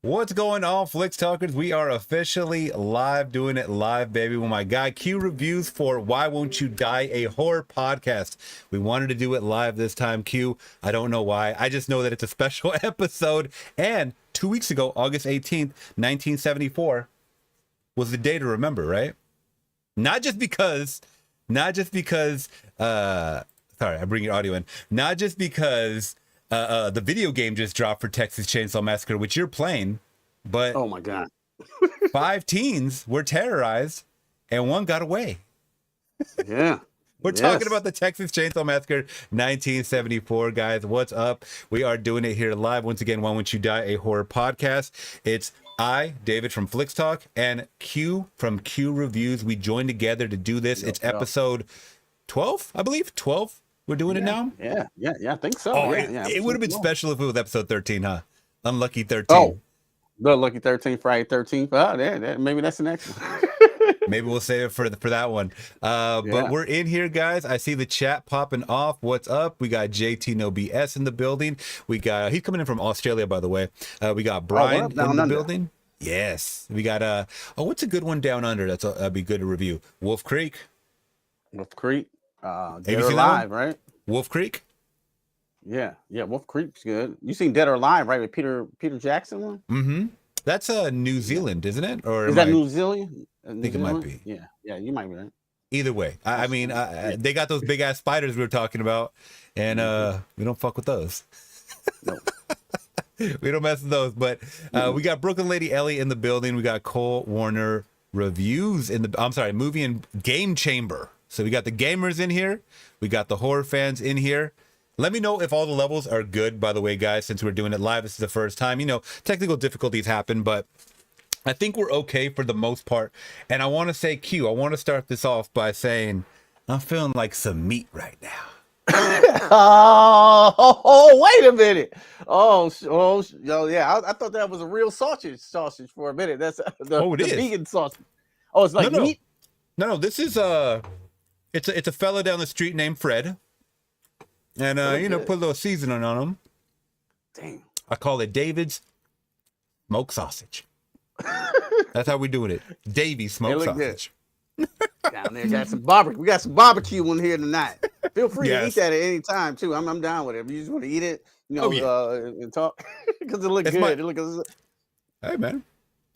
What's going on, Flix Talkers? We are officially live, doing it live, baby, with my guy Q reviews for Why Won't You Die, a horror podcast. We wanted to do it live this time, Q. I don't know why. I just know that it's a special episode. And 2 weeks ago, August 18th, 1974, was the day to remember, right? Not just because, sorry, I bring your audio in. Not just because the video game just dropped for Texas Chainsaw Massacre, which you're playing, but oh my god, 5 teens were terrorized and 1 got away. Yeah. We're talking about the Texas Chainsaw Massacre 1974, guys. What's up? We are doing it here live. Once again, Why Won't You Die, a horror podcast. It's I, David from Flix Talk, and Q from Q Reviews. We joined together to do this. It's episode 12, I believe. 12. We're doing it now? Yeah, I think so. Oh, it would have been special if it was episode 13, huh? Unlucky 13. Oh, the Lucky 13, Friday 13th. Oh, maybe that's the next one. Maybe we'll save it for that one. But we're in here, guys. I see the chat popping off. What's up? We got JT No BS in the building. We got, he's coming in from Australia, by the way. We got Brian in the building. Yes. We got, what's a good one down under? That'd be good to review. Wolf Creek. Wolf Creek. Dead or Alive, right? Wolf Creek. Yeah, Wolf Creek's good. You seen Dead or Alive, right? With Peter Jackson one. Mm-hmm. That's New Zealand, isn't it? Or is that New Zealand? I think it might be. Yeah, you might be right. Either way, I mean, they got those big ass spiders we were talking about, and we don't fuck with those. No. We don't mess with those. But we got Brooklyn Lady Ellie in the building. We got Cole Warner Reviews in the. I'm sorry, Movie and Game Chamber. So we got the gamers in here. We got the horror fans in here. Let me know if all the levels are good, by the way, guys, since we're doing it live. This is the first time. You know, technical difficulties happen, but I think we're okay for the most part. And I want to say, Q, I want to start this off by saying I'm feeling like some meat right now. Wait a minute. Yeah. I thought that was a real sausage for a minute. That's the vegan sausage. Oh, it's like meat? No, this is it's a fella down the street named Fred. And put a little seasoning on him. Dang. I call it David's smoked sausage. That's how we doing it. Davy's smoked sausage. Down there got some barbecue. We got some barbecue in here tonight. Feel free to eat that at any time too. I'm down with it. If you just want to eat it, and talk because it looks good. Hey man.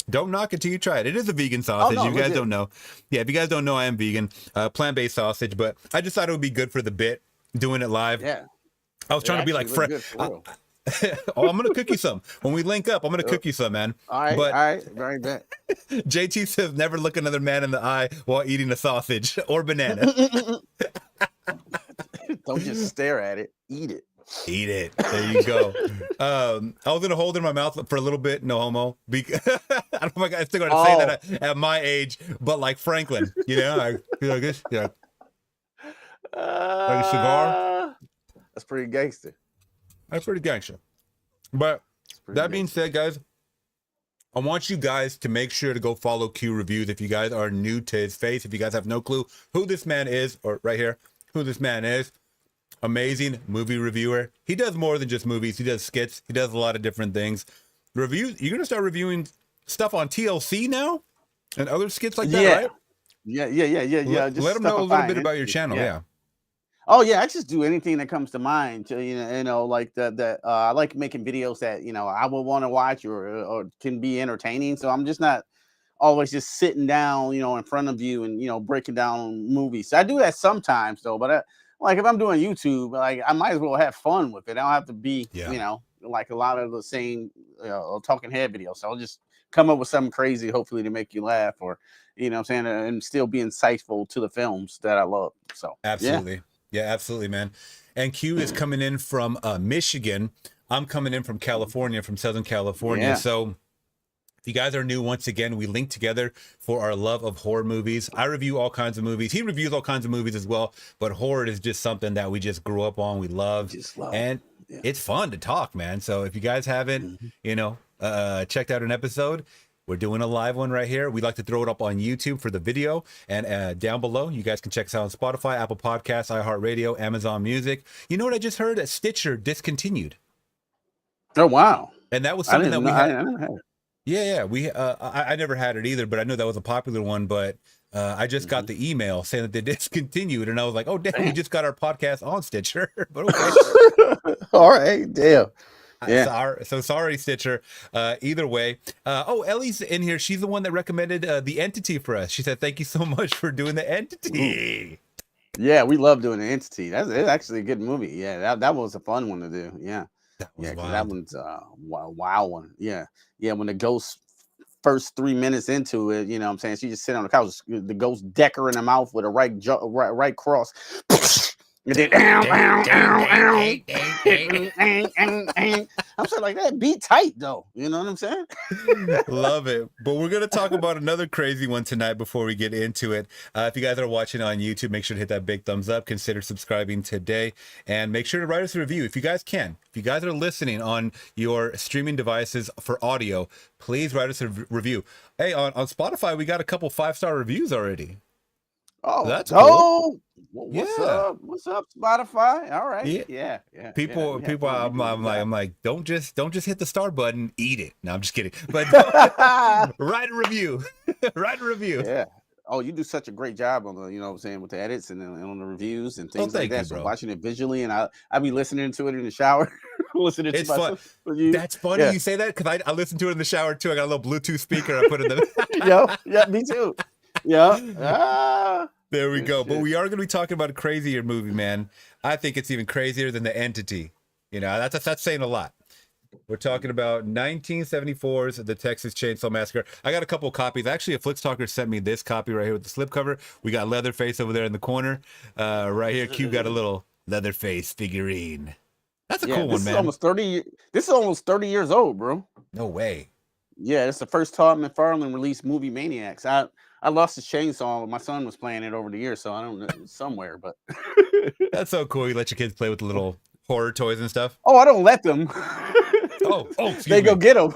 Don't knock it till you try it. It is a vegan sausage. You guys don't know. Yeah, if you guys don't know, I am vegan. Plant-based sausage, but I just thought it would be good for the bit, doing it live. Yeah. I was trying to be like Fred. I'm going to cook you some. When we link up, I'm going to cook you some, man. All right. Very bad. JT says never look another man in the eye while eating a sausage or banana. Don't just stare at it. Eat it. Eat it. There you go. I was gonna hold it in my mouth for a little bit. No homo. I don't know if I'm still gonna say that at my age, but like Franklin, like this, like a cigar. That's pretty gangster. That's pretty gangster. But that being said, guys, I want you guys to make sure to go follow Q Reviews if you guys are new to his face. If you guys have no clue who this man is, or right here, who this man is. Amazing movie reviewer. He does more than just movies. He does skits. He does a lot of different things. Reviews. You're gonna start reviewing stuff on TLC now, and other skits like that, right? Yeah. Let them know a little bit about your channel. Yeah. Oh yeah, I just do anything that comes to mind. To, like that. I like making videos that I would want to watch or can be entertaining. So I'm just not always just sitting down, in front of you and breaking down movies. So I do that sometimes though, but like if I'm doing YouTube, like I might as well have fun with it. I don't have to be, like a lot of the same talking head videos. So I'll just come up with something crazy, hopefully to make you laugh or, what I'm saying, and still be insightful to the films that I love. So absolutely. Yeah, absolutely, man. And Q is coming in from Michigan. I'm coming in from California, from Southern California. Yeah. So if you guys are new, once again, we link together for our love of horror movies. I review all kinds of movies. He reviews all kinds of movies as well. But horror is just something that we just grew up on. We love. And it's fun to talk, man. So if you guys haven't, checked out an episode, we're doing a live one right here. We like to throw it up on YouTube for the video. And down below, you guys can check us out on Spotify, Apple Podcasts, iHeartRadio, Amazon Music. You know what I just heard? That Stitcher discontinued. Oh, wow. And that was something that we had. Yeah, we I never had it either, but I know that was a popular one. But I just got the email saying that they discontinued, and I was like, oh damn, we Damn. just got our podcast on Stitcher. But okay. All right, damn. Yeah. Sorry, Stitcher. Either way. Oh, Ellie's in here. She's the one that recommended The Entity for us. She said, thank you so much for doing The Entity. Ooh. Yeah, we love doing the Entity. It's actually a good movie. Yeah, that was a fun one to do. Yeah. That was Yeah, because wild. that one's wow one. Yeah. Yeah, when the ghost first 3 minutes into it, you know what I'm saying? She just sit on the couch, the ghost decker in the mouth with a right cross. And then, I'm saying like that beat tight though. You know what I'm saying? Love it. But we're going to talk about another crazy one tonight before we get into it. If you guys are watching on YouTube, make sure to hit that big thumbs up. Consider subscribing today. And make sure to write us a review if you guys can. If you guys are listening on your streaming devices for audio, please write us a review. Hey, on Spotify, we got a couple 5-star reviews already. Oh, that's cool. What's up? What's up, Spotify? All right. Yeah. People, I'm like, don't just hit the star button, eat it. No, I'm just kidding. But write a review. Write a review. Yeah. Oh, you do such a great job on the, you know what I'm saying, with the edits and on the reviews and things like that. So watching it visually, and I be listening to it in the shower. Listening it's to fun. That's funny you say that, because I listen to it in the shower too. I got a little Bluetooth speaker I put in the yeah, me too. Yeah. There we go. Shit. But we are going to be talking about a crazier movie, man. I think it's even crazier than The Entity. You know, that's saying a lot. We're talking about 1974's The Texas Chainsaw Massacre. I got a couple of copies. Actually, a Flix Talker sent me this copy right here with the slipcover. We got Leatherface over there in the corner. Right here, Q got a little Leatherface figurine. That's a cool one, man. This is almost 30 years old, bro. No way. Yeah, it's the first Todd McFarlane released movie, Maniacs. I lost his chainsaw. My son was playing it over the years, so I don't know, somewhere, but that's so cool. You let your kids play with the little horror toys and stuff. Oh, I don't let them. They go get them.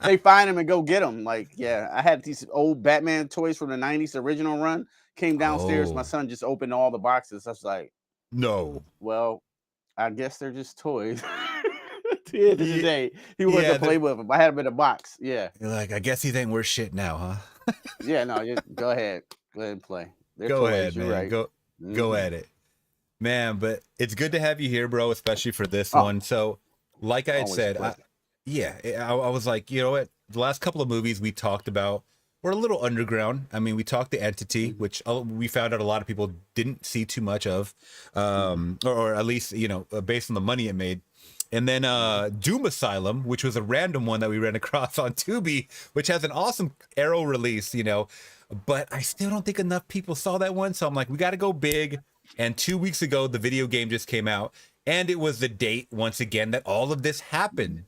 They find them and go get them. Like, yeah, I had these old Batman toys from the 90s original run. Came downstairs. My son just opened all the boxes. I was like, no. Well, I guess they're just toys. At the end of the day, he wanted to play with them. I had them in a box. Yeah. You're like, I guess he ain't worth shit now, huh? Yeah, no, go ahead. Go ahead and play. Go ahead, man. Right. Go at it. Man, but it's good to have you here, bro, especially for this one. So, like I had said, I was like, you know what? The last couple of movies we talked about were a little underground. I mean, we talked The Entity, which we found out a lot of people didn't see too much of, or at least, you know, based on the money it made. And then Doom Asylum, which was a random one that we ran across on Tubi, which has an awesome Arrow release, you know. But I still don't think enough people saw that one. So I'm like, we got to go big. And 2 weeks ago, the video game just came out. And it was the date, once again, that all of this happened.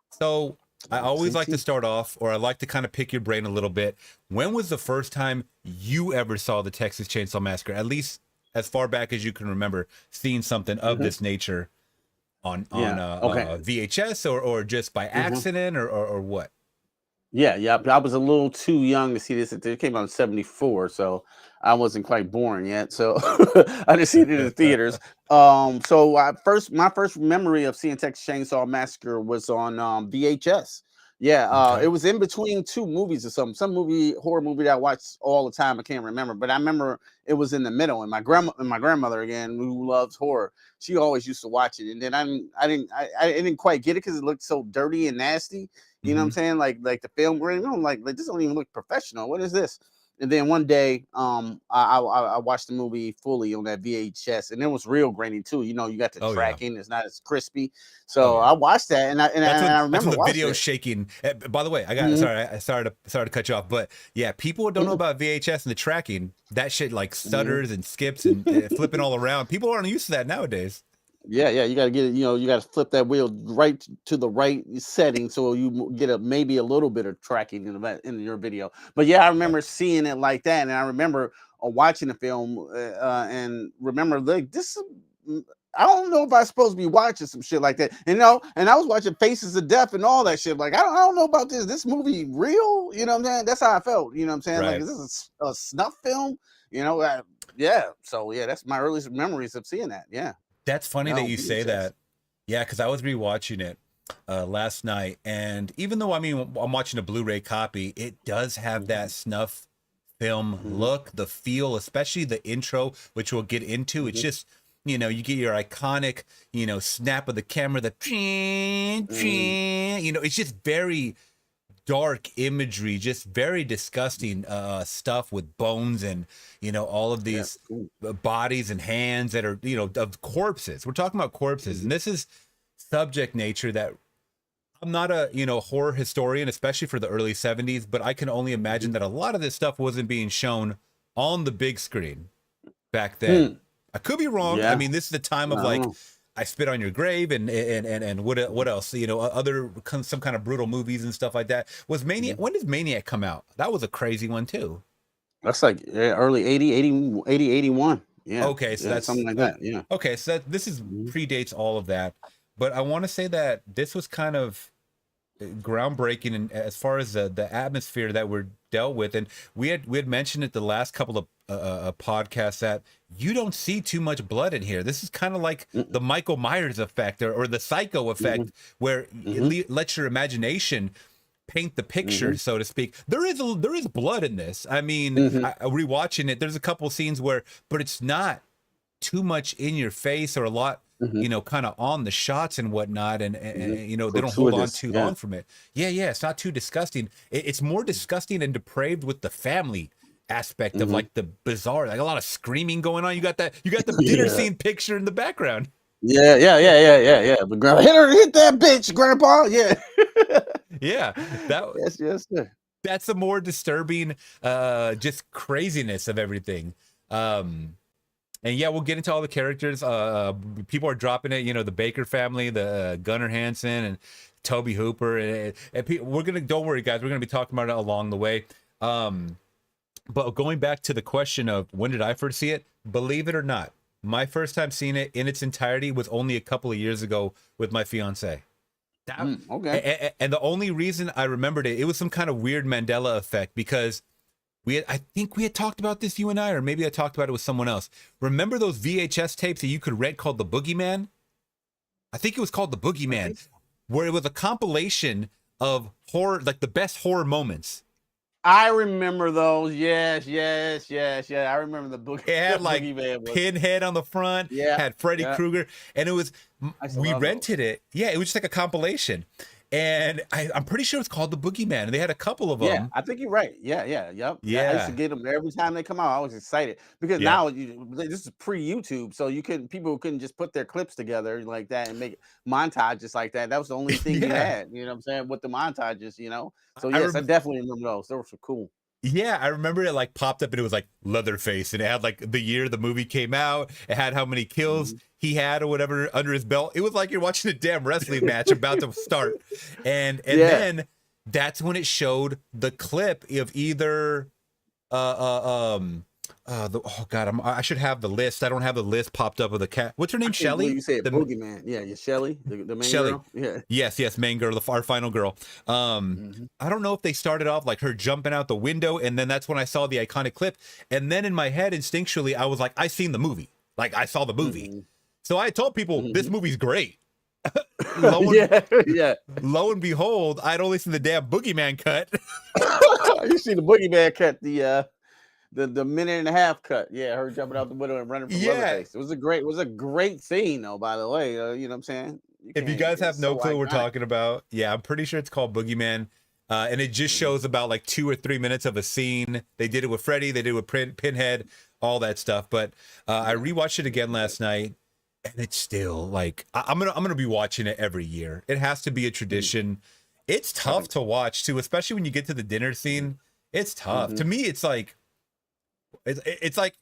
So I always like to start off, or I like to kind of pick your brain a little bit. When was the first time you ever saw the Texas Chainsaw Massacre? At least as far back as you can remember, seeing something of this nature on VHS or just by accident or what? Yeah. I was a little too young to see this. It came out in 74, so I wasn't quite born yet. So I didn't see it in the theaters. So my first memory of seeing Texas Chainsaw Massacre was on VHS. Yeah, it was in between two movies or something. Some horror movie that I watched all the time. I can't remember, but I remember it was in the middle. And my grandmother, again, who loves horror, she always used to watch it. And then I didn't quite get it because it looked so dirty and nasty. You know what I'm saying? Like the film we're in, I'm like this don't even look professional. What is this? And then one day, I watched the movie fully on that VHS, and it was real grainy too. You know, you got the tracking; it's not as crispy. So I watched that, and I remember that's when the video shaking. By the way, I got sorry to cut you off, but yeah, people don't know about VHS and the tracking. That shit like stutters and skips and flipping all around. People aren't used to that nowadays. Yeah, you got to get it. You know, you got to flip that wheel right to the right setting so you get maybe a little bit of tracking in your video. But yeah, I remember seeing it like that, and I remember watching the film and remember like this. I don't know if I'm supposed to be watching some shit like that, you know. And I was watching Faces of Death and all that shit. Like I don't know about this. This movie real? You know what I'm saying? That's how I felt. You know what I'm saying? Like is this a snuff film? You know? Yeah. So yeah, that's my earliest memories of seeing that. Yeah. That's funny that you say that. Yeah, because I was rewatching it, last night, and even though I'm watching a Blu-ray copy, it does have that snuff film look, the feel, especially the intro, which we'll get into. It's just, you get your iconic, snap of the camera, the it's just very dark imagery, just very disgusting stuff with bones and all of these bodies and hands that are of corpses. We're talking about corpses, and this is subject nature that I'm not a horror historian, especially for the early 70s, but I can only imagine that a lot of this stuff wasn't being shown on the big screen back then. I could be wrong. I mean, this is the time of like I Spit on Your Grave and what else? Other some kind of brutal movies and stuff like that. Was Maniac? When did Maniac come out? That was a crazy one too. That's like early 80, 81. Yeah. Okay, so that's something like that. Yeah. Okay, so this is predates all of that, but I want to say that this was kind of groundbreaking in, as far as the atmosphere that we're dealt with, and we had mentioned it the last couple of podcasts that you don't see too much blood in here. This is kind of like the Michael Myers effect or the Psycho effect, where it lets your imagination paint the picture, so to speak. There is blood in this. I mean, rewatching it, there's a couple scenes where, but it's not too much in your face or a lot, kind of on the shots and whatnot, and they don't hold on too long from it. Yeah, it's not too disgusting. It's more disgusting and depraved with the family aspect of like the bizarre, like a lot of screaming going on. You got the dinner scene picture in the background. Yeah. But hit that bitch, Grandpa. Yeah. Yeah, yes. That's the more disturbing, just craziness of everything. And yeah, we'll get into all the characters. People are dropping it. The Baker family, the Gunnar Hansen and Toby Hooper, and don't worry, guys, we're gonna be talking about it along the way. But going back to the question of when did I first see it? Believe it or not, my first time seeing it in its entirety was only a couple of years ago with my fiance. Okay. And the only reason I remembered it was some kind of weird Mandela effect, because I think we had talked about this, you and I, or maybe I talked about it with someone else. Remember those VHS tapes that you could rent called The Boogeyman? I think it was called The Boogeyman, where it was a compilation of horror, like the best horror moments. I remember those. Yes. I remember the book. It had like Pinhead on the front. Yeah. Had Freddy Krueger, and it was we rented it. Yeah, it was just like a compilation, and I'm pretty sure it's called The Boogeyman. And they had a couple of them. Yeah, I think you're right. Yep. Yeah. I used to get them every time they come out. I was excited because now this is pre-YouTube, so people couldn't just put their clips together like that and make montages like that. That was the only thing you had. You know what I'm saying, with the montages. So yes, I definitely remember those. Those were cool. Yeah, I remember it like popped up and it was like Leatherface, and it had like the year the movie came out. It had how many kills he had or whatever under his belt. It was like you're watching a damn wrestling match about to start. And then that's when it showed the clip of either I should have the list. I don't have the list popped up with the cat. What's her name? Shelly? You said Boogeyman. Yeah, Shelly, the main girl. Yeah. Yes, main girl, our final girl. I don't know if they started off like her jumping out the window, and then that's when I saw the iconic clip. And then in my head, instinctually, I was like, I seen the movie. Like I saw the movie. So I told people this movie's great. Lo and behold, I'd only seen the damn Boogeyman cut. You see the Boogeyman cut, the minute and a half cut. Yeah, her jumping out the window and running from Leatherface. It was a great scene, though, by the way. You know what I'm saying? If you guys have no clue what we're talking about, I'm pretty sure it's called Boogeyman. And it just shows about like 2 or 3 minutes of a scene. They did it with Freddy, they did it with Pinhead, all that stuff. But I rewatched it again last night, and it's still like I'm gonna be watching it every year. It has to be a tradition. It's tough to watch too, especially when you get to the dinner scene. It's tough. To me, it's like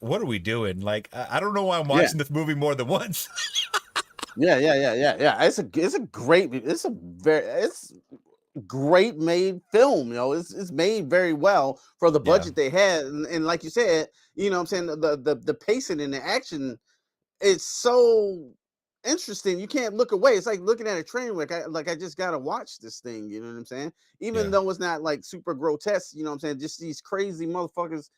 what are we doing? Like I don't know why I'm watching this movie more than once. Yeah. It's great made film. It's made very well for the budget they had, and like you said, you know what I'm saying, the pacing and the action, it's so interesting. You can't look away. It's like looking at a train wreck. I just gotta watch this thing. You know what I'm saying? Even though it's not like super grotesque. You know what I'm saying? Just these crazy motherfuckers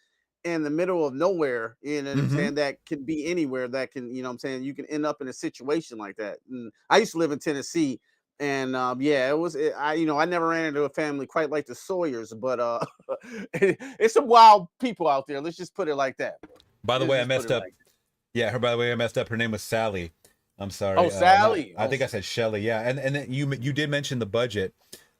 in the middle of nowhere, you know what I'm saying, that can be anywhere, that can, you know what I'm saying, you can end up in a situation like that. And I used to live in Tennessee, And yeah, I never ran into a family quite like the Sawyers, but it's some wild people out there. Let's just put it like that. By the Let's way, I just put messed it up. like that. Yeah, her. By the way, I messed up. Her name was Sally. I'm Oh, sorry. Not. Sally. I Oh, think I said Shelly. Yeah, and then you did mention the budget.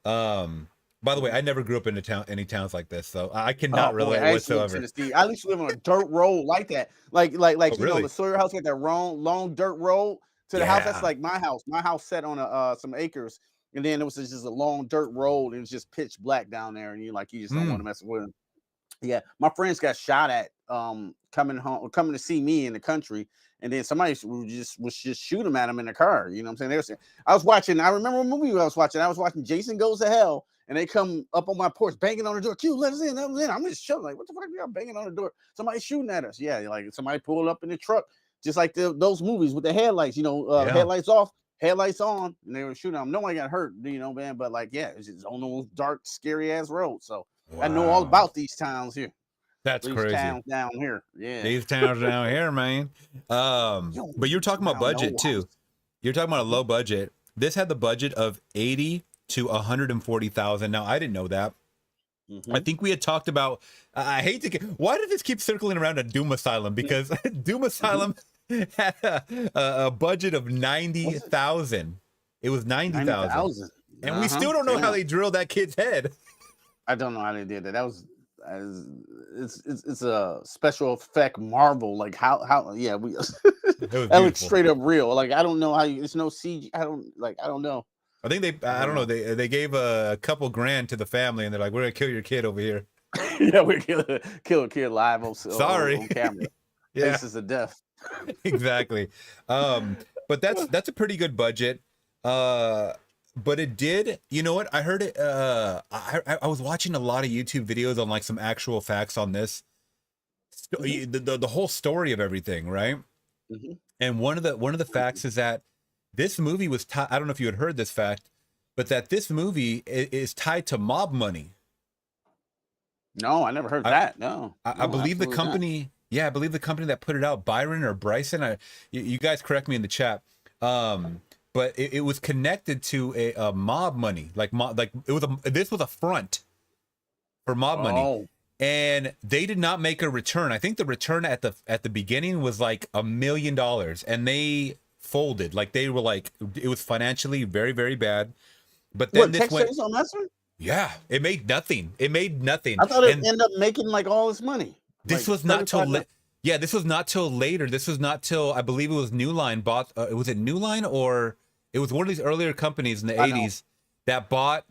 By the way, I never grew up in any towns like this, so I cannot oh boy, relate I used to live in whatsoever. Tennessee. I used to live on a dirt road like that. Oh, The really? Sawyer house got that long dirt road to the house. That's Yeah. like my house. My house set on some acres, and then it was just a long dirt road, and it's just pitch black down there, and you just don't want to Mm. mess with it. Yeah, my friends got shot at coming to see me in the country, and then somebody was just shoot them at them in the car. You know what I'm saying? I remember a movie I was watching. I was watching Jason Goes to Hell, and they come up on my porch banging on the door. Q, let us in, let us in. I'm just chilling, like, what the fuck are y'all banging on the door? Somebody shooting at us. Yeah, like somebody pulled up in the truck, just like those movies with the headlights, Yeah. headlights off, headlights on, and they were shooting them. Nobody got hurt, man. But like, yeah, it's just on those dark, scary ass roads. So I know all Wow. about these towns here. That's These crazy. towns down here. Yeah. These towns down here, man. But you're talking about budget too. You're talking about a low budget. This had the budget of 80 to 140,000. Now I didn't know that. I think we had talked about. I hate to. Why did this keep circling around a Doom Asylum? Because Doom Asylum had a budget of 90,000. It was 90,000, and we still don't know how they drilled that kid's head. I don't know how they did that. That was. It's a special effect marvel. Like how yeah we. That looks straight up real. Like I don't know how you. It's no CG. I don't know. I think I don't know. They gave a couple grand to the family, and they're like, "We're gonna kill your kid over here." Yeah, we're kill a kid live on camera. Yeah, this is a death. Exactly. But that's a pretty good budget. But it did. You know what? I heard it. I was watching a lot of YouTube videos on like some actual facts on this. The whole story of everything, right? Mm-hmm. And one of the facts is that this movie was I don't know if you had heard this fact, but that this movie is tied to mob money. No, I never heard that. No, I believe the company. Not. Yeah, I believe the company that put it out, Byron or Bryson. You guys correct me in the chat. But it was connected to a mob money, this was a front for mob money, and they did not make a return. I think the return at the beginning was like $1 million, and they folded. Like they were like, it was financially very, very bad. But then this went. On that one? Yeah, it made nothing. I thought it ended up making like all this money. This was not till yeah, this was not till later. This was not till I believe it was New Line bought. Was it New Line or it was one of these earlier companies in the 80s that bought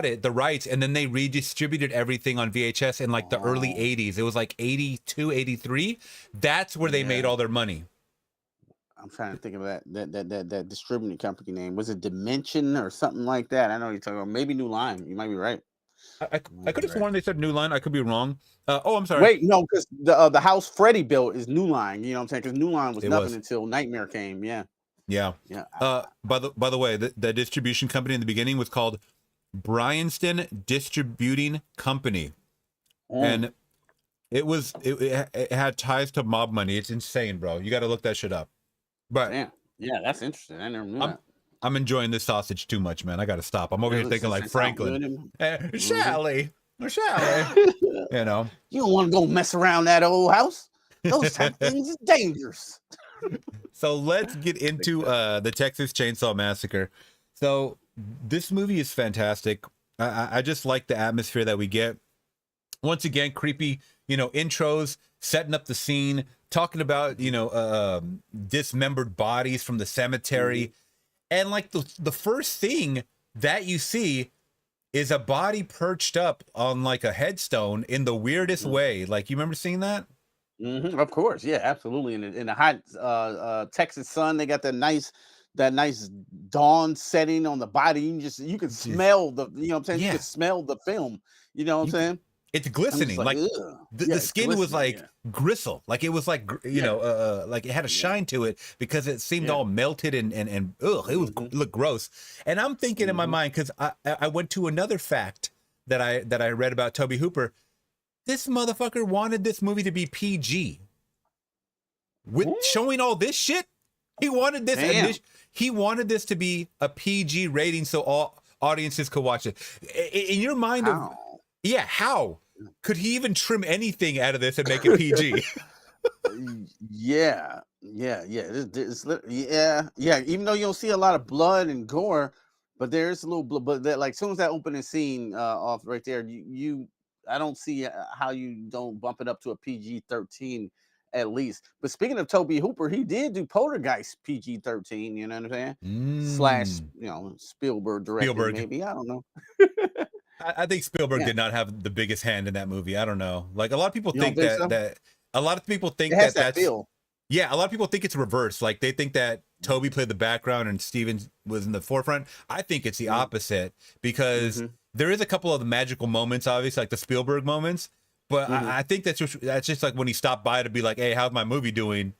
it, the rights, and then they redistributed everything on VHS in like the early 80s. It was like 82, 83. That's where they made all their money. I'm trying to think of that distributing company name. Was it Dimension or something like that? I know you're talking about maybe New Line. You might be right. I could have sworn they said New Line. I could be wrong. I'm sorry. Wait, no, because the house Freddie built is New Line. You know what I'm saying? Because New Line was nothing until Nightmare came. Yeah. Yeah. By the way, the distribution company in the beginning was called Bryanston Distributing Company, and it had ties to mob money. It's insane, bro. You got to look that shit up. But yeah, that's interesting. I never knew that. I'm enjoying this sausage too much, man. I got to stop. I'm over here thinking like Franklin, Sally. You know, you don't want to go mess around that old house. Those type of things is dangerous. So let's get into the Texas Chainsaw Massacre. So this movie is fantastic. I just like the atmosphere that we get. Once again, creepy, intros, setting up the scene, talking about, dismembered bodies from the cemetery. And like the first thing that you see is a body perched up on like a headstone in the weirdest way. Like, you remember seeing that? Mm-hmm. Of course, yeah, absolutely. In the hot Texas sun, they got that nice dawn setting on the body. You can smell the, you know what I'm saying? You can smell the film. You know what I'm saying? It's glistening. Like the skin was like gristle. Like it was like, like it had a shine to it because it seemed all melted and it was looked gross. And I'm thinking in my mind, because I went to another fact that I read about Tobe Hooper. This motherfucker wanted this movie to be PG. With showing all this shit, He wanted this Damn. he wanted this to be a PG rating so all audiences could watch it. In your mind, how could he even trim anything out of this and make it PG? Yeah. Even though you don't see a lot of blood and gore, but there's a little blood. But that, like, as soon as that opening scene off right there, I don't see how you don't bump it up to a PG-13 at least. But speaking of Toby Hooper, he did do Poltergeist PG-13. You know what I'm saying? Slash, Spielberg directed. Maybe, I don't know. I think Spielberg did not have the biggest hand in that movie. I don't know. Like, a lot of people think that a lot of people think that's feel. Yeah, a lot of people think it's reversed. Like, they think that Toby played the background and Steven was in the forefront. I think it's the opposite, because there is a couple of the magical moments, obviously, like the Spielberg moments. But I think that's just like when he stopped by to be like, "Hey, how's my movie doing?"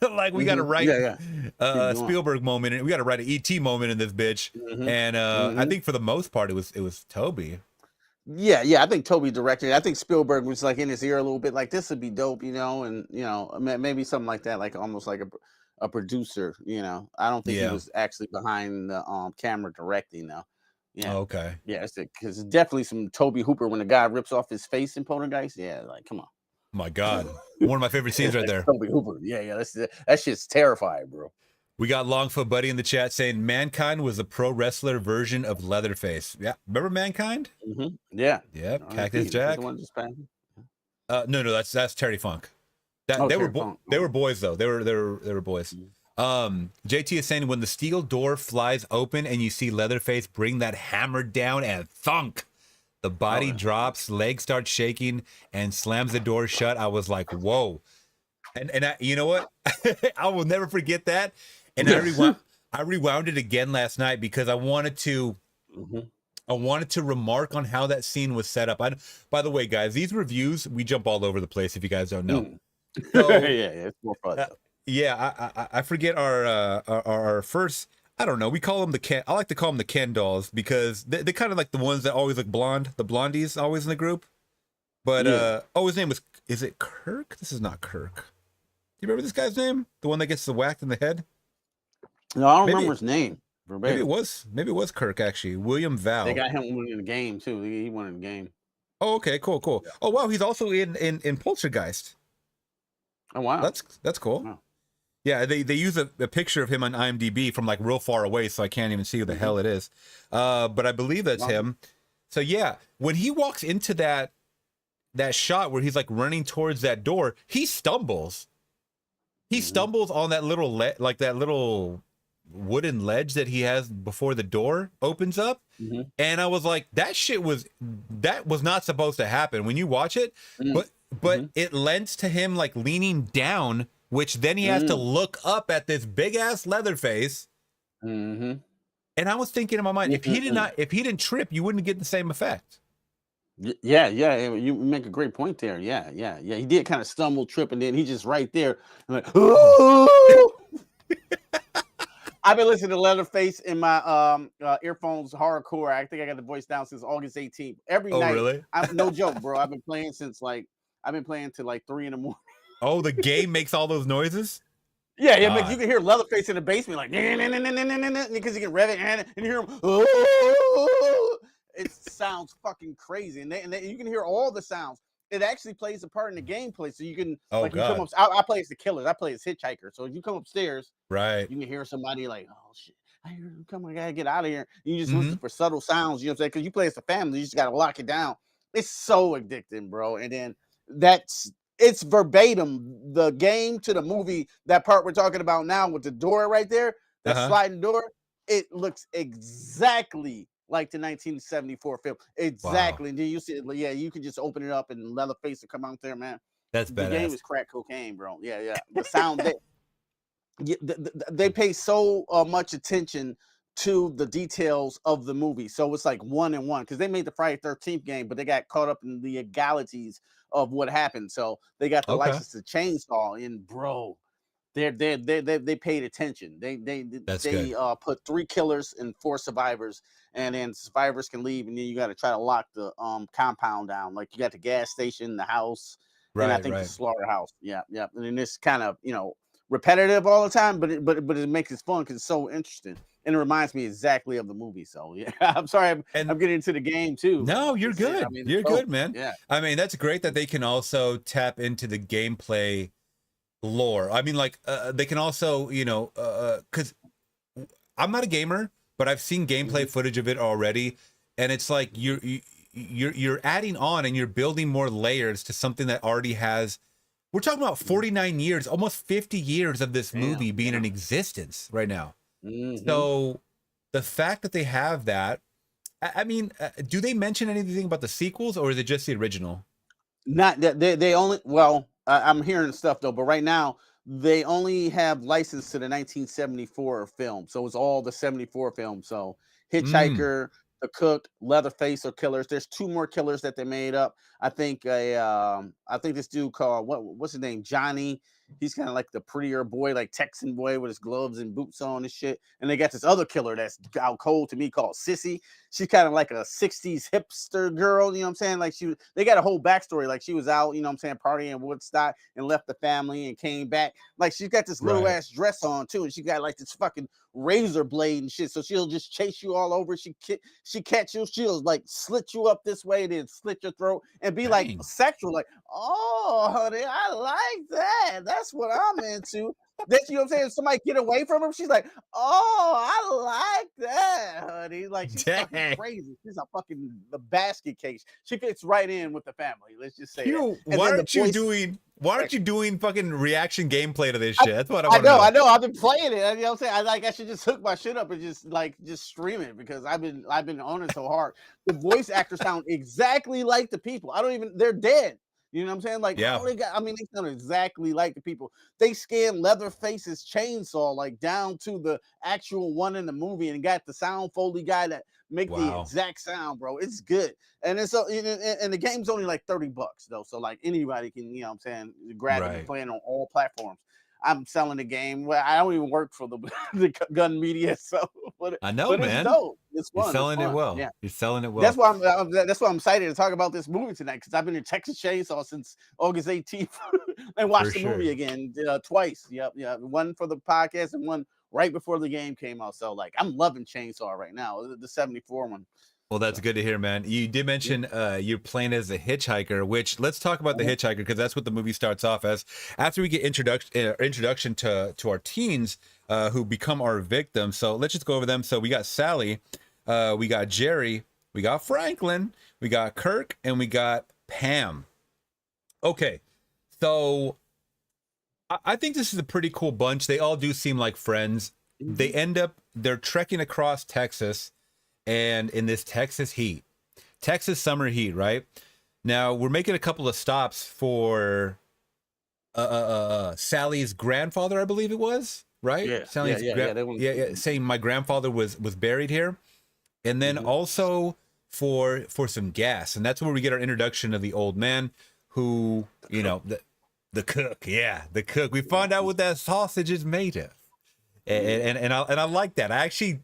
Like, we got to write a Spielberg moment, and we got to write an ET moment in this bitch. And I think for the most part, it was Toby. Yeah, I think Toby directed. I think Spielberg was like in his ear a little bit, like, this would be dope, and maybe something like that, like almost like a producer. I don't think he was actually behind the camera directing though. Yeah. Oh, okay. Yeah, because definitely some Toby Hooper when the guy rips off his face in Poltergeist. Yeah, like, come on. My God, one of my favorite scenes right there. Toby Hooper. Yeah. That shit's terrifying, bro. We got Longfoot Buddy in the chat saying Mankind was a pro wrestler version of Leatherface. Yeah, remember Mankind? Yeah. Yep. Cactus Jack. No, that's Terry Funk. They were boys though. They were boys. JT is saying when the steel door flies open and you see Leatherface bring that hammer down and thunk, the body drops, legs start shaking, and slams the door shut. I was like, whoa. And I, you know what? I will never forget that. And I rewound it again last night because I wanted to remark on how that scene was set up. By the way, guys, these reviews, we jump all over the place if you guys don't know. So, it's more fun. I forget our first. I don't know. We call them the Ken. I like to call them the Ken dolls because they're kind of like the ones that always look blonde. The blondies always in the group. But his name is it Kirk? This is not Kirk. Do you remember this guy's name? The one that gets the whacked in the head? No, I don't remember his name. Maybe it was Kirk actually. William Val. They got him winning the game too. He won in the game. Oh, okay, cool. Yeah. Oh wow, he's also in Poltergeist. Oh wow, that's cool. Wow. Yeah, they use a picture of him on IMDb from like real far away, so I can't even see who the hell it is. But I believe that's him. So yeah, when he walks into that shot where he's like running towards that door, he stumbles. He stumbles on that little that little wooden ledge that he has before the door opens up. And I was like, that was not supposed to happen when you watch it. But it lends to him like leaning down, which then he has to look up at this big ass Leatherface. And I was thinking in my mind, if he didn't trip, you wouldn't get the same effect. Yeah, you make a great point there. Yeah. He did kind of stumble, trip, and then he just right there. I'm like, I've been listening to Leatherface in my earphones hardcore. I think I got the voice down since August 18th. Every night. Really? No joke, bro. I've been playing till like 3 in the morning. Oh, the game makes all those noises? Yeah, but you can hear Leatherface in the basement like because you can rev it and you hear him. It sounds fucking crazy, and you can hear all the sounds. It actually plays a part in the gameplay, so you can you come up. I play as the killers. I play as hitchhiker. So if you come upstairs, right, you can hear somebody like, "Oh shit, I hear him come. I gotta get out of here." You just listen for subtle sounds. You know what I'm saying? Because you play as a family, you just gotta lock it down. It's so addicting, bro. And then it's verbatim the game to the movie. That part we're talking about now with the door right there, that sliding door. It looks exactly like the 1974 film. Exactly. Wow. And then you see, you can just open it up and Leatherface will come out there, man. That's badass. The game is crack cocaine, bro. Yeah. The sound they pay so much attention to the details of the movie. So it's like 1 and 1 because they made the Friday 13th game, but they got caught up in the legalities of what happened. So they got the license to chainsaw in, bro. They paid attention. They put 3 killers and 4 survivors, and then survivors can leave, and then you got to try to lock the compound down. Like you got the gas station, the house, and I think the slaughterhouse. Yeah. And then this kind of repetitive all the time, but it makes it fun because it's so interesting and it reminds me exactly of the movie. So yeah, I'm sorry, I'm getting into the game too. No, you're good. You're good, man. Yeah, I mean, that's great that they can also tap into the gameplay lore. I mean, like they can also, you know, because I'm not a gamer, but I've seen gameplay footage of it already, and it's like you're adding on and you're building more layers to something that already has. We're talking about 49 years, almost 50 years of this movie being in existence right now. So the fact that they have that, I mean, do they mention anything about the sequels, or is it just the original? not that they only. Well, I'm hearing stuff though, but right now they only have license to the 1974 film, so it's all the 74 films. So Hitchhiker, The Cook, Leatherface are killers. There's 2 more killers that they made up. I think I think this dude called what's his name, Johnny. He's kind of like the prettier boy, like Texan boy with his gloves and boots on and shit. And they got this other killer that's out cold to me called Sissy. She's kind of like a 60s hipster girl, you know what I'm saying? Like they got a whole backstory. Like she was out, you know what I'm saying, partying in Woodstock and left the family and came back. Like she's got this little ass dress on too, and she got like this fucking razor blade and shit. So she'll just chase you all over. She catch you, she'll like slit you up this way, then slit your throat and be like sexual, like, oh honey, I like that. That's what I'm into. That's, you know what I'm saying? Somebody get away from her. She's like, oh, I like that, honey. Like she's fucking crazy. She's a fucking the basket case. She fits right in with the family. Let's just say. Why aren't you doing fucking reaction gameplay to this shit? That's what I want to know. know. I know. I've been playing it. You know what I'm saying? I should just hook my shit up and just stream it because I've been on it so hard. The voice actors sound exactly like the people. They're dead. You know what I'm saying? Like, yeah. They sound exactly like the people. They scanned Leatherface's chainsaw like down to the actual one in the movie and got the sound Foley guy that make the exact sound, bro. It's good. And it's and the game's only like $30 though. So like anybody can, you know what I'm saying, grab it and play it on all platforms. I'm selling the game. Well, I don't even work for the gun media, so I know, but man. It's dope. It's fun. You're selling it well. Yeah, you're selling it well. That's why I'm excited to talk about this movie tonight because I've been in Texas Chainsaw since August 18th and watched the movie again twice. Yep, one for the podcast and one right before the game came out. So like, I'm loving Chainsaw right now. The 74 one. Well, that's good to hear, man. You did mention you're playing as a hitchhiker, which let's talk about the hitchhiker because that's what the movie starts off as. After we get introduction to our teens who become our victims. So let's just go over them. So we got Sally, we got Jerry, we got Franklin, we got Kirk, and we got Pam. Okay, so I think this is a pretty cool bunch. They all do seem like friends. They're trekking across Texas. And in this Texas summer heat, right? Now we're making a couple of stops for Sally's grandfather, I believe it was, right? Yeah, Sally's saying my grandfather was buried here, and then also for some gas, and that's where we get our introduction of the old man, who the cook, the cook. We find out what that sausage is made of, and I like that. I actually.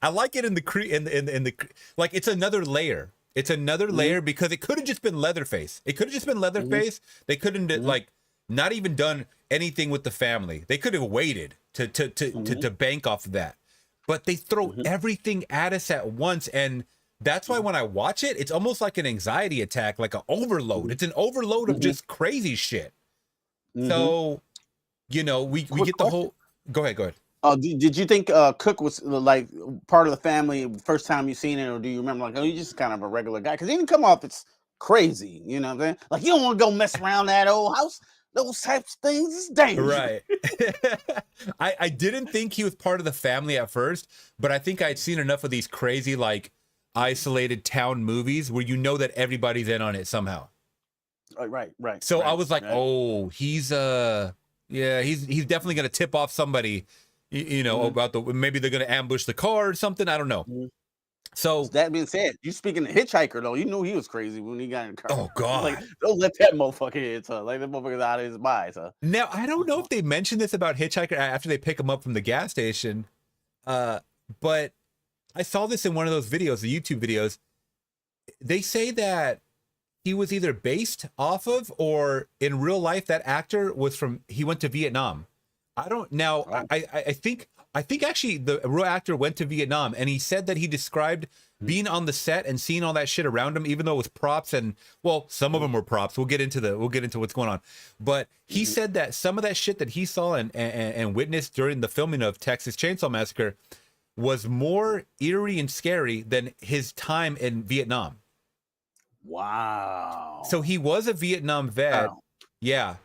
I like it in the like it's another layer. It's another layer because it could have just been Leatherface. They couldn't like not even done anything with the family. They could have waited to bank off of that. But they throw everything at us at once, and that's why when I watch it, it's almost like an anxiety attack, like an overload. It's an overload of just crazy shit. So, we get the whole. Go ahead. Did you think Cook was like part of the family first time you seen it, or do you remember like, oh, he's just kind of a regular guy? Because he didn't come off it's crazy, you know what I'm saying? Like you don't want to go mess around that old house. Those types of things is dangerous. Right. I didn't think he was part of the family at first, but I think I'd seen enough of these crazy like isolated town movies where you know that everybody's in on it somehow. Right. So I was like, oh, he's definitely gonna tip off somebody. About maybe they're gonna ambush the car or something. I don't know. So that being said, you speaking to Hitchhiker though, you knew he was crazy when he got in the car. Oh God! Like don't let that motherfucker hit. Like that motherfucker's out of his mind. Now I don't know if they mentioned this about Hitchhiker after they pick him up from the gas station, but I saw this in one of those videos, the YouTube videos. They say that he was either based off of, or in real life that actor he went to Vietnam. I don't now. Oh. I think actually the real actor went to Vietnam, and he said that he described being on the set and seeing all that shit around him, even though it was props, and well, some of them were props. We'll get into what's going on. But he said that some of that shit that he saw and witnessed during the filming of Texas Chainsaw Massacre was more eerie and scary than his time in Vietnam. Wow. So he was a Vietnam vet. Wow. Yeah.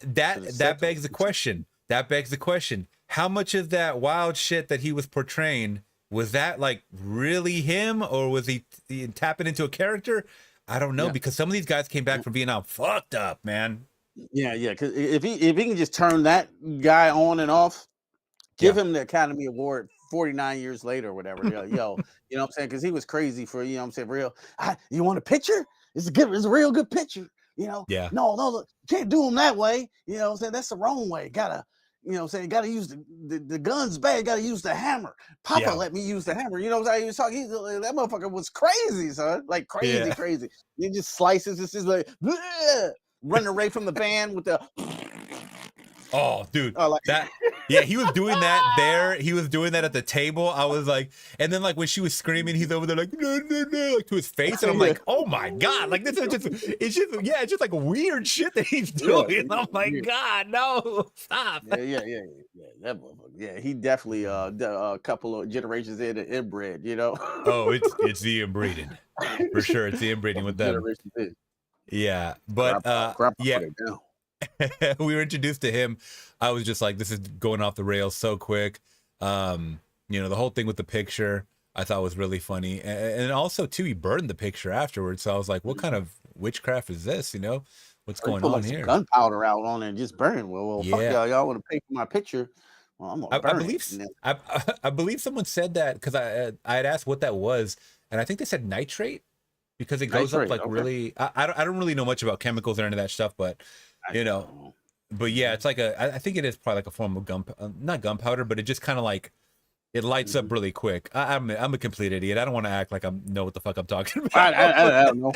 That begs the question. That begs the question. How much of that wild shit that he was portraying, was that like really him, or was he tapping into a character? I don't know, because some of these guys came back from Vietnam fucked up, man. Yeah. Because if he can just turn that guy on and off, give him the Academy Award 49 years later or whatever. Yo, you know what I'm saying? Because he was crazy for, you know what I'm saying, real. You want a picture? It's a real good picture. You know? Yeah. No, look, can't do them that way. You know what I'm saying? That's the wrong way. Gotta, you know what I'm saying? Gotta use the gun's bad. Gotta use the hammer. Papa let me use the hammer. You know what I'm saying? He was talking, that motherfucker was crazy, son. Like crazy. He just slices. It's just like, bleh, running away from the van with the. Oh, dude, that. Yeah, he was doing that there. He was doing that at the table. I was like, and then like when she was screaming, he's over there like, no, like to his face, and I'm like, oh my god, like this is it's just like weird shit that he's doing. Oh my god, no, stop. Yeah. That motherfucker. Yeah, he definitely a couple of generations inbred, you know. Oh, it's the inbreeding for sure. It's the inbreeding with them. Yeah, but yeah. We were introduced to him. I was just like, this is going off the rails so quick. You know, the whole thing with the picture I thought was really funny, and also too, he burned the picture afterwards. So I was like, what kind of witchcraft is this? You know, what's going on here? Gunpowder out on it and just burn. Well, fuck y'all want to pay for my picture? Well, I'm gonna burn it. I believe someone said that, because I had asked what that was, and I think they said nitrate, because it goes up like really. I don't really know much about chemicals or any of that stuff, but. You know, but yeah, it's like I think it is probably like a form of not gunpowder, but it just kind of like, it lights up really quick. I'm a complete idiot. I don't want to act like I know what the fuck I'm talking about. I don't know.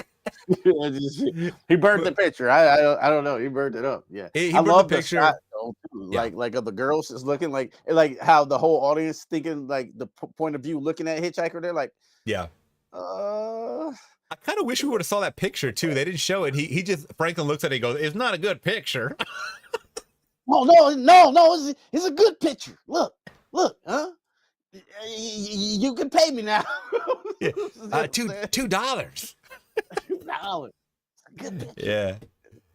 He burned the picture. I don't know. He burned it up. Yeah, he burned the picture. Shot, though, like of the girls just looking like how the whole audience thinking like the point of view looking at Hitchhiker. They're like, yeah. I kind of wish we would have saw that picture too. They didn't show it. He just, Franklin looks at it and goes, "It's not a good picture." No, it's a good picture. Look, huh? You can pay me now. Yeah. $2.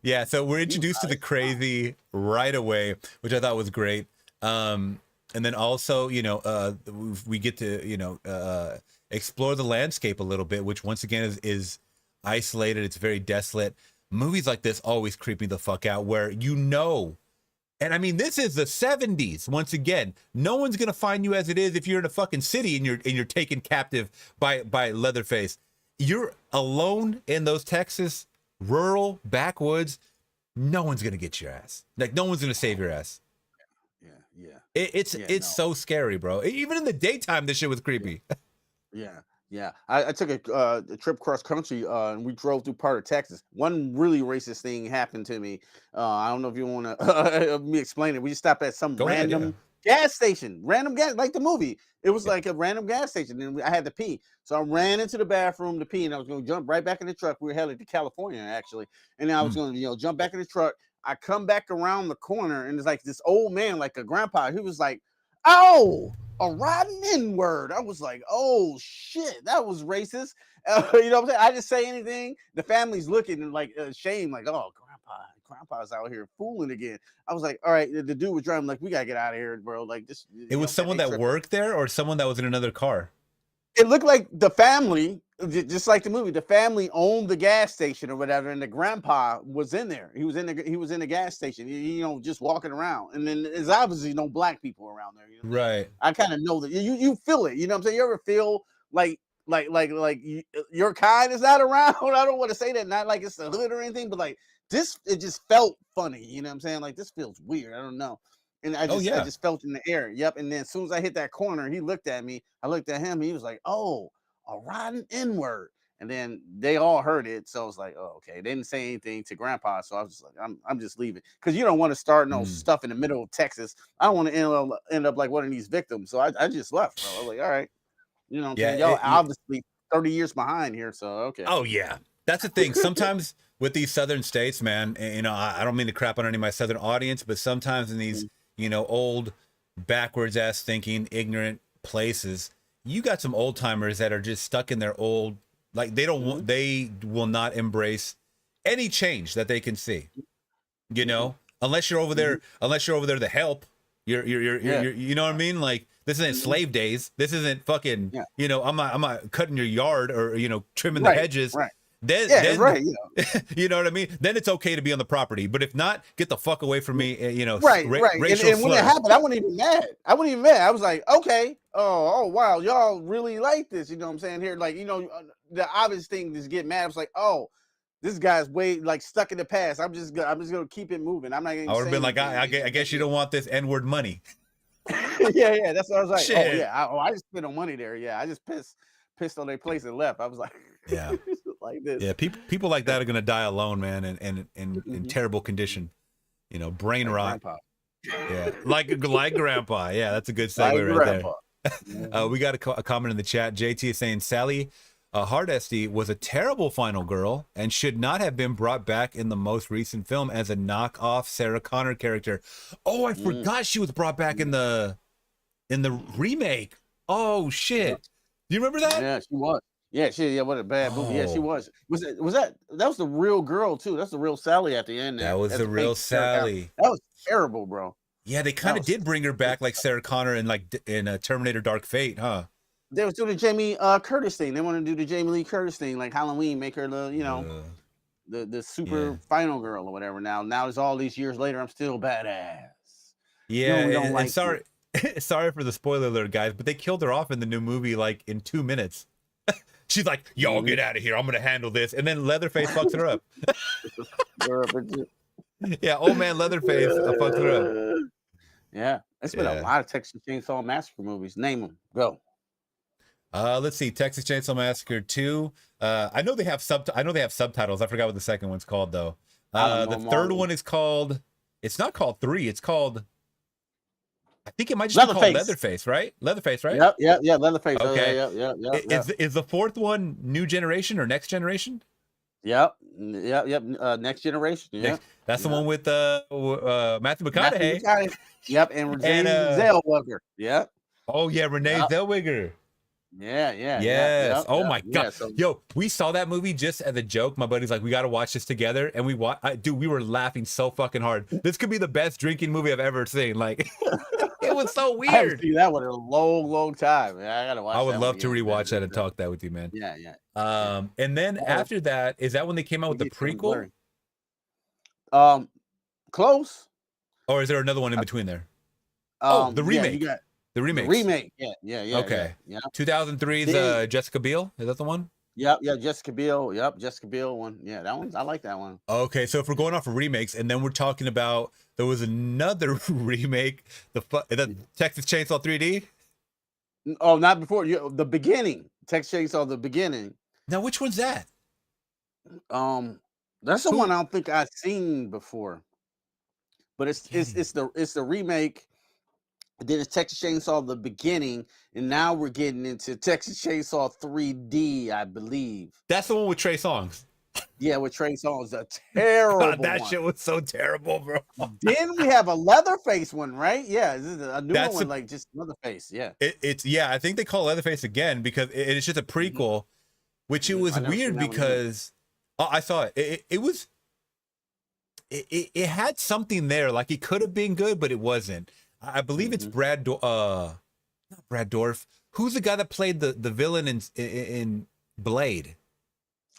Yeah. So we're introduced to the crazy right away, which I thought was great. And then also, you know, we get to, you know, explore the landscape a little bit, which once again is isolated. It's very desolate. Movies like this always creep me the fuck out, where you know, and I mean, this is the 70s. Once again, no one's gonna find you as it is if you're in a fucking city and you're taken captive by Leatherface. You're alone in those Texas rural backwoods. No one's gonna get your ass. Like, no one's gonna save your ass. Yeah. It's so scary, bro. Even in the daytime, this shit was creepy. Yeah. I took a trip cross country and we drove through part of Texas. One really racist thing happened to me. I don't know if you want to me explain it. We just stopped at some gas station, like the movie. It was like a random gas station, and I had to pee. So I ran into the bathroom to pee, and I was going to jump right back in the truck. We were headed to California, actually, and I was going to jump back in the truck. I come back around the corner, and it's like this old man, like a grandpa. He was like, "Oh, a rotten N-word." I was like, "Oh shit, that was racist." You know what I'm saying? I didn't say anything. The family's looking and like shame, like, "Oh, grandpa's out here fooling again." I was like, "All right." The dude was driving, like, "We gotta get out of here, bro." Like, this. It was someone that worked there, or someone that was in another car. It looked like the family, just like the movie. The family owned the gas station or whatever, and the grandpa was in there. He was in the gas station, just walking around. And then there's obviously no black people around there. You know? Right. I kind of know that you feel it. You know what I'm saying? You ever feel like your kind is not around? I don't want to say that, not like it's the hood or anything, but like this, it just felt funny. You know what I'm saying? Like, this feels weird. I don't know. And I just felt in the air. Yep. And then as soon as I hit that corner, he looked at me. I looked at him. He was like, "Oh, a rotten N-word." And then they all heard it, so I was like, "Oh, okay." They didn't say anything to Grandpa, so I was just like, "I'm just leaving," because you don't want to start no stuff in the middle of Texas. I don't want to end up like one of these victims, so I just left. So I was like, "All right, you know what I'm saying? Y'all obviously 30 years behind here, so okay." Oh yeah, that's the thing. Sometimes with these southern states, man, you know, I don't mean to crap on any of my southern audience, but sometimes in these, you know, old, backwards ass thinking, ignorant places, you got some old timers that are just stuck in their old. Like they don't want, they will not embrace any change that they can see, you know, unless you're over there, to help. You're you know what I mean? Like this isn't slave days. This isn't fucking, you know, I'm not cutting your yard or, you know, trimming the hedges. Right. Then, You know. You know what I mean? Then it's okay to be on the property, but if not, get the fuck away from me. You know, Right. Racial And when it happened, I wasn't even mad. I was like, okay, oh wow, y'all really like this. You know what I'm saying here? Like, you know, the obvious thing is get mad. I was like, oh, this guy's way like stuck in the past. I'm just gonna keep it moving. I'm not gonna. I would have been like, I guess you don't want this N-word money. yeah. That's what I was like. Shit. Oh yeah, I just spent on money there. Yeah, I just pissed on their place and left. I was like, yeah, like this. Yeah, people like that are gonna die alone, man, and in terrible condition. You know, brain rot. Grandpa. Yeah, like Grandpa. Yeah, that's a good segue right there. We got a comment in the chat. JT is saying Sally Hardesty was a terrible final girl and should not have been brought back in the most recent film as a knockoff Sarah Connor character. Oh, I forgot she was brought back in the remake. Oh shit. Do you remember that? Yeah, she was. Yeah, what a bad movie. Yeah, she was. Was that was the real girl too? That's the real Sally at the end. That was the real Sally. That was terrible, bro. Yeah, they kind of did bring her back like Sarah Connor in Terminator Dark Fate, huh? They was doing the Jamie Curtis thing. They want to do the Jamie Lee Curtis thing, like Halloween, make her the, you know, the super final girl or whatever. Now it's all these years later, I'm still badass. Yeah, and sorry for the spoiler alert, guys, but they killed her off in the new movie like in 2 minutes. She's like, "Y'all get out of here. I'm gonna handle this," and then Leatherface fucks her up. Yeah, old man Leatherface fucks her up. Yeah, it's been a lot of Texas Chainsaw Massacre movies. Name them. Go. Let's see, Texas Chainsaw Massacre 2. I know they have subtitles. I forgot what the second one's called though. The third one is called. It's not called 3. It's called. I think it might just be called Leatherface, right? Leatherface, right? Yep. Leatherface. Okay. Yeah. Is the fourth one New Generation or Next Generation? Yep. Next Generation. Yeah. That's the one with Matthew McConaughey. Yep, and Renee Zellweger. Yep. Oh yeah, Renee Zellweger. Yeah. Yes. Oh my god. Yo, we saw that movie just as a joke. My buddy's like, we got to watch this together, and we were laughing so fucking hard. This could be the best drinking movie I've ever seen. Like, it was so weird. I haven't seen that one in a long time. Man. I gotta watch. I would love to rewatch that and talk that with you, man. Yeah. And then after that, is that when they came out with the prequel? Close. Or is there another one in between there? The remake. Yeah, the remake. Yeah. Okay. Yeah. 2003's Jessica Biel. Is that the one? Yep. Jessica Biel. Yep. Jessica Biel one. Yeah, that one. I like that one. Okay, so if we're going off of remakes, and then we're talking about there was another remake, the Texas Chainsaw 3D. Oh, not before the beginning. Texas Chainsaw the beginning. Now, which one's that? That's the one I don't think I've seen before. But it's the remake. Then it's Texas Chainsaw the beginning, and now we're getting into Texas Chainsaw 3D, I believe. That's the one with Trey Songz. Yeah, with Trey Songz, a terrible God, that one. Shit was so terrible, bro. Then we have a Leatherface one, right? Yeah, this is a new one, like just Leatherface. Yeah, it's I think they call it Leatherface again because it's just a prequel, which it was weird because I saw it. It had something there, like it could have been good, but it wasn't. I believe it's not Brad Dorff. Who's the guy that played the villain in Blade?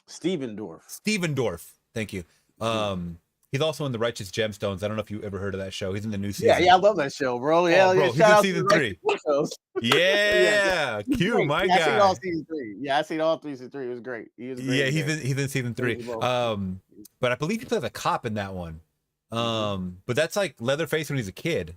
Steven Dorff. Thank you. He's also in The Righteous Gemstones. I don't know if you ever heard of that show. He's in the new season. Yeah, I love that show, bro. Yeah, bro, he's in season 3. Yeah, Q, my guy. I seen all season 3. Yeah, I seen all 3 season 3. It was great. He's in season 3. But I believe he plays a cop in that one. But that's like Leatherface when he's a kid.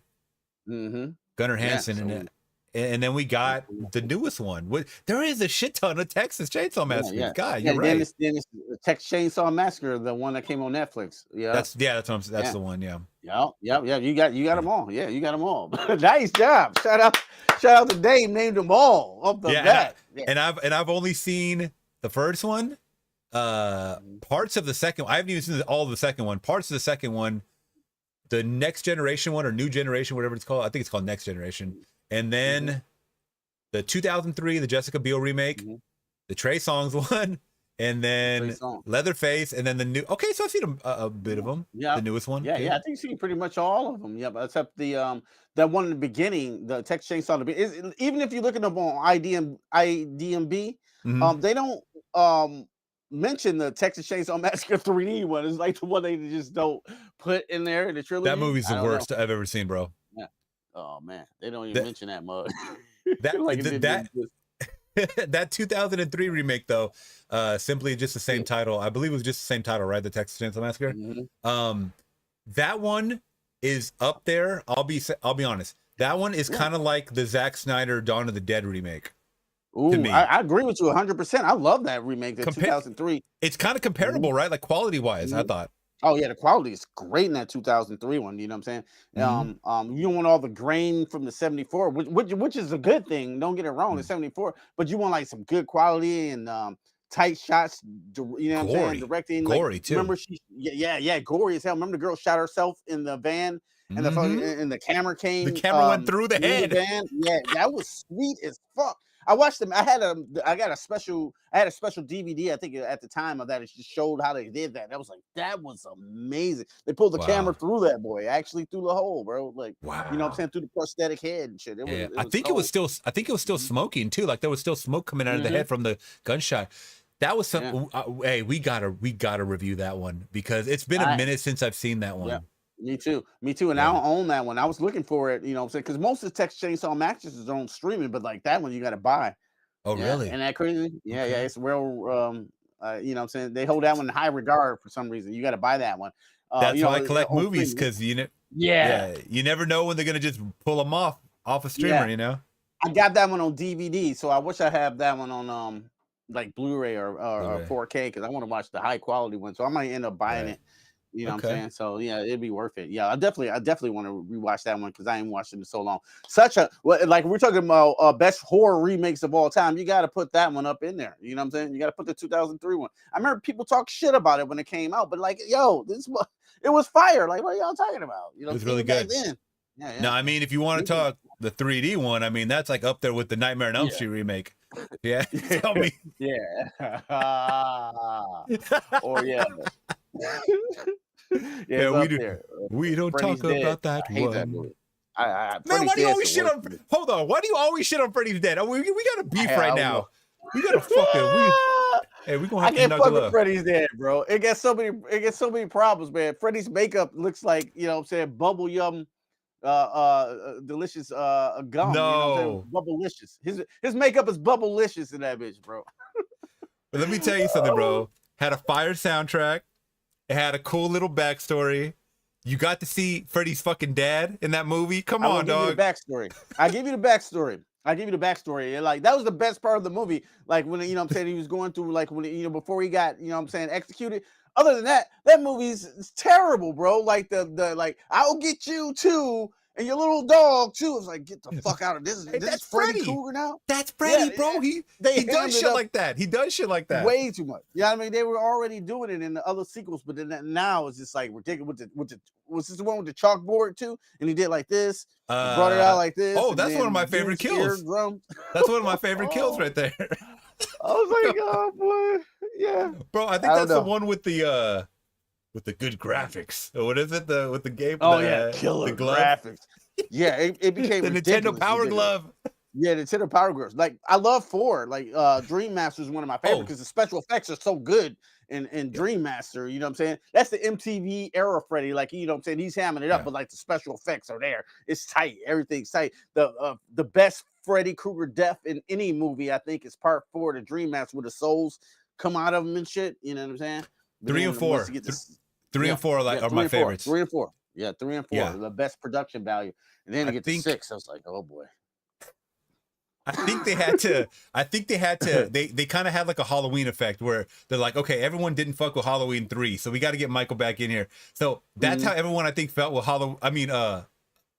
Gunnar Hansen and then we got the newest one. There is a shit ton of Texas Chainsaw Massacre. God, you're right. Then it's the Texas Chainsaw Massacre, the one that came on Netflix. Yeah, that's the one. Yeah. Yeah. You got them all. Yeah, you got them all. Nice job. Shout out to Dave. Named them all off the bat. And I've only seen the first one. Parts of the second. I haven't even seen all of the second one. Parts of the second one. The Next Generation one or New Generation, whatever it's called. I think it's called Next Generation. And then the 2003, the Jessica Biel remake, the Trey Songz one, and then Leatherface, and then the new. Okay, so I've seen a bit of them. Yeah, the newest one. Yeah. I think you've seen pretty much all of them. Yeah, but except the that one in the beginning, the Texas Chainsaw. Even if you look at them on IDMB, they don't mention the Texas Chainsaw Massacre 3D one. It's like the one they just don't put in there in the trilogy. That movie's the worst I've ever seen, bro. Yeah. Oh man, they don't even mention that mug. That 2003 remake though, simply just the same title. I believe it was just the same title, right? The Texas Chainsaw Massacre. That one is up there. I'll be honest. That one is kind of like the Zack Snyder Dawn of the Dead remake. Ooh, I agree with you 100%. I love that remake, the 2003. It's kind of comparable, right? Like quality wise, I thought. Oh yeah, the quality is great in that 2003 one. You know what I'm saying? You don't want all the grain from the 74, which is a good thing. Don't get it wrong, the 74, but you want like some good quality and tight shots. You know what I'm saying? Directing, gory too. Remember gory as hell. Remember the girl shot herself in the van. And the camera came. The camera went through the head. Yeah, that was sweet as fuck. I watched them. I had a special DVD. I think at the time of that, it just showed how they did that. That was amazing. They pulled the camera through that boy, actually through the hole, bro. Like, you know what I'm saying, through the prosthetic head and shit. I think it was still smoking too. Like there was still smoke coming out of the head from the gunshot. That was something. Hey, we gotta review that one because it's been a minute since I've seen that one. Yeah. Me too. And I don't own that one. I was looking for it, you know what I'm saying? Because most of the Texas Chainsaw Massacres are on streaming, but like that one you got to buy. Oh, really? And that crazy? Yeah, it's real. You know what I'm saying? They hold that one in high regard for some reason. You got to buy that one. That's why I collect movies because you never know when they're gonna just pull them off a streamer. You know. I got that one on DVD, so I wish I have that one on like Blu-ray or 4K because I want to watch the high quality one. So I might end up buying it. You know what I'm saying? So yeah, it'd be worth it. Yeah, I definitely want to rewatch that one because I ain't watched it in so long. Like we're talking about best horror remakes of all time. You got to put that one up in there. You know what I'm saying? You got to put the 2003 one. I remember people talk shit about it when it came out, but like, yo, it was fire. Like, what are y'all talking about? You know, it was really good. Then. Yeah. No, I mean, if you want to talk the 3D one, I mean, that's like up there with the Nightmare on Elm Street remake. Yeah, tell me. Yeah. We don't Freddy's talk about that one. That movie. Man, why do you always shit on? Hold on, why do you always shit on Freddy's Dead? We got a beef right now. We got a fucking. Hey, we gonna have to knuckle up. I can't fuck with Freddy's Dead, bro. It gets so many problems, man. Freddy's makeup looks like, you know what I'm saying, bubble yum delicious gum. No, you know Bubblicious. His makeup is Bubblicious in that bitch, bro. But let me tell you something, bro. Had a fire soundtrack. It had a cool little backstory. You got to see Freddy's fucking dad in that movie. Come on, dog. I give you the backstory. And like that was the best part of the movie. Like when, you know what I'm saying, he was going through like when, you know, before he got, you know what I'm saying, executed. Other than that, that movie's terrible, bro. Like the like I'll get you too and your little dog too. It's like, get the fuck out of this. Hey, that's Freddy Krueger now. That's Freddy, bro. He does shit like that. He does shit like that. Way too much. Yeah, I mean, they were already doing it in the other sequels, but then now it's just like ridiculous. Was this the one with the chalkboard too? And he did like this. Brought it out like this. Oh, that's one of my favorite kills. That's one of my favorite kills right there. I was like, oh boy, yeah, bro. I think that's the one with the good graphics. Or what is it? With the game? Oh yeah, killer graphics. Yeah, it became the Nintendo Power Glove. Yeah, the Nintendo Power Glove. Like I love 4. Like Dream Master is one of my favorites because the special effects are so good in Dream Master. You know what I'm saying? That's the MTV era Freddy. Like, you know what I'm saying? He's hamming it up, but like the special effects are there. It's tight. Everything's tight. The best Freddy Krueger death in any movie, I think, is part 4, the Dream Master, where the souls come out of him and shit. You know what I'm saying? 3 and 4. 3 and 4 are my favorites. 3 and 4. Yeah, 3 and 4. The best production value. And then to get to 6, I was like, oh boy. I think they had to. I think they had to. They kind of had like a Halloween effect where they're like, okay, everyone didn't fuck with Halloween 3, so we got to get Michael back in here. So that's how everyone I think felt with Halloween. I mean, A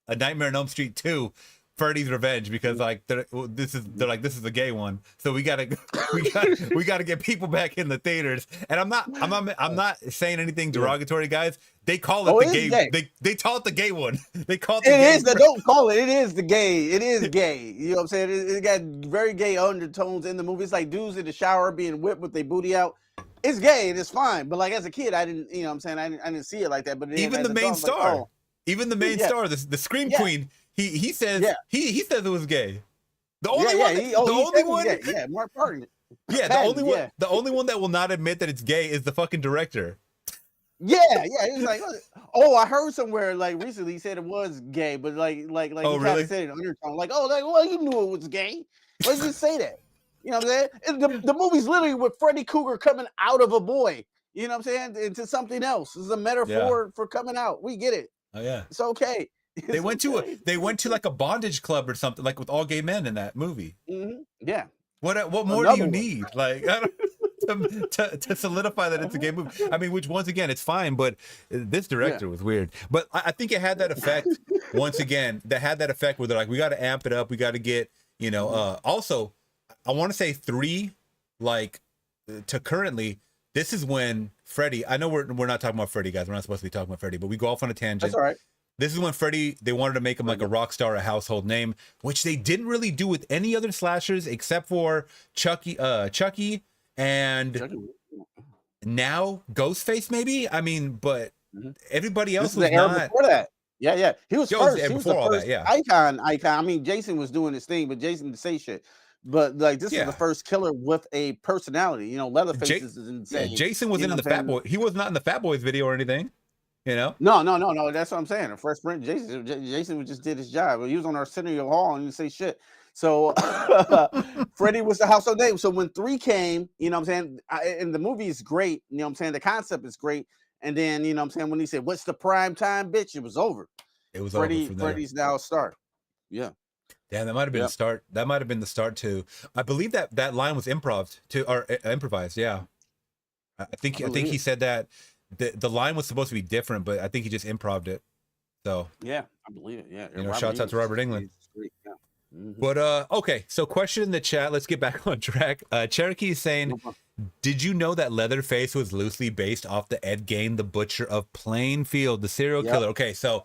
Nightmare on Elm Street 2, Freddy's Revenge, because like they're like this is a gay one, so we gotta get people back in the theaters. And I'm not saying anything derogatory, guys. They call it the gay. They call it the gay one. They call it. Don't call it. It is the gay. It is gay. You know what I'm saying? It got very gay undertones in the movie. It's like dudes in the shower being whipped with their booty out. It's gay and it's fine. But like as a kid, I didn't. You know what I'm saying? I didn't see it like that. But even the main star, the Scream Queen. He says he says it was gay. The only one, Mark Partain. Yeah, the only one that will not admit that it's gay is the fucking director. Yeah, he's like, oh, I heard somewhere like recently he said it was gay, but like he kind of said it in undertone, like, well, you knew it was gay. Why did you say that? You know what I'm saying? The movie's literally with Freddy Krueger coming out of a boy. You know what I'm saying? Into something else. This is a metaphor for coming out. We get it. Oh yeah, it's okay. They went to like a bondage club or something, like with all gay men in that movie. Mm-hmm. Yeah. What more do you need? Like, I don't, to solidify that it's a gay movie. I mean, which once again, it's fine, but this director was weird. But I think it had that effect. Once again, that had that effect where they're like, we got to amp it up. We got to get, also, I want to say 3, like to currently, this is when Freddy, I know we're not talking about Freddy, guys. We're not supposed to be talking about Freddy, but we go off on a tangent. That's all right. This is when Freddy, they wanted to make him like a rock star, a household name, which they didn't really do with any other slashers except for Chucky and now Ghostface, maybe. I mean, but everybody else was not. Before that. Yeah. He was first. He was the all first that, yeah. icon. I mean, Jason was doing his thing, but Jason didn't say shit. But like this is the first killer with a personality. You know, Leatherface is insane. Yeah, Jason was in the Fat Boy. He was not in the Fat Boys video or anything. You know? No. That's what I'm saying. The Fresh Prince, Jason just did his job. He was on Arsenio Hall and didn't say shit. So Freddy was the household name. So when 3 came, you know what I'm saying? And the movie is great. You know what I'm saying? The concept is great. And then, you know what I'm saying? When he said, "What's the prime time, bitch?" It was over. It was Freddy, over from there. Freddy's now a star. Yeah. Yeah, that might have been the start. That might have been the start too. I believe that line was improvised. Yeah. I think he said that. The line was supposed to be different, but I think he just improv'd it. So yeah, I believe it. Yeah, shouts out to Robert Englund. Yeah. Mm-hmm. But okay, so question in the chat. Let's get back on track. Cherokee is saying, did you know that Leatherface was loosely based off the Ed Gein, the butcher of Plainfield, the serial killer? Okay, so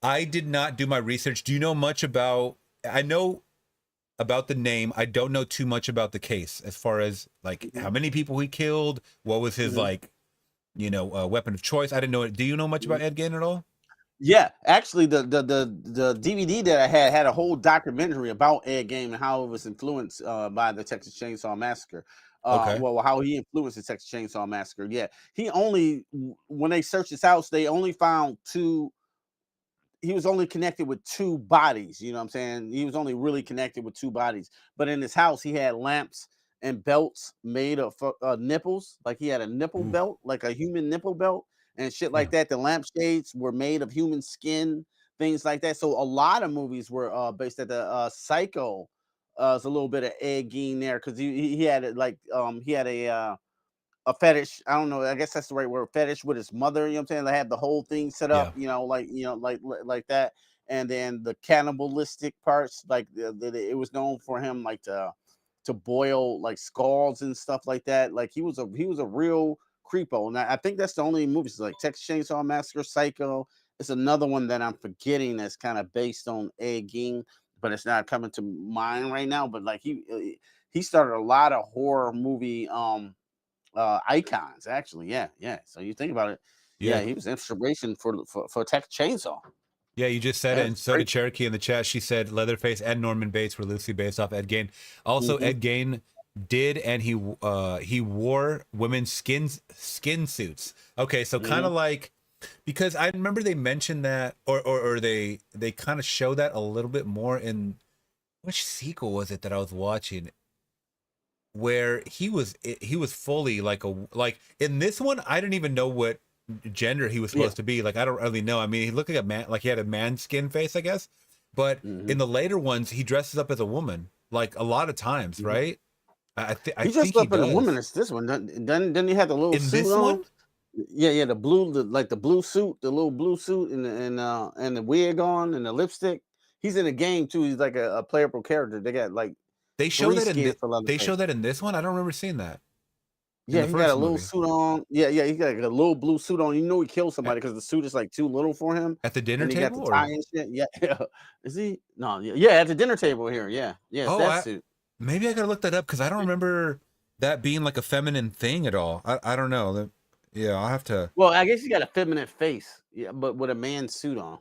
I did not do my research. Do you know much about? I know about the name. I don't know too much about the case as far as like how many people he killed. What was his like? Weapon of choice. I didn't know it. Do you know much about Ed Gein at all? Yeah, actually, the DVD that I had a whole documentary about Ed Gein and how it was influenced by the Texas Chainsaw Massacre. Well, how he influenced the Texas Chainsaw Massacre. Yeah, when they searched his house, they only found 2. He was only connected with 2 bodies. You know what I'm saying? He was only really connected with 2 bodies. But in his house, he had lamps and belts made of nipples. Like he had a nipple belt, like a human nipple belt and shit like that. The lampshades were made of human skin, things like that. So a lot of movies were based at the Psycho. It's a little bit of Ed Gein there because he had it like he had a fetish. I don't know. I guess that's the right word. Fetish with his mother. You know what I'm saying? They had the whole thing set up. Yeah. Like that. And then the cannibalistic parts, like it was known for him, like to boil like skulls and stuff like that. Like he was a real creepo. And I think that's the only movies like Texas Chainsaw Massacre, Psycho. It's another one that I'm forgetting that's kind of based on Ed Gein, but it's not coming to mind right now. But like he started a lot of horror movie icons actually. Yeah. So you think about it. Yeah, he was inspiration for Texas Chainsaw. Yeah, you just said it, and so did Cherokee in the chat. She said Leatherface and Norman Bates were loosely based off Ed Gein. Also, Ed Gein did, and he wore women's skin suits. Okay, so kind of like, because I remember they mentioned that, or they kind of show that a little bit more in, which sequel was it that I was watching? Where he was fully like in this one, I didn't even know what gender he was supposed to be. Like I don't really know. I mean, he looked like a man, like he had a man skin face, I guess. But in the later ones, he dresses up as a woman. like a lot of times, right? I He dressed think he up in a woman. does. It's this one. Doesn't he have the little In suit this on? one, Yeah, the blue, like the blue suit, the little blue suit, and the wig on, and the lipstick. He's in a game too. He's like a playable character. They got like they show 3 that in skins for they show Leatherface. that in this one. I don't remember seeing that in Yeah, the he got a first little movie. suit on. Yeah, he got like a little blue suit on. You know he killed At, somebody because the suit is like too little for him, at the dinner and he got table, the tie or and shit. Yeah, yeah. Is he? No, yeah, at the dinner table here. Yeah, it's oh, that suit. maybe I gotta look that up because I don't remember that being like a feminine thing at all. I don't know. Yeah, I'll have to. Well, I guess he got a feminine face. Yeah, but with a man's suit on.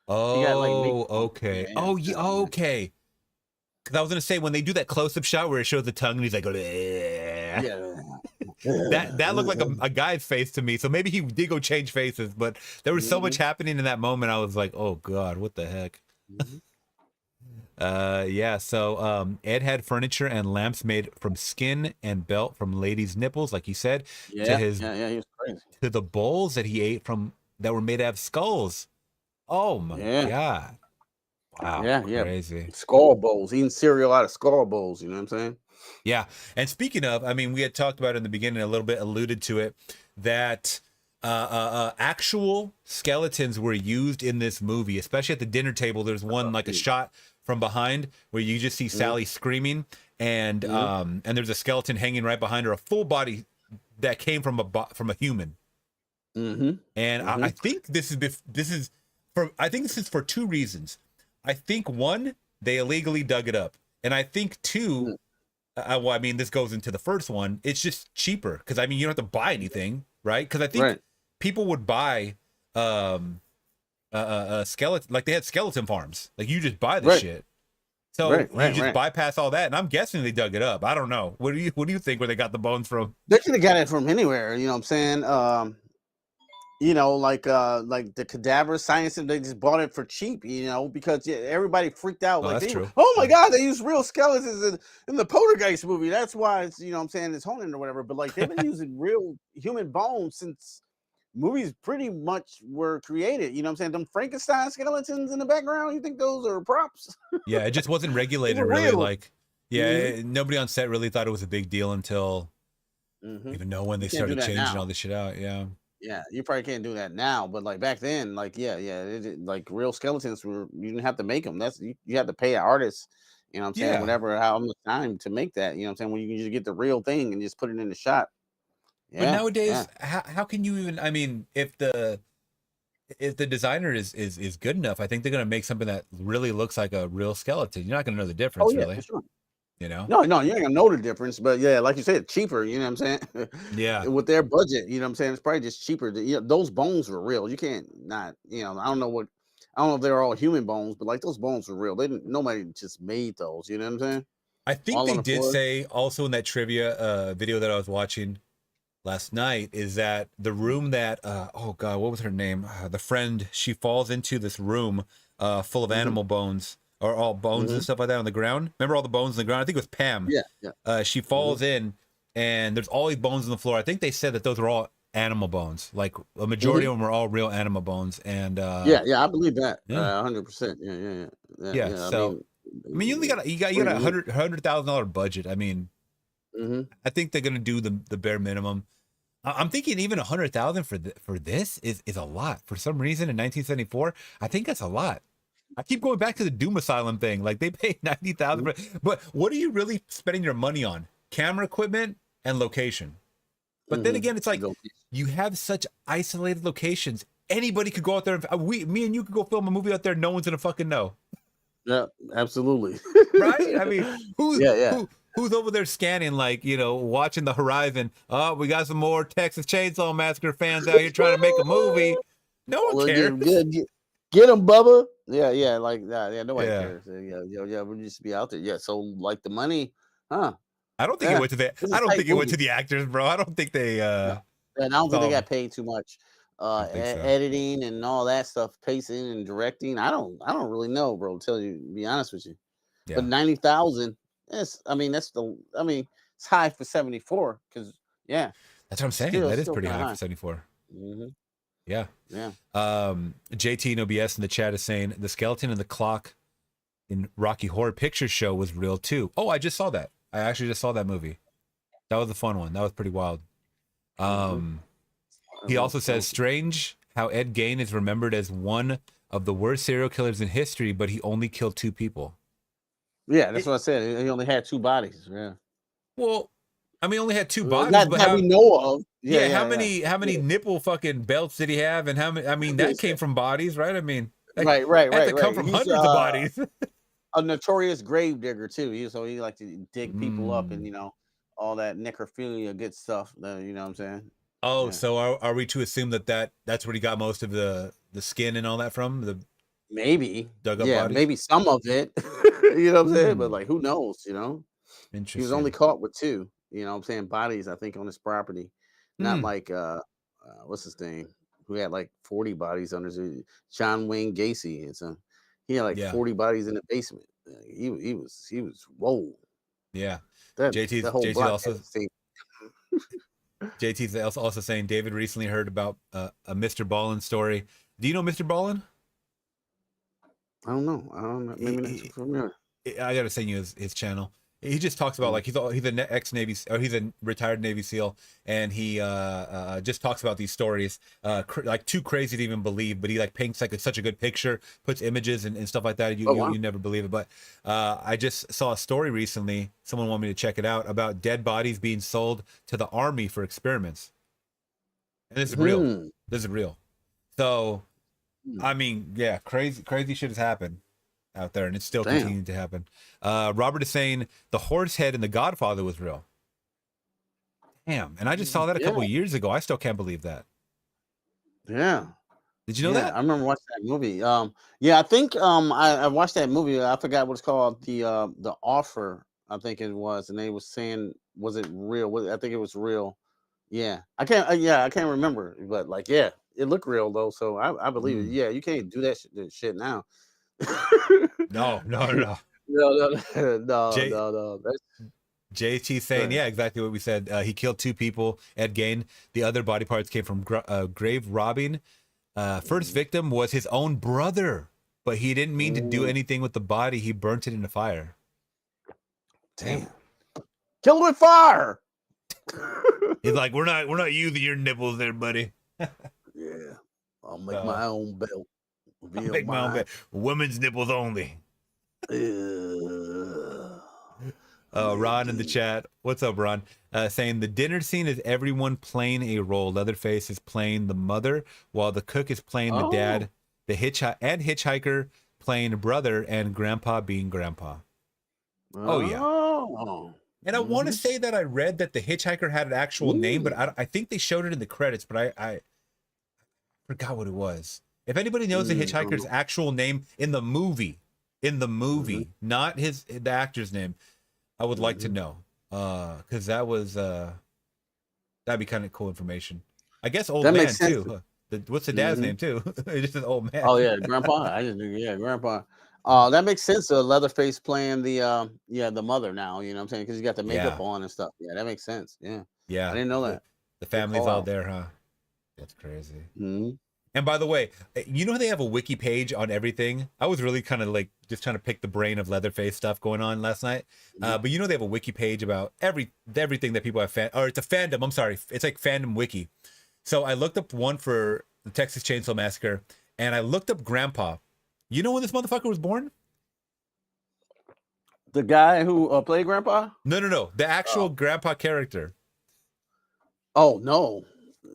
He got like Oh, makeup on. okay. Yeah, Oh, yeah, okay. Because I was gonna say when they do that close-up shot where it shows the tongue and he's like, "Bleh." yeah. That looked like a guy's face to me. So maybe he did go change faces, but there was so much happening in that moment. I was like, oh God, what the heck? Yeah. So Ed had furniture and lamps made from skin and belt from ladies' nipples, like he said, to his Yeah, he was crazy. to the bowls that he ate from that were made out of skulls. Oh my God. Wow. Crazy. Skull bowls, eating cereal out of skull bowls. You know what I'm saying? Yeah. And speaking of, I mean, we had talked about it in the beginning, a little bit alluded to it, that actual skeletons were used in this movie, especially at the dinner table. There's one like a shot from behind where you just see Sally screaming, and there's a skeleton hanging right behind her, a full body that came from a human. And I think this is for two reasons. I think one, they illegally dug it up, and I think two, well, I mean, this goes into the first one. It's just cheaper because I mean, you don't have to buy anything, right? Because I think people would buy a skeleton, like they had skeleton farms, like you just buy the shit. So you just bypass all that, and I'm guessing they dug it up. I don't know. What do you think where they got the bones from? They could have got it from anywhere. You know what I'm saying? You know, like the cadaver science, they just bought it for cheap, you know, because everybody freaked out. Oh, like, that's true. Oh my God, they used real skeletons in the Poltergeist movie. That's why it's, you know what I'm saying, it's haunted or whatever. But like they've been using real human bones since movies pretty much were created. You know what I'm saying? Them Frankenstein skeletons in the background, you think those are props? Yeah, it just wasn't regulated really. Like, nobody on set really thought it was a big deal until even know when they started changing all this shit out. Yeah, you probably can't do that now, but like back then, like like real skeletons you didn't have to make them. That's you had to pay an artist, you know what I'm saying, whatever, how much time to make that, you know what I'm saying, when you can just get the real thing and just put it in the shot. But nowadays, how can you even? I mean, if the designer is good enough, I think they're gonna make something that really looks like a real skeleton. You're not gonna know the difference, really. For sure. You know? No, you ain't gonna know the difference, but like you said, cheaper, you know what I'm saying? Yeah. With their budget, you know what I'm saying? It's probably just cheaper. Those bones were real. You can't not, I don't know if they're all human bones, but like those bones were real. Nobody just made those, you know what I'm saying? I think they did say also in that trivia video that I was watching last night is that the room that oh God, what was her name? The friend, she falls into this room full of animal bones. Or all bones and stuff like that on the ground. Remember all the bones on the ground? I think it was Pam. Yeah. She falls in, and there's all these bones on the floor. I think they said that those were all animal bones. Like a majority of them were all real animal bones. And I believe that. 100%. Yeah. So I mean, you got a $100,000 budget. I mean, I think they're gonna do the bare minimum. I'm thinking even $100,000 for this is a lot. For some reason in 1974, I think that's a lot. I keep going back to the Doom Asylum thing. Like they paid $90,000, but what are you really spending your money on? Camera equipment and location. But then again, it's like you have such isolated locations. Anybody could go out there. Me and you could go film a movie out there. No one's gonna fucking know. Yeah, absolutely. Right? I mean, who's over there scanning, like, watching the horizon? Oh, we got some more Texas Chainsaw Massacre fans out here trying to make a movie. No one cares. Get them, Bubba. Yeah, like that. Yeah, nobody cares. Yeah, we'll just be out there. Yeah, so like the money, huh? I don't think it went to it went to the actors, bro. I don't think they. And I don't think they got paid too much. Editing and all that stuff, pacing and directing. I don't really know, bro. To be honest with you, but 90,000. It's it's high for 74 because that's what I'm saying. That is pretty high for 74. Yeah. JT and OBS in the chat is saying the skeleton and the clock in Rocky Horror Picture Show was real too. Oh, I just saw that. I actually just saw that movie. That was a fun one. That was pretty wild. He also says, strange how Ed Gein is remembered as one of the worst serial killers in history, but he only killed 2 people. Yeah, that's what I said. He only had 2 bodies. Yeah. Well, I mean, he only had 2 bodies, Not but that we know of. Yeah, how many nipple fucking belts did he have, and how many? I mean, that came from bodies, right? I mean, right. Had to come from hundreds of bodies. A notorious grave digger too. He liked to dig people up, and all that necrophilia, good stuff. You know what I'm saying? Oh, yeah. So are we to assume that's where he got most of the skin and all that from? The maybe dug up bodies? Maybe some of it. You know what I'm saying? But like, who knows? Interesting. He was only caught with 2. You know what I'm saying? Bodies, I think, on his property. Not like what's his name? Who had like 40 bodies under his John Wayne Gacy, and so he had like 40 bodies in the basement. He was whoa. Yeah. JT's also saying David recently heard about a Mr. Ballin story. Do you know Mr. Ballin? I don't know. Maybe not too familiar. I gotta send you his channel. He just talks about like he's an ex-Navy, or he's a retired Navy SEAL, and he just talks about these stories, like too crazy to even believe. But he like paints like such a good picture, puts images and stuff like that. You never believe it. But I just saw a story recently. Someone wanted me to check it out about dead bodies being sold to the army for experiments, and this is real. This is real. So, I mean, yeah, crazy shit has happened out there, and it's still continuing to happen. Robert is saying the horse head in The Godfather was real. Damn, and I just saw that a couple of years ago. I still can't believe that. Yeah. Did you know that? I remember watching that movie. I think I watched that movie. I forgot what it's called. The Offer, I think it was, and they was saying, was it real? I think it was real. Yeah, I can't remember, but like, it looked real though, so I believe it. Yeah, you can't do that shit now. No. JT saying, yeah, exactly what we said. He killed 2 people. Ed Gein. The other body parts came from grave robbing. First victim was his own brother, but he didn't mean to do anything with the body. He burnt it in the fire. Damn. Killed with fire. He's like, we're not using your nipples there, buddy. Yeah, I'll make my own belt. Make my own belt. Women's nipples only. Ron in the chat. What's up, Ron? Saying the dinner scene is everyone playing a role. Leatherface is playing the mother, while the cook is playing the dad, the hitchhiker playing brother, and grandpa being grandpa. Oh yeah. And I want to say that I read that the hitchhiker had an actual name, but I think they showed it in the credits, but I forgot what it was. If anybody knows the hitchhiker's actual name in the movie, not the actor's name, I would like to know. Because that was that'd be kind of cool information. I guess old man too. What's the dad's name too? It's just an old man. Oh yeah, grandpa. Grandpa. That makes sense. Leatherface playing the mother now. You know what I'm saying? Because you got the makeup on and stuff. Yeah, that makes sense. Yeah. I didn't know that. The family's all there, huh? That's crazy. And by the way, you know they have a wiki page on everything. I was really kind of like just trying to pick the brain of Leatherface stuff going on last night. But they have a wiki page about everything that people have or it's a fandom. I'm sorry, it's like fandom wiki. So I looked up one for the Texas Chainsaw Massacre, and I looked up Grandpa. You know when this motherfucker was born? The guy who played Grandpa? No. The actual Grandpa character. Oh no,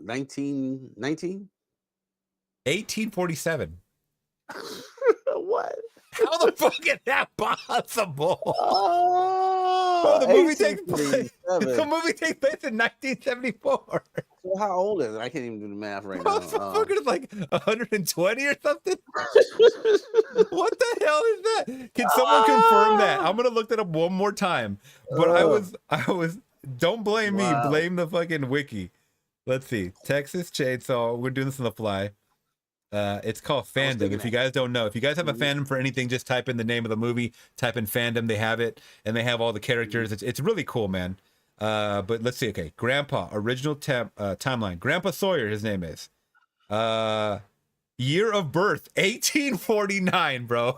1919. 1847. What? How the fuck is that possible? Oh, the movie takes place. The movie takes place in 1974. So how old is it? I can't even do the math right now. The fucker is like 120 or something. What the hell is that? Can someone confirm that? I'm gonna look that up one more time. But I was. Don't blame me. Blame the fucking wiki. Let's see. Texas Chainsaw. We're doing this on the fly. It's called fandom. If you guys don't know, if you guys have a fandom for anything, just type in the name of the movie, type in fandom. They have it, and they have all the characters. It's really cool, man. But let's see. Okay, Grandpa original timeline. Grandpa Sawyer, his name is. Year of birth 1849, bro.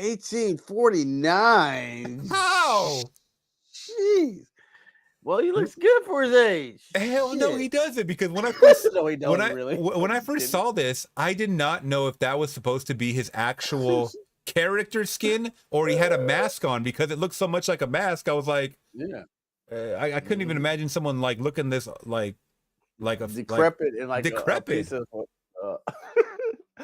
1849. How? Jeez. Well, he looks good for his age. Hell no, he Shit. doesn't. Because when I first No, he don't really. when I first saw this, I did not know if that was supposed to be his actual character skin or he had a mask on because it looked so much like a mask. I was like, Yeah. I couldn't even imagine someone like looking this like a decrepit and like decrepit. A piece of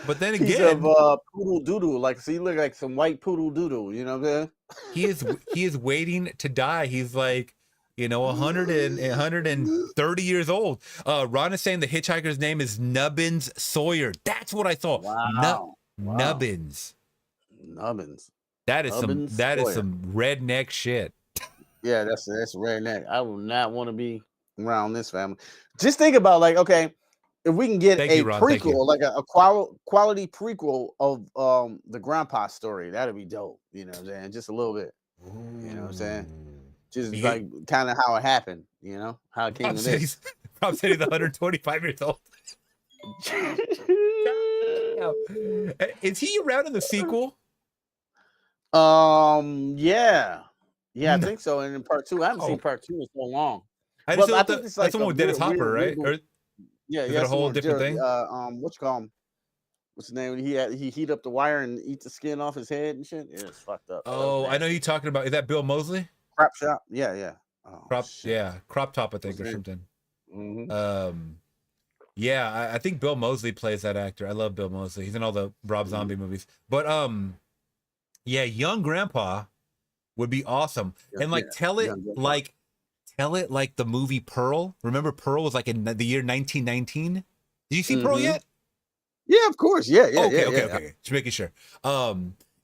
but then piece again, of poodle doodle, like so you look like some white poodle doodle, you know what I'm saying? He is waiting to die. He's like, 130 years old. Ron is saying the hitchhiker's name is Nubbins Sawyer. That's what I thought. Wow. Nubbins. Nubbins. That is Nubbins some redneck shit. Yeah, that's redneck. I would not want to be around this family. Just think about like, okay, if we can get prequel, like a quality prequel of the grandpa story, that'd be dope. You know what I'm saying? Just a little bit. You know what I'm saying? Just like kind of how it happened, how it came to this. Rob said he's 125 years old. Is he around in the sequel? Yeah, I think so. And in part 2, I haven't seen part 2 in so long. I think it's like that's the one with Dennis Hopper, right? Or, yeah, is it a whole different thing? What you call him? What's his name? He heat up the wire and eat the skin off his head and shit. Yeah, it's fucked up. Oh, I know you're talking about. Is that Bill Moseley? Crop Shop. Yeah. Oh, Crop Top, I think, or something. Mm-hmm. Yeah, I think Bill Moseley plays that actor. I love Bill Moseley. He's in all the Rob Zombie movies. But yeah, young grandpa would be awesome. And like tell it like the movie Pearl. Remember Pearl was like in the year 1919? Did you see Pearl yet? Yeah, of course. Yeah. Okay. Just making sure.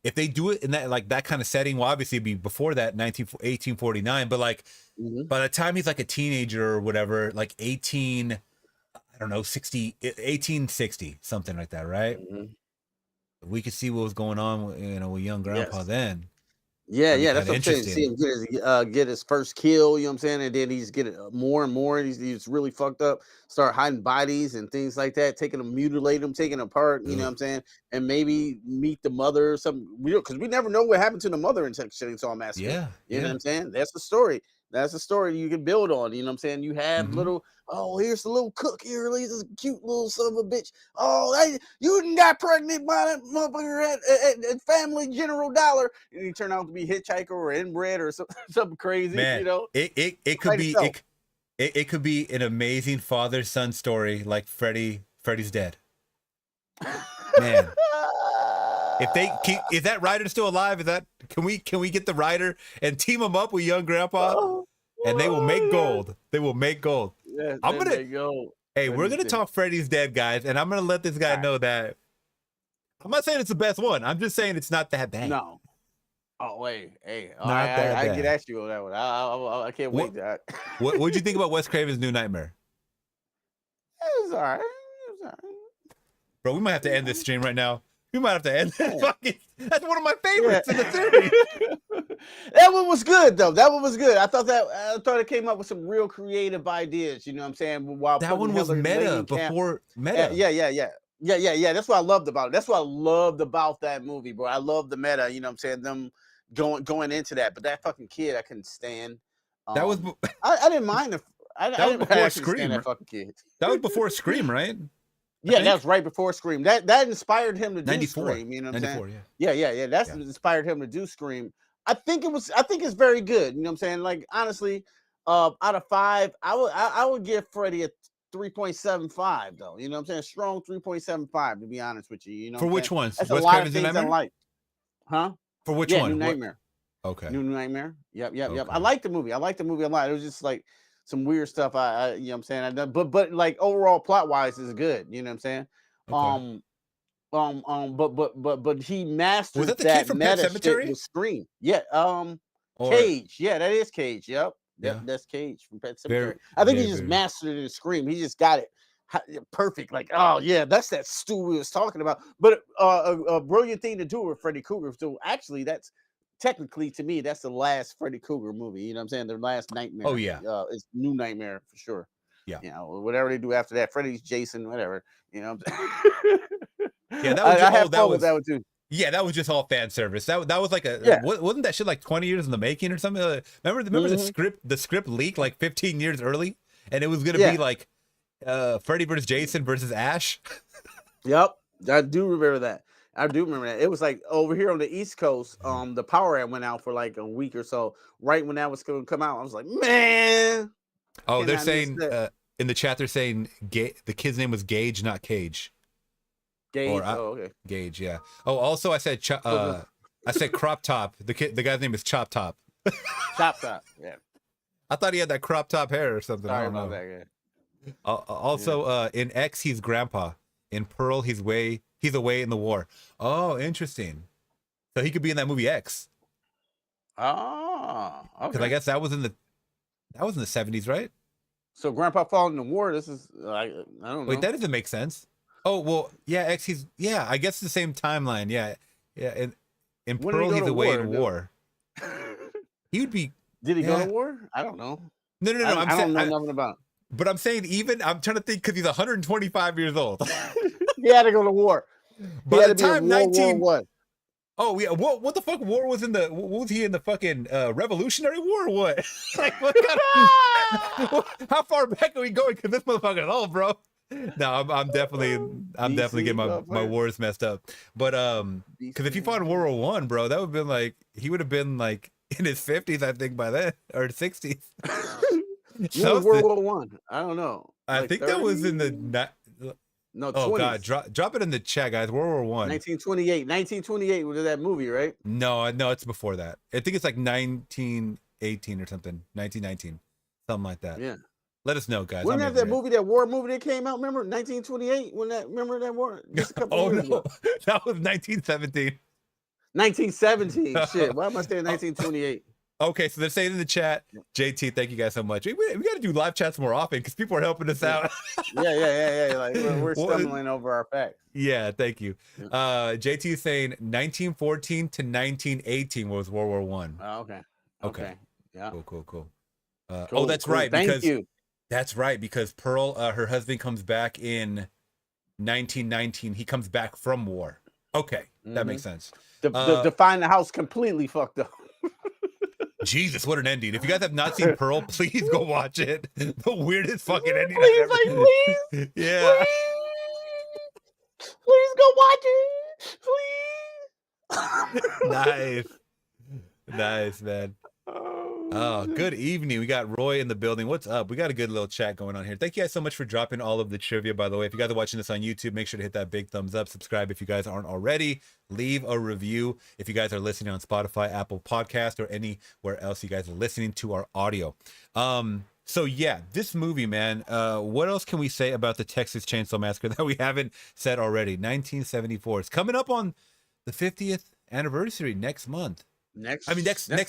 If they do it in that kind of setting, well, obviously it'd be before that 1849, but like by the time he's like a teenager or whatever, like 1860, something like that, right? We could see what was going on, with young grandpa then. Yeah, that's what I'm saying. See him get his first kill, you know what I'm saying? And then he's getting more and more. He's really fucked up. Start hiding bodies and things like that, taking them, mutilate them, taking them apart, you know what I'm saying? And maybe meet the mother or something real, because we never know what happened to the mother in Chainsaw Massacre. Yeah. You know what I'm saying? That's the story. That's the story you can build on, you know what I'm saying? You have little, here's the little cook here, this cute little son of a bitch. Oh, hey, you didn't got pregnant by that motherfucker at Family General Dollar. And he turned out to be hitchhiker or inbred or something crazy, Man, It could be an amazing father-son story like Freddy's dead. Man. Is that writer still alive? Can we get the writer and team him up with young grandpa? And they will make gold. They will make gold. Yeah, we're gonna talk Freddy's dead, guys, and I'm gonna let this guy know that I'm not saying it's the best one. I'm just saying it's not that bad. No. Oh wait, hey, I get at you on that one. I can't wait. What'd you think about Wes Craven's New Nightmare? It was all right. Bro, we might have to end this stream right now. We might have to end this. That's one of my favorites in the series. That one was good though. That one was good. I thought it came up with some real creative ideas. You know what I'm saying? While that one was meta before meta. Yeah. That's what I loved about it. That's what I loved about that movie, bro. I love the meta. You know what I'm saying? Them going into that, but that fucking kid I couldn't stand. That was. I didn't mind I didn't before Scream. That fucking kid. That was before Scream, right? Yeah, that was right before Scream. That inspired him to do 94. Scream. You know what I'm saying? Yeah. That's what inspired him to do Scream. I think it's very good. You know what I'm saying? Like honestly, out of 5, I would give Freddy a 3.75 though. You know what I'm saying? Strong 3.75 to be honest with you. You know for which ones? That's Wes Craven's New Nightmare? Like. Huh? For which one? New Nightmare. Okay. New Nightmare. Yep. I like the movie. I like the movie a lot. It was just like some weird stuff. I you know what I'm saying? I done, but like overall plot wise is good. You know what I'm saying? Okay. But he mastered was that the that kid from Pet Sematary? With Scream. Yeah. Cage. Yeah, that is Cage. Yep. That's Cage from Pet Sematary. I think he just mastered it in Scream. He just got it perfect. Like, oh yeah, that's that stew we was talking about. But a brilliant thing to do with Freddy Krueger. So actually, that's technically to me, that's the last Freddy Krueger movie. You know what I'm saying? Their last Nightmare. Oh yeah. It's New Nightmare for sure. Yeah. You know, whatever they do after that, Freddy's Jason, whatever. You know. Yeah, that was I have fun with that one too. Yeah, that was just all fan service. That was like wasn't that shit like 20 years in the making or something? Remember the script leaked like 15 years early, and it was gonna be like Freddy versus Jason versus Ash. Yep, I do remember that. It was like over here on the East Coast, the power ad went out for like a week or so. Right when that was going to come out, I was like, man. Oh, they're saying in the chat, they're saying the kid's name was Gage, not Cage. Gage. Okay. Gage, yeah. Oh, also I said crop top. The guy's name is Chop Top. Chop Top. Yeah. I thought he had that crop top hair or something. Sorry I don't know. about that. Yeah. Also, in X, he's grandpa. In Pearl, he's away in the war. Oh, interesting. So he could be in that movie X. Oh, okay. Because I guess that was in the 70s, right? So Grandpa fought in the war. This is I don't know. Wait, that doesn't make sense. Oh well, yeah, X. I guess the same timeline. Yeah. In Pearl, he's away in war. He would be. Did he go to war? I don't know. No. I don't know nothing about. But I'm saying I'm trying to think because he's 125 years old. He had to go to war. By the time 19. War. Oh yeah, what the fuck war was in the? Was he in the fucking Revolutionary War or what? Like what kind of, how far back are we going? Because this motherfucker's old, bro. No, I'm definitely getting my wars messed up. But because if he fought in World War I, bro, that would have been like he would have been like in his 50s, I think, by then, or 60s. So World War One. I don't know. I think 30? That was in the no. 20s. Oh God, drop it in the chat, guys. World War One. 1928. 1928 was that movie, right? No, it's before that. I think it's like 1918 or something. 1919, something like that. Yeah. Let us know, guys. Wasn't that movie, that war movie that came out? Remember 1928? Remember that war? Just a couple years ago. That was 1917. 1917. Shit. Why am I saying 1928? Okay, so they're saying in the chat, JT, thank you guys so much. We got to do live chats more often because people are helping us out. Yeah. Like we're stumbling over our facts. Yeah, thank you. JT is saying 1914 to 1918 was World War One. Oh, okay. Yeah. Cool. Cool, that's right. Thank you. That's right, because Pearl, her husband, comes back in 1919. He comes back from war. Okay, that makes sense. The Find the House completely fucked up. Jesus, what an ending. If you guys have not seen Pearl, please go watch it. The weirdest fucking ending please, I've ever please. Yeah. Please go watch it. Please. Nice, man. Oh, good evening. We got Roy in the building. What's up? We got a good little chat going on here. Thank you guys so much for dropping all of the trivia, by the way. If you guys are watching this on YouTube, make sure to hit that big thumbs up. Subscribe if you guys aren't already. Leave a review if you guys are listening on Spotify, Apple Podcast, or anywhere else you guys are listening to our audio. So yeah, this movie, man, what else can we say about the Texas Chainsaw Massacre that we haven't said already? 1974. It's coming up on the 50th anniversary next month. Next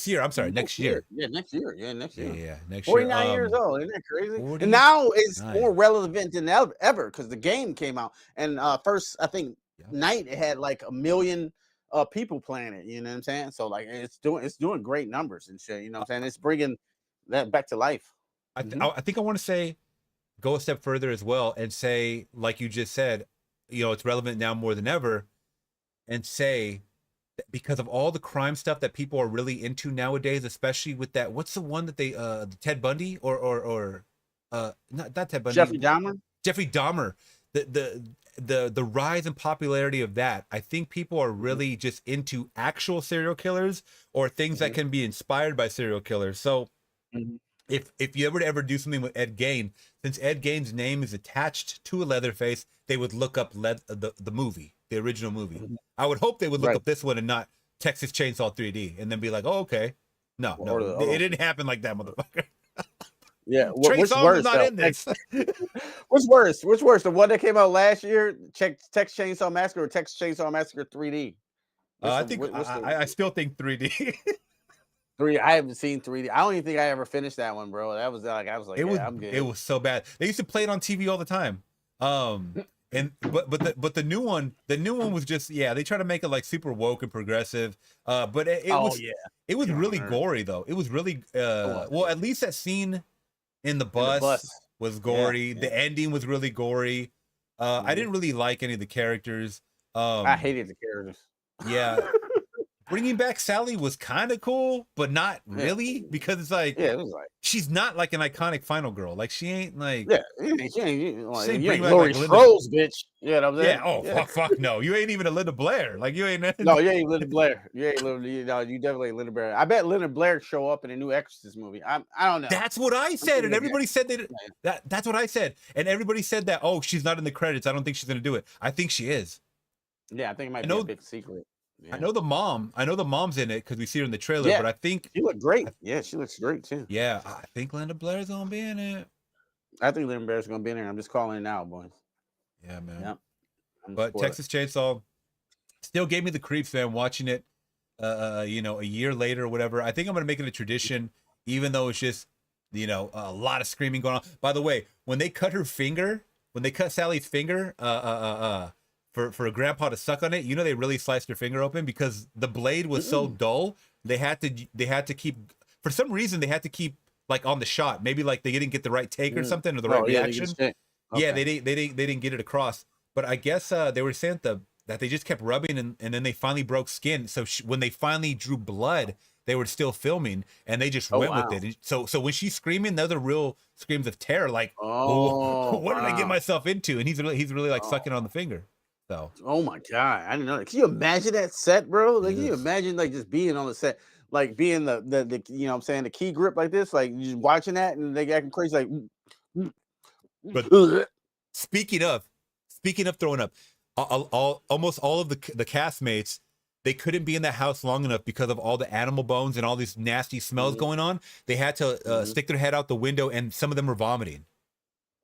year. I'm sorry, next year. Yeah, next year. Yeah, next year. Yeah, next 49 years old. Isn't that crazy? And now it's more relevant than ever because the game came out. And first, I think, night it had like 1 million people playing it. You know what I'm saying? So like it's doing great numbers and shit. You know what I'm saying? It's bringing that back to life. I think I want to say, go a step further as well and say, like you just said, it's relevant now more than ever, and say, because of all the crime stuff that people are really into nowadays, especially with that, what's the one that they Ted Bundy or not Ted Bundy, Jeffrey Dahmer, the rise in popularity of that. I think people are really just into actual serial killers or things that can be inspired by serial killers. So if you ever do something with Ed Gein, since Ed Gein's name is attached to a Leatherface, they would look up the movie, the original movie. I would hope they would look up this one and not Texas Chainsaw 3D and then be like, oh, okay. No, it didn't happen like that, motherfucker. Yeah, what's worse? Not in this. What's worse? The one that came out last year, Texas Chainsaw Massacre, or Texas Chainsaw Massacre 3D? I still think 3D. I haven't seen 3D. I don't even think I ever finished that one, bro. That was like I'm good. It was so bad. They used to play it on TV all the time. But the new one was just they try to make it like super woke and progressive. But it was really gory though. It was really well, at least that scene in the bus was gory. The ending was really gory. I didn't really like any of the characters. I hated the characters. Yeah. Bringing back Sally was kind of cool, but not Yeah, really, because it's like yeah, it was like, she's not like an iconic final girl. Like she ain't like yeah, you she ain't you bring ain't back Laurie like Linda. Strode, bitch. You know what I'm Yeah. saying? Oh Yeah. fuck no. You ain't even a Linda Blair. Like you ain't. No, you ain't Linda Blair. You ain't Linda. You definitely ain't Linda Blair. I bet Linda Blair show up in a new Exorcist movie. I don't know. That's what I I'm said, thinking and of that. everybody said Yeah. that's what I said, and everybody said that. Oh, she's not in the credits. I don't think she's gonna do it. I think she is. Yeah, I think it I might be a know. big secret. I Yeah. know the mom. I know the mom's in it because we see her in the trailer. Yeah. But I think, She looked great. Yeah, she looks great too. yeah, I think Linda Blair's gonna be in it. I think Linda Blair's gonna be in there. I'm just calling it now, boys. Yeah, man. Yep. I'm But support it. Texas Chainsaw still gave me the creeps, man. Watching it, you know, a year later or whatever. I think I'm gonna make it a tradition, even though it's just, you know, a lot of screaming going on. By the way, when they cut her finger, when they cut Sally's finger, for a grandpa to suck on it, you know, they really sliced her finger open because the blade was so dull. They had to keep, for some reason they had to keep like on the shot. Maybe like they didn't get the right take or something, or the right Oh, yeah, they get reaction. straight. Yeah, Okay. they didn't get it across. But I guess they were saying that they just kept rubbing, and then they finally broke skin. So when they finally drew blood, they were still filming, and they just Oh, went with wow. it. And so when she's screaming, those are real screams of terror. Like, Oh, what did I get wow. myself into? And he's really like sucking Oh. on the finger. So Oh my god, I didn't know that. Can you imagine that set, bro? Like, can you ugh. imagine like just being on the set, like being the you know what I'm saying, the key grip like this, like you just watching that and they acting crazy, like But speaking of throwing up, almost all of the castmates, they couldn't be in the house long enough because of all the animal bones and all these nasty smells going on. They had to stick their head out the window, and some of them were vomiting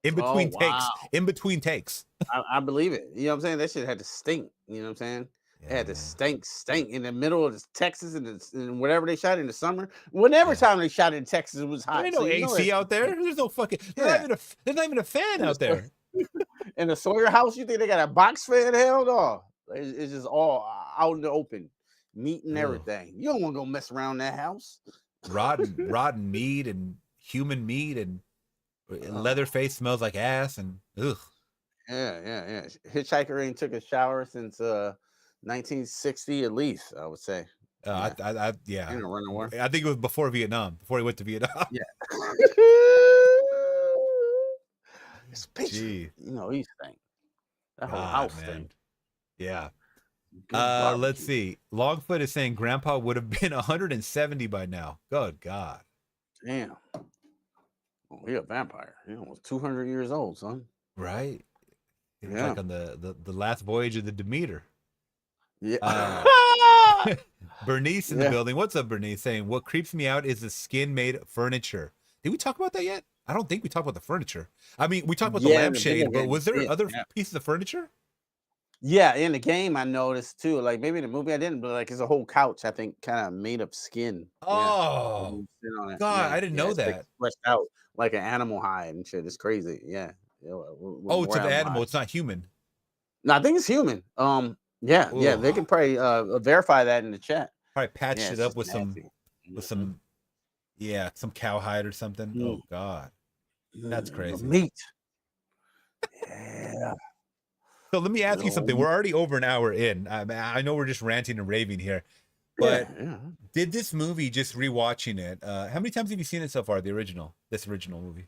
in Oh between wow, takes. In between takes. I believe it. You know what I'm saying? That shit had to stink. You know what I'm saying? It Yeah, had to man. stink in the middle of Texas and whatever they shot in the summer. Whenever Yeah. time they shot in Texas, it was There hot. ain't So no you know AC that. out there. There's no fucking. Yeah. There's not even a fan In the, out there. in the Sawyer house, you think they got a box fan? Hell no. It's just all out in the open, meat and Ugh. everything. You don't want to go mess around that house. Rotten meat and human meat, and Oh, Leatherface smells like ass, and ugh. yeah. Hitchhiker ain't took a shower since 1960 at least, I would say. Yeah, Yeah. ain't no running war. I think it was before Vietnam, before he went to Vietnam. Yeah. Especially, Gee, you know, he stink. That whole God, house man. stink. Yeah. Good Let's barbecue. see. Longfoot is saying Grandpa would have been 170 by now. Good God. Damn. Oh, he a vampire. He almost 200 years old, son. Right? He was Yeah. like on the last voyage of the Demeter. Yeah. Uh, Bernice in the Yeah. building. What's up, Bernice? Saying what creeps me out is the skin made furniture. Did we talk about that yet? I don't think we talked about the furniture. I mean, we talked about the Yeah, in the video lampshade, but game. was there Yeah. other Yeah. pieces of furniture? Yeah, in the game I noticed too. Like maybe in the movie I didn't, but like it's a whole couch, I think, kind of made of skin. Yeah. Like, Oh you sit on it. God, I Yeah, didn't yeah. know It's like that. fleshed out like an animal hide and shit. It's crazy. Yeah. Yeah, with Oh, it's more of animal animal. hide. It's not human. No, I think it's human. Yeah, they Oh, can probably verify that in the chat. probably patched Yeah, it it's up just nasty. with Mhm. some yeah, some cowhide or something. Mm, Oh God, that's the crazy. meat. Yeah. So let me Good ask you old something. meat. We're already over an hour in. I know we're just ranting and raving here, Yeah, but yeah. did this movie, just rewatching it, how many times have you seen it so far? This original movie.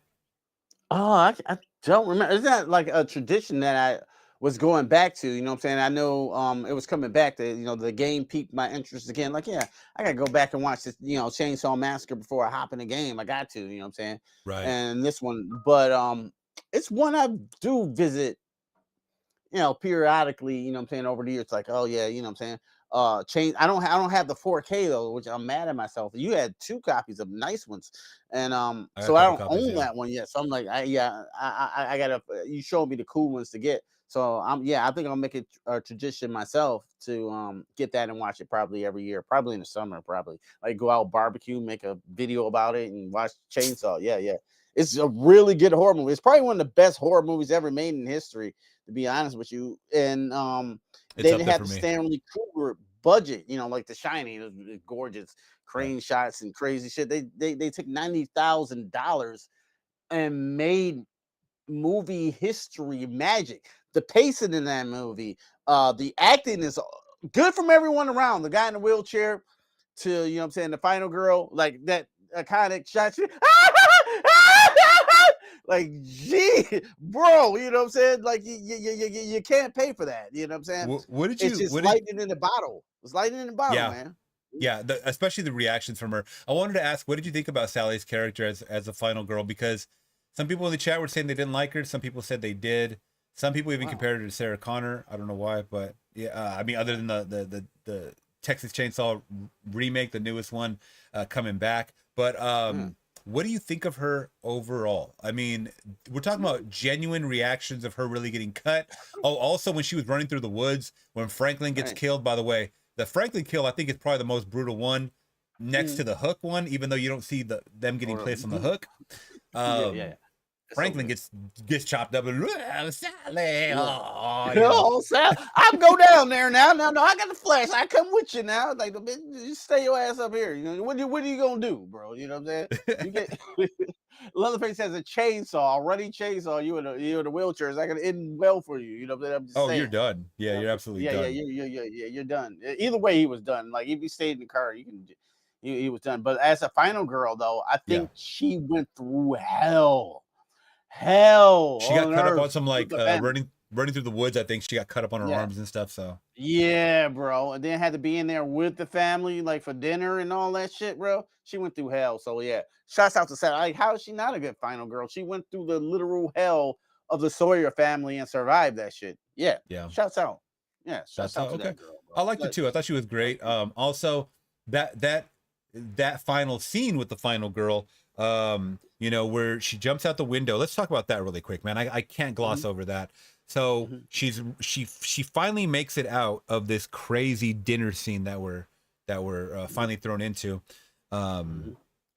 Oh, I don't remember. It's not like a tradition that I was going back to. You know what I'm saying? I know it was coming back. That the game piqued my interest again. Like, yeah, I gotta go back and watch this. Chainsaw Massacre before I hop in the game. I got to. You know what I'm saying? Right. And this one, but it's one I do visit, periodically, I'm saying, over the years. It's like, oh yeah, I'm saying. Change. I don't have the 4K though, which I'm mad at myself. You had two copies of nice ones, and I got a so I couple don't copies. own Yeah. that one yet. So I'm like, I gotta. You showed me the cool ones to get. So I think I'll make it a tradition myself to get that and watch it probably every year, probably in the summer, probably like go out barbecue, make a video about it, and watch Chainsaw. Yeah. It's a really good horror movie. It's probably one of the best horror movies ever made in history, to be honest with you. And It's they up didn't there have for the me. Stanley Kubrick budget, like The Shining, it was gorgeous Yeah. crane shots and crazy shit. They took $90,000 and made movie history magic. The pacing in that movie, the acting is good from everyone around. The guy in the wheelchair to, you know what I'm saying, the final girl, like that iconic shot. Like, gee, bro, you know what I'm saying? Like, you can't pay for that. You know what I'm saying? What did It's you? just lightning in the bottle. It's lightning in the bottle, Yeah. man. Yeah, especially the reactions from her. I wanted to ask, what did you think about Sally's character as a final girl? Because some people in the chat were saying they didn't like her. Some people said they did. Some people even compared her to Sarah Connor. I don't know why, but yeah, I mean, other than the Texas Chainsaw remake, the newest one coming back. But what do you think of her overall? I mean, we're talking about genuine reactions of her really getting cut. Oh, also when she was running through the woods, when Franklin gets killed, by the way, the Franklin kill, I think, is probably the most brutal one next to the Hook one, even though you don't see them getting placed on the hook. Franklin gets chopped up and Sally. Oh, Sally, I'll go down there now. No, I got the flash. I come with you now. Like, just stay your ass up here. You know what are you gonna do, bro? You know what I'm saying? You get Leatherface has a chainsaw, a running chainsaw. You in a wheelchair. It's not gonna end well for you. You know what I'm just saying. You're done. Yeah, you're absolutely done. You're done. Either way, he was done. Like, if he stayed in the car, he was done. But as a final girl, though, I think she went through hell. She got cut up on some like running through the woods. I think she got cut up on her arms and stuff. So yeah, bro, and then had to be in there with the family, like for dinner and all that shit, bro. She went through hell. So yeah, shouts out to Sarah. Like, how is she not a good final girl? She went through the literal hell of the Sawyer family and survived that shit. Yeah. Shouts out. Yeah, shouts out to that girl, bro. I liked it too. I thought she was great. Also, that final scene with the final girl. You know, where she jumps out the window. Let's talk about that really quick, man. I can't gloss over that. So she finally makes it out of this crazy dinner scene that we're finally thrown into.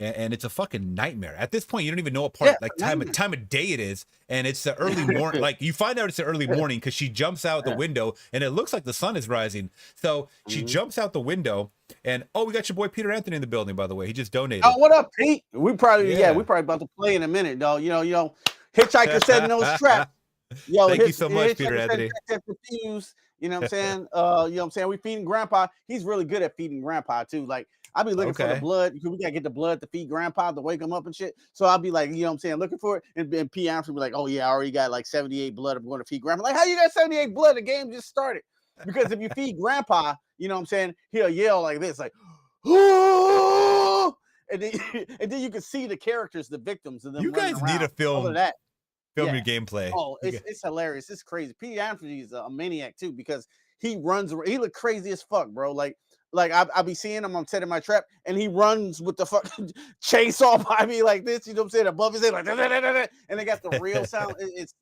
And it's a fucking nightmare. At this point, you don't even know what time of day it is, and it's the early morning. Like, you find out it's the early morning because she jumps out the window, and it looks like the sun is rising. So she jumps out the window, and we got your boy Peter Anthony in the building. By the way, he just donated. Oh, what up, Pete? We probably about to play in a minute, dog. You know, Hitchhiker said no strap. Yo, thank you so much, Peter Anthony. You know what I'm saying? You know what I'm saying? We feeding Grandpa. He's really good at feeding Grandpa too. Like, I'll be looking for the blood because we gotta get the blood to feed Grandpa to wake him up and shit. So I'll be like, you know what I'm saying, looking for it, and P. Armstrong be like, oh yeah, I already got like 78 blood. I'm going to feed Grandpa. Like, how you got 78 blood? The game just started. Because if you feed Grandpa, you know what I'm saying, he'll yell like this, like, oh! and then you can see the characters, the victims, and then you guys need a film. That. Film your gameplay. Oh, it's hilarious. It's crazy. P. Anthony is a maniac too because he runs. He look crazy as fuck, bro. Like I be seeing him. I'm setting my trap, and he runs with the fucking chainsaw by me like this. You know what I'm saying? Above his head, like, and they got the real sound. It's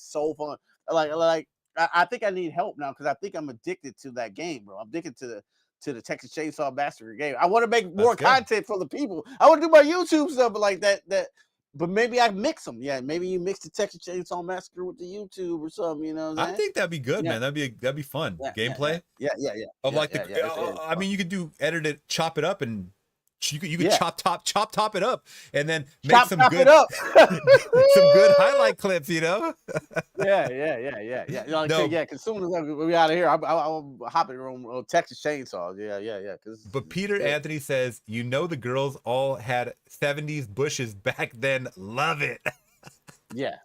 so fun. Like I think I need help now because I think I'm addicted to that game, bro. I'm addicted to the Texas Chainsaw Massacre game. I want to make more content for the people. I want to do my YouTube stuff, but like that. But maybe I mix them. Yeah, maybe you mix the Texas Chainsaw Massacre with the YouTube or something. You know, I think that'd be good, man. That'd be fun. Gameplay. Yeah. I mean, you could edit it, chop it up, and you could chop top it up, and then make some good highlight clips. You know. Yeah. Because soon as we out of here, I'll hop in on Texas Chainsaw. Yeah. But Peter Anthony says, you know, the girls all had 70s bushes back then. Love it. Yeah.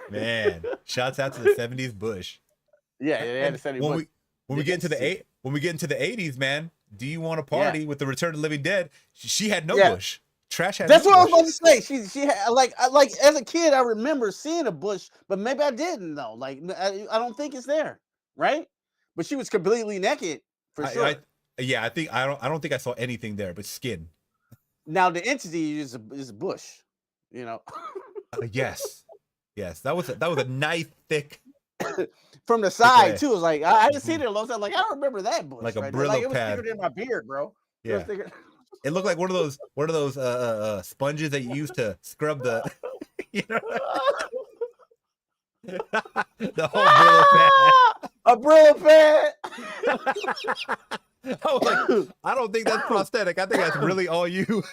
Man, shouts out to the 70s bush. Yeah, they had the 70s bush. When we get into the 80s, man, do you want to party with the Return of the Living Dead? She had no bush. Trash had. That's no what bush. I was about to say. She had like as a kid, I remember seeing a bush, but maybe I didn't though. Like I don't think it's there, right? But she was completely naked for sure. I don't think I saw anything there but skin. Now the entity is a bush, you know. Yes, that was a nice thick. From the side too. It was like I didn't see it in a long time. Like, I don't remember that bush. Like a Brillo it was pad. bigger than my beard, bro. Yeah. It looked like one of those sponges that you use to scrub the you know the whole Brillo pad. A Brillo pad. I was like, I don't think that's prosthetic. I think that's really all you.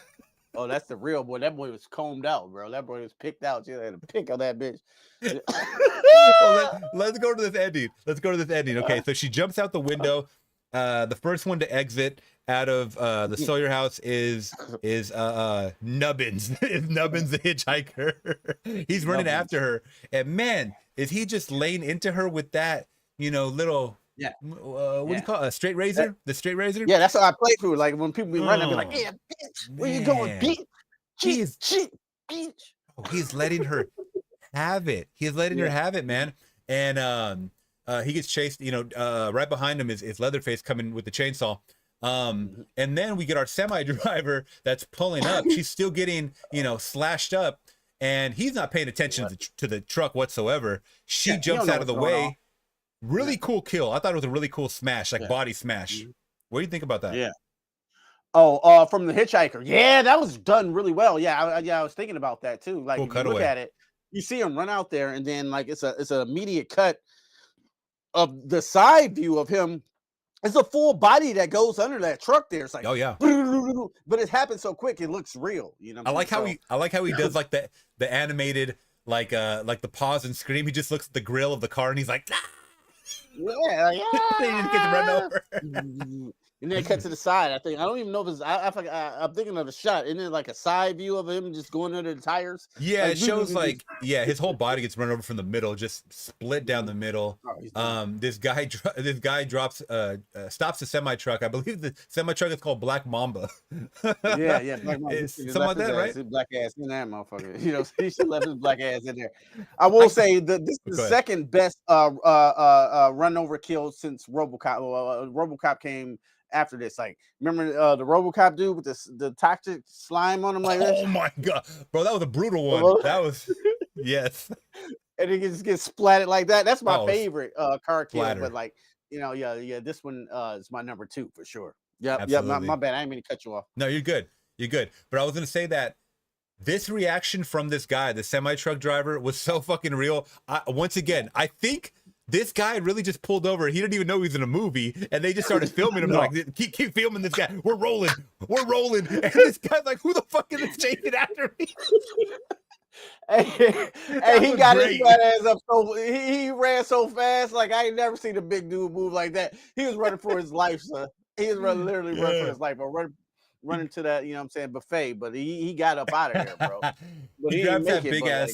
Oh, that's the real boy. That boy was combed out, bro. That boy was picked out. She had a pick of that bitch. Well, let's go to this ending. Let's go to this ending. Okay, so she jumps out the window. The first one to exit out of the Sawyer house is Nubbins. Is Nubbins the hitchhiker? He's running after her, and man, is he just laying into her with that, little what do you call it? A straight razor? The straight razor? Yeah, that's how I play through. Like when people be running, I be like, "Yeah, bitch, where you going, bitch? Bitch." Oh, he's letting her have it. He's letting her have it, man. And he gets chased. Right behind him is Leatherface coming with the chainsaw. And then we get our semi driver that's pulling up. She's still getting slashed up, and he's not paying attention to the truck whatsoever. She jumps out of the way. Really cool kill. I thought it was a really cool smash, like body smash. What do you think about that? Yeah. Oh, from the hitchhiker. Yeah, that was done really well. Yeah, I was thinking about that too. Like, cool if you look at it, you see him run out there, and then like it's an immediate cut of the side view of him. It's a full body that goes under that truck there. It's like, oh yeah, but it happens so quick, it looks real. I like how he does like the animated like the pause and scream. He just looks at the grill of the car and he's like, ah! Yeah. He just gets run over. And then cut to the side. I don't even know if it's. I'm thinking of a shot. Isn't it like a side view of him just going under the tires? Yeah, it shows like his whole body gets run over from the middle, just split down the middle. This guy drops stops the semi truck. I believe the semi truck is called Black Mamba. Yeah, Black Mamba. Something like that, right? His black ass in that motherfucker. He should left his black ass in there. I will say that this is the second best run over kill since RoboCop. RoboCop came after this. Like, remember the RoboCop dude with the toxic slime on him like that? Oh my god, bro, that was a brutal one. That was yes. And it just gets splatted like that. That's my favorite car kill. But like, this one is my number 2 for sure. Yeah, my bad. I didn't mean to cut you off. No, you're good. But I was gonna say that this reaction from this guy, the semi truck driver, was so fucking real. Once again, I think this guy really just pulled over. He didn't even know he was in a movie, and they just started filming him. Like, keep filming this guy. We're rolling. And this guy's like, "Who the fuck is this chasing after me?" Hey, he got his fat ass up so he ran so fast. Like, I ain't never seen a big dude move like that. He was running for his life, son. He was literally running for his life, but running to that, buffet. But he got up out of there, bro. But he grabs that big ass.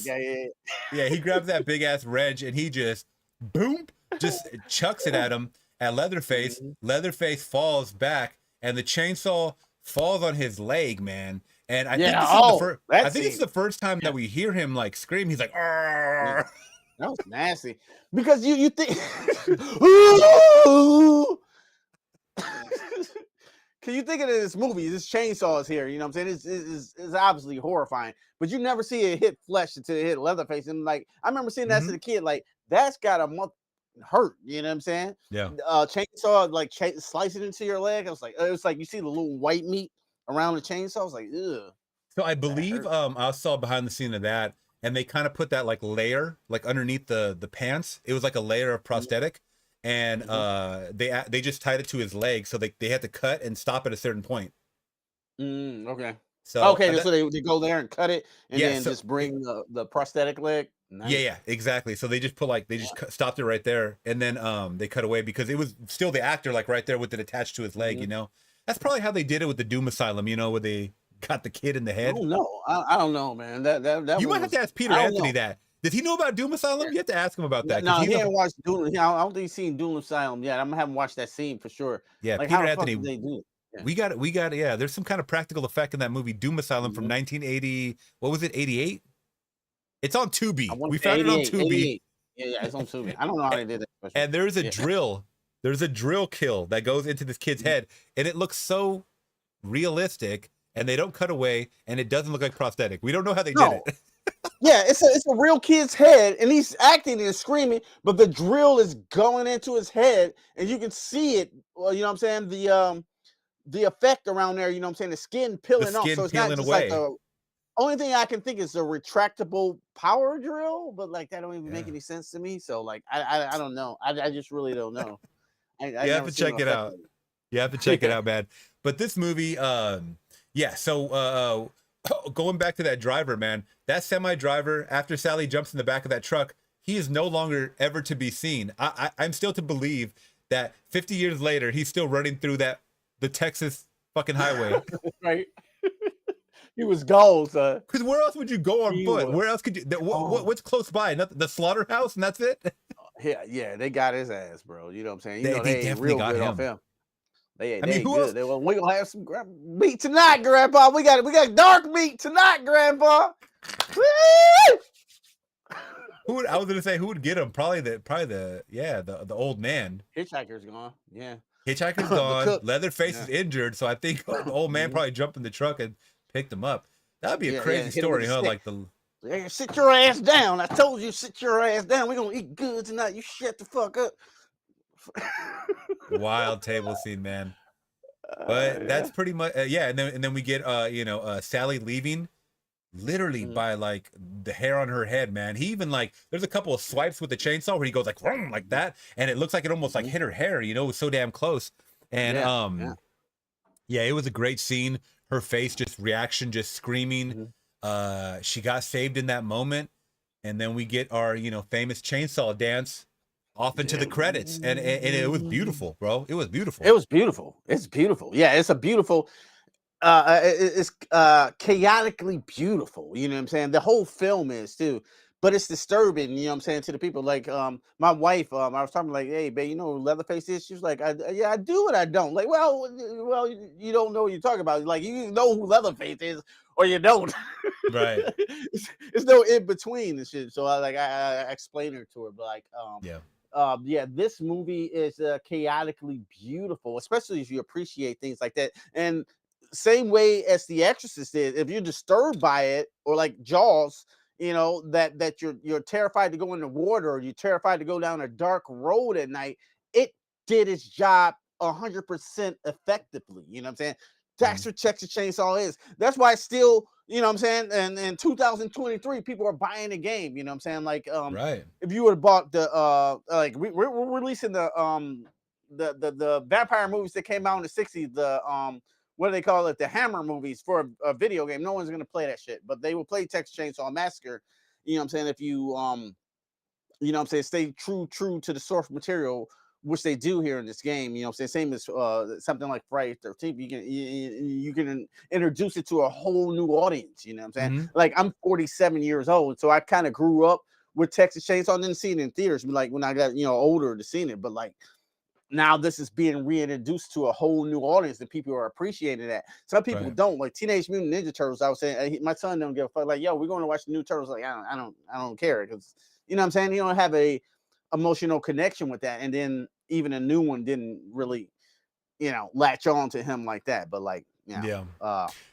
He grabs that big ass wrench and he just boom, just chucks it at him at Leatherface. Leatherface falls back, and the chainsaw falls on his leg, man. And I think this is the first time that we hear him like scream. He's like, "Arr!" That was nasty. Because you think can you think of this movie? This chainsaw is here, you know what I'm saying? It's obviously horrifying, but you never see it hit flesh until it hit Leatherface. And like, I remember seeing that as a kid, like, that's got a month hurt, you know what I'm saying? Yeah. Chainsaw, like, slicing into your leg. I was like, it was like you see the little white meat around the chainsaw. I was like, ugh. So I believe I saw behind the scene of that, and they kind of put that like layer like underneath the pants. It was like a layer of prosthetic, and they just tied it to his leg, so they had to cut and stop at a certain point. Okay. So they go there and cut it, and then just bring the prosthetic leg. Nice. Yeah, exactly. So they just stopped it right there, and then they cut away because it was still the actor like right there with it attached to his leg. You know, that's probably how they did it with the Doom Asylum. You know, where they got the kid in the head. I don't know. I don't know, man. That you might have to ask Peter Anthony that. Did he know about Doom Asylum? You have to ask him about that. No, he hadn't watched Doom. I don't think he's seen Doom Asylum yet. I'm gonna have him watch that scene for sure. Yeah, like, Peter how Anthony. The fuck did they do it? Yeah. We got. Yeah, there's some kind of practical effect in that movie, Doom Asylum from 1980. What was it? 88. It's on Tubi. We found it on Tubi. Yeah, it's on Tubi. I don't know how they did it. And there's a drill. There's a drill kill that goes into this kid's head, and it looks so realistic. And they don't cut away, and it doesn't look like prosthetic. We don't know how they did it. Yeah, it's a real kid's head, and he's acting and screaming, but the drill is going into his head, and you can see it. Well, you know what I'm saying? The effect around there, you know what I'm saying? The skin peeling off. So it's not just away. Like only thing I can think is a retractable power drill, but like that don't even make any sense to me. So like I don't know. I just really don't know. You have to check it out. You have to check it out, man. But this movie, so going back to that driver, man, that semi driver, after Sally jumps in the back of that truck, he is no longer ever to be seen. I'm still to believe that 50 years later, he's still running through the Texas fucking highway. Right. He was gold, son. Because where else would you go on foot? Was. Where else could you? What's close by? Nothing, the slaughterhouse, and that's it. Yeah, they got his ass, bro. You know what I'm saying? They definitely got him. Off him. They who good. We gonna have some meat tonight, Grandpa. We got dark meat tonight, Grandpa. I was gonna say who would get him? Probably the old man. Hitchhiker's gone. Yeah. Hitchhiker's gone. Leatherface is injured, so I think the old man probably jumped in the truck and picked him up. That'd be a crazy story, huh? Like sit your ass down. I told you, sit your ass down. We're gonna eat good tonight. You shut the fuck up. Wild table scene, man. But that's pretty much and then we get Sally leaving literally by like the hair on her head, man. He even like there's a couple of swipes with the chainsaw where he goes like like that, and it looks like it almost like hit her hair, it was so damn close. And it was a great scene. Her face reaction, just screaming. She got saved in that moment, and then we get our famous chainsaw dance off into the credits, and it was beautiful, bro. It was beautiful. It's beautiful. Yeah, it's a beautiful. It's chaotically beautiful. You know what I'm saying? The whole film is too, but it's disturbing. You know what I'm saying, to the people. Like my wife. I was talking like, hey, babe, you know who Leatherface is? She was like, I do, and I don't. Like, well, you don't know what you're talking about. Like, you know who Leatherface is, or you don't. Right. It's no in between and shit. So I explained her to her, but like, this movie is chaotically beautiful, especially if you appreciate things like that. And same way as The Exorcist is, if you're disturbed by it, or like Jaws, that you're terrified to go in the water, or you're terrified to go down a dark road at night, it did its job 100% effectively. You know what I'm saying? That's what Texas Chainsaw is. That's why it's still, you know what I'm saying, and in 2023, people are buying the game. You know what I'm saying? Like, right. If you would have bought the we're releasing the vampire movies that came out in the 60s, the what do they call it? The Hammer movies for a video game. No one's gonna play that shit, but they will play Texas Chainsaw Massacre. You know what I'm saying? If you you know what I'm saying, stay true to the source material, which they do here in this game. You know what I'm saying? Same as something like Friday 13th. You can introduce it to a whole new audience. You know what I'm saying? Like, I'm 47 years old, so I kind of grew up with Texas Chainsaw. I didn't see it in theaters, like when I got older to see it, but like now this is being reintroduced to a whole new audience that people are appreciating that. Some people don't. Like Teenage Mutant Ninja Turtles, I was saying, my son don't give a fuck. Like, yo, we're going to watch the new Turtles. Like, I don't care, because you know what I'm saying, you don't have a emotional connection with that. And then even a new one didn't really latch on to him like that. But like,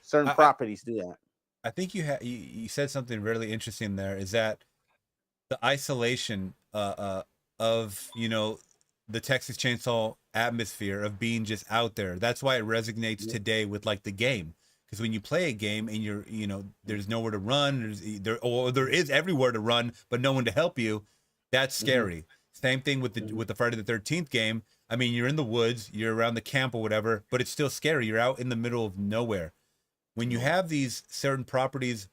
certain properties do that. I think you said something really interesting there, is that the isolation of the Texas Chainsaw atmosphere of being just out there. That's why it resonates today with like the game. Because when you play a game and you're, there's nowhere to run, there is everywhere to run, but no one to help you. That's scary. Same thing with the Friday the 13th game. I mean, you're in the woods, you're around the camp or whatever, but it's still scary. You're out in the middle of nowhere. When you have these certain properties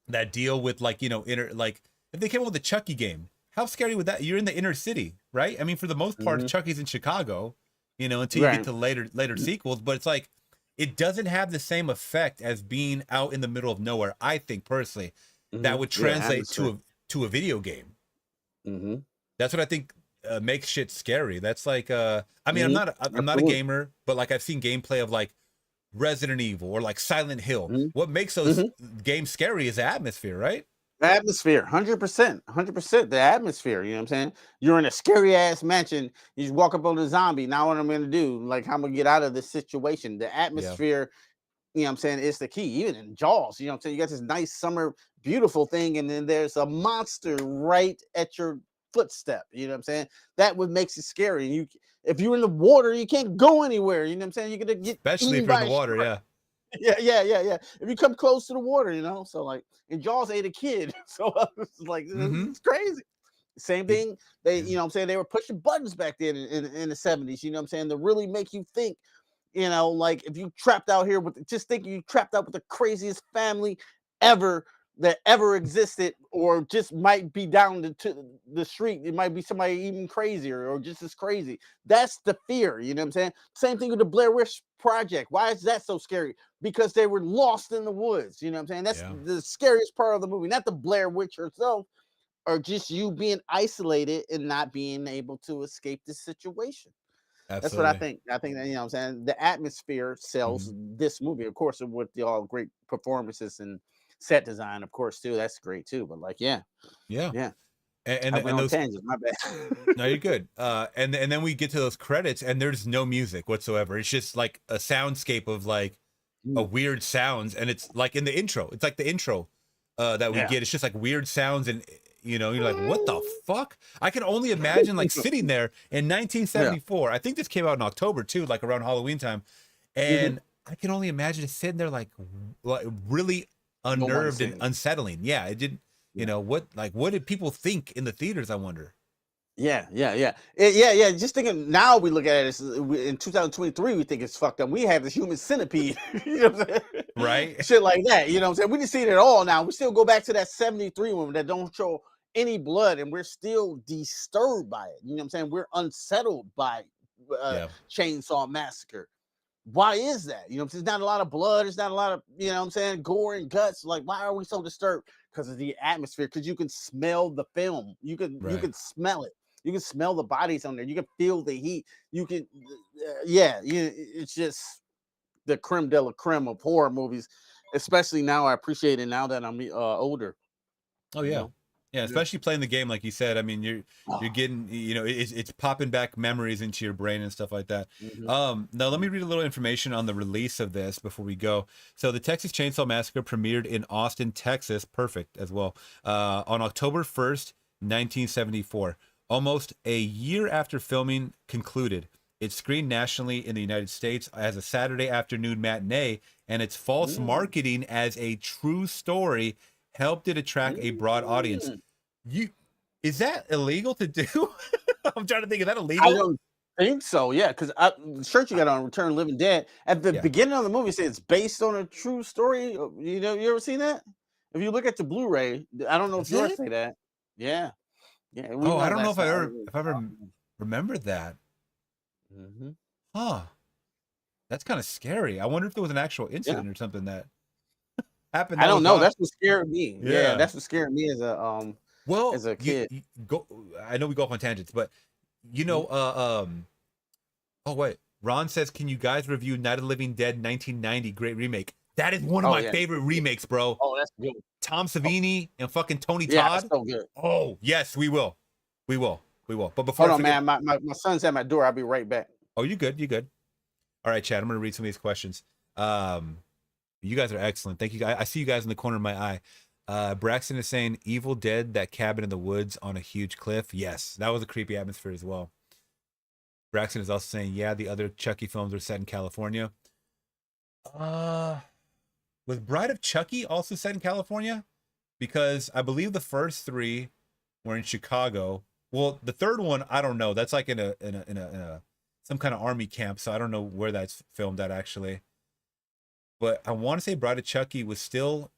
that deal with like, if they came up with a Chucky game, how scary would that? You're in the inner city, right? I mean, for the most part, Chucky's in Chicago, until you get to later sequels, but it's like, it doesn't have the same effect as being out in the middle of nowhere. I think personally, that would translate to a video game. That's what I think makes shit scary. That's like, I mean, I'm not a gamer, but like I've seen gameplay of like Resident Evil or like Silent Hill. What makes those games scary is the atmosphere, right? Atmosphere, 100%. The atmosphere, you know what I'm saying? You're in a scary ass mansion. You just walk up on a zombie. Now what I'm gonna do? Like, how I'm gonna get out of this situation? The atmosphere, you know what I'm saying, is the key. Even in Jaws, you know what I'm saying? You got this nice summer, beautiful thing, and then there's a monster right at your footstep. You know what I'm saying? That what makes it scary. And if you're in the water, you can't go anywhere. You know what I'm saying? You're gonna get, especially if you're in the water, yeah. If you come close to the water, so like, and Jaws ate a kid, so it's like, it's crazy. Same thing. They, you know what I'm saying, they were pushing buttons back then in the 70s, you know what I'm saying, to really make you think, you know, like if you trapped out here with, just think you trapped out with the craziest family ever that ever existed, or just might be down to the street. It might be somebody even crazier or just as crazy. That's the fear. You know what I'm saying? Same thing with the Blair Witch Project. Why is that so scary? Because they were lost in the woods. You know what I'm saying? That's Yeah. the scariest part of the movie, not the Blair Witch herself, or just you being isolated and not being able to escape the situation. That's what I Absolutely. think. I think that, you know what I'm saying, the atmosphere sells Mhm. this movie, of course, with the all great performances and set design, of course, too. That's great too. But like, yeah, Yeah. yeah. And I went and on those tangents. My bad. no, you're good. And then we get to those credits and there's no music whatsoever. It's just like a soundscape of like a Mm, weird sounds, and it's like in the intro. It's like the intro that we yeah. get. It's just like weird sounds, and you're like, what the fuck? I can only imagine like sitting there in Yeah. 1974. I think this came out in October too, like around Halloween time, Mhm. and I can only imagine just sitting there like really Don't want to unnerved and sing. unsettling. Yeah, it didn't. Yeah. What did people think in the theaters? I wonder. Yeah, yeah, yeah. Yeah, yeah. Just thinking now, we look at it as, in 2023, we think it's fucked up. We have this human centipede, you know what I'm saying? Right? Shit like that, you know what I'm saying? We didn't see it at all now. We still go back to that 73 one that don't show any blood, and we're still disturbed by it. You know what I'm saying? We're unsettled by Yeah. Chainsaw Massacre. Why is that? You know, there's not a lot of blood, there's not a lot of, you know what I'm saying, gore and guts. Like, why are we so disturbed? Because of the atmosphere, because you can smell the film. You Right. can smell it. You can smell the bodies on there. You can feel the heat. You can, yeah, it's just the creme de la creme of horror movies, especially now. I appreciate it now that I'm older, Oh you yeah. know? Yeah, Yeah. especially playing the game like you said. I mean, you're Oh, getting, it's popping back memories into your brain and stuff like that. mhm, Now let me mhm. read a little information on the release of this before we go. So the Texas Chainsaw Massacre premiered in Austin, Texas, perfect as well, on October 1st, 1974. Almost a year after filming concluded. It screened nationally in the United States as a Saturday afternoon matinee, and its false Mm, marketing as a true story helped it attract a broad audience. mm. You Is that illegal to do? I'm trying to think, is that I illegal? don't think so. Yeah, because the shirt you got on Return of the Living Dead at the Yeah. beginning of the movie says it's based on a true story. You know, you ever seen that? If you look at the Blu-ray, I don't know if Does yours it? say that. Yeah, yeah, we Oh, I know don't know that's if I not. ever if I ever remembered that. Mhm. Huh. That's kind of scary. I wonder if there was an actual Yeah, incident or something that happened I that don't was know. not. That's what scared me. Yeah, Yeah. that's what scared me Well, as a kid. you go. I know we go off on tangents, but you know, Mhm. uh, um, oh wait, Ron says, "Can you guys review Night of the Living Dead 1990? Great remake." That is one of Oh my yeah, favorite yeah. remakes, bro. Oh, that's good. Tom Oh, Savini and fucking Tony yeah, that's Todd. so good. Oh yes, we will, we will, we will. But before Hold I on, forget, man. My son's at my door. I'll be right back. oh, you good, you good. All right, Chad, I'm gonna read some of these questions. Um, you guys are excellent. Thank you. I see you guys in the corner of my eye. Braxton is saying Evil Dead, that cabin in the woods on a huge cliff. Yes, that was a creepy atmosphere as well. Braxton is also saying, yeah, the other Chucky films are set in California. Uh, was Bride of Chucky also set in California? Because I believe the first three were in Chicago. Well, the third one, I don't know. That's like in a some kind of army camp, so I don't know where that's filmed at actually. But I want to say Bride of Chucky was still,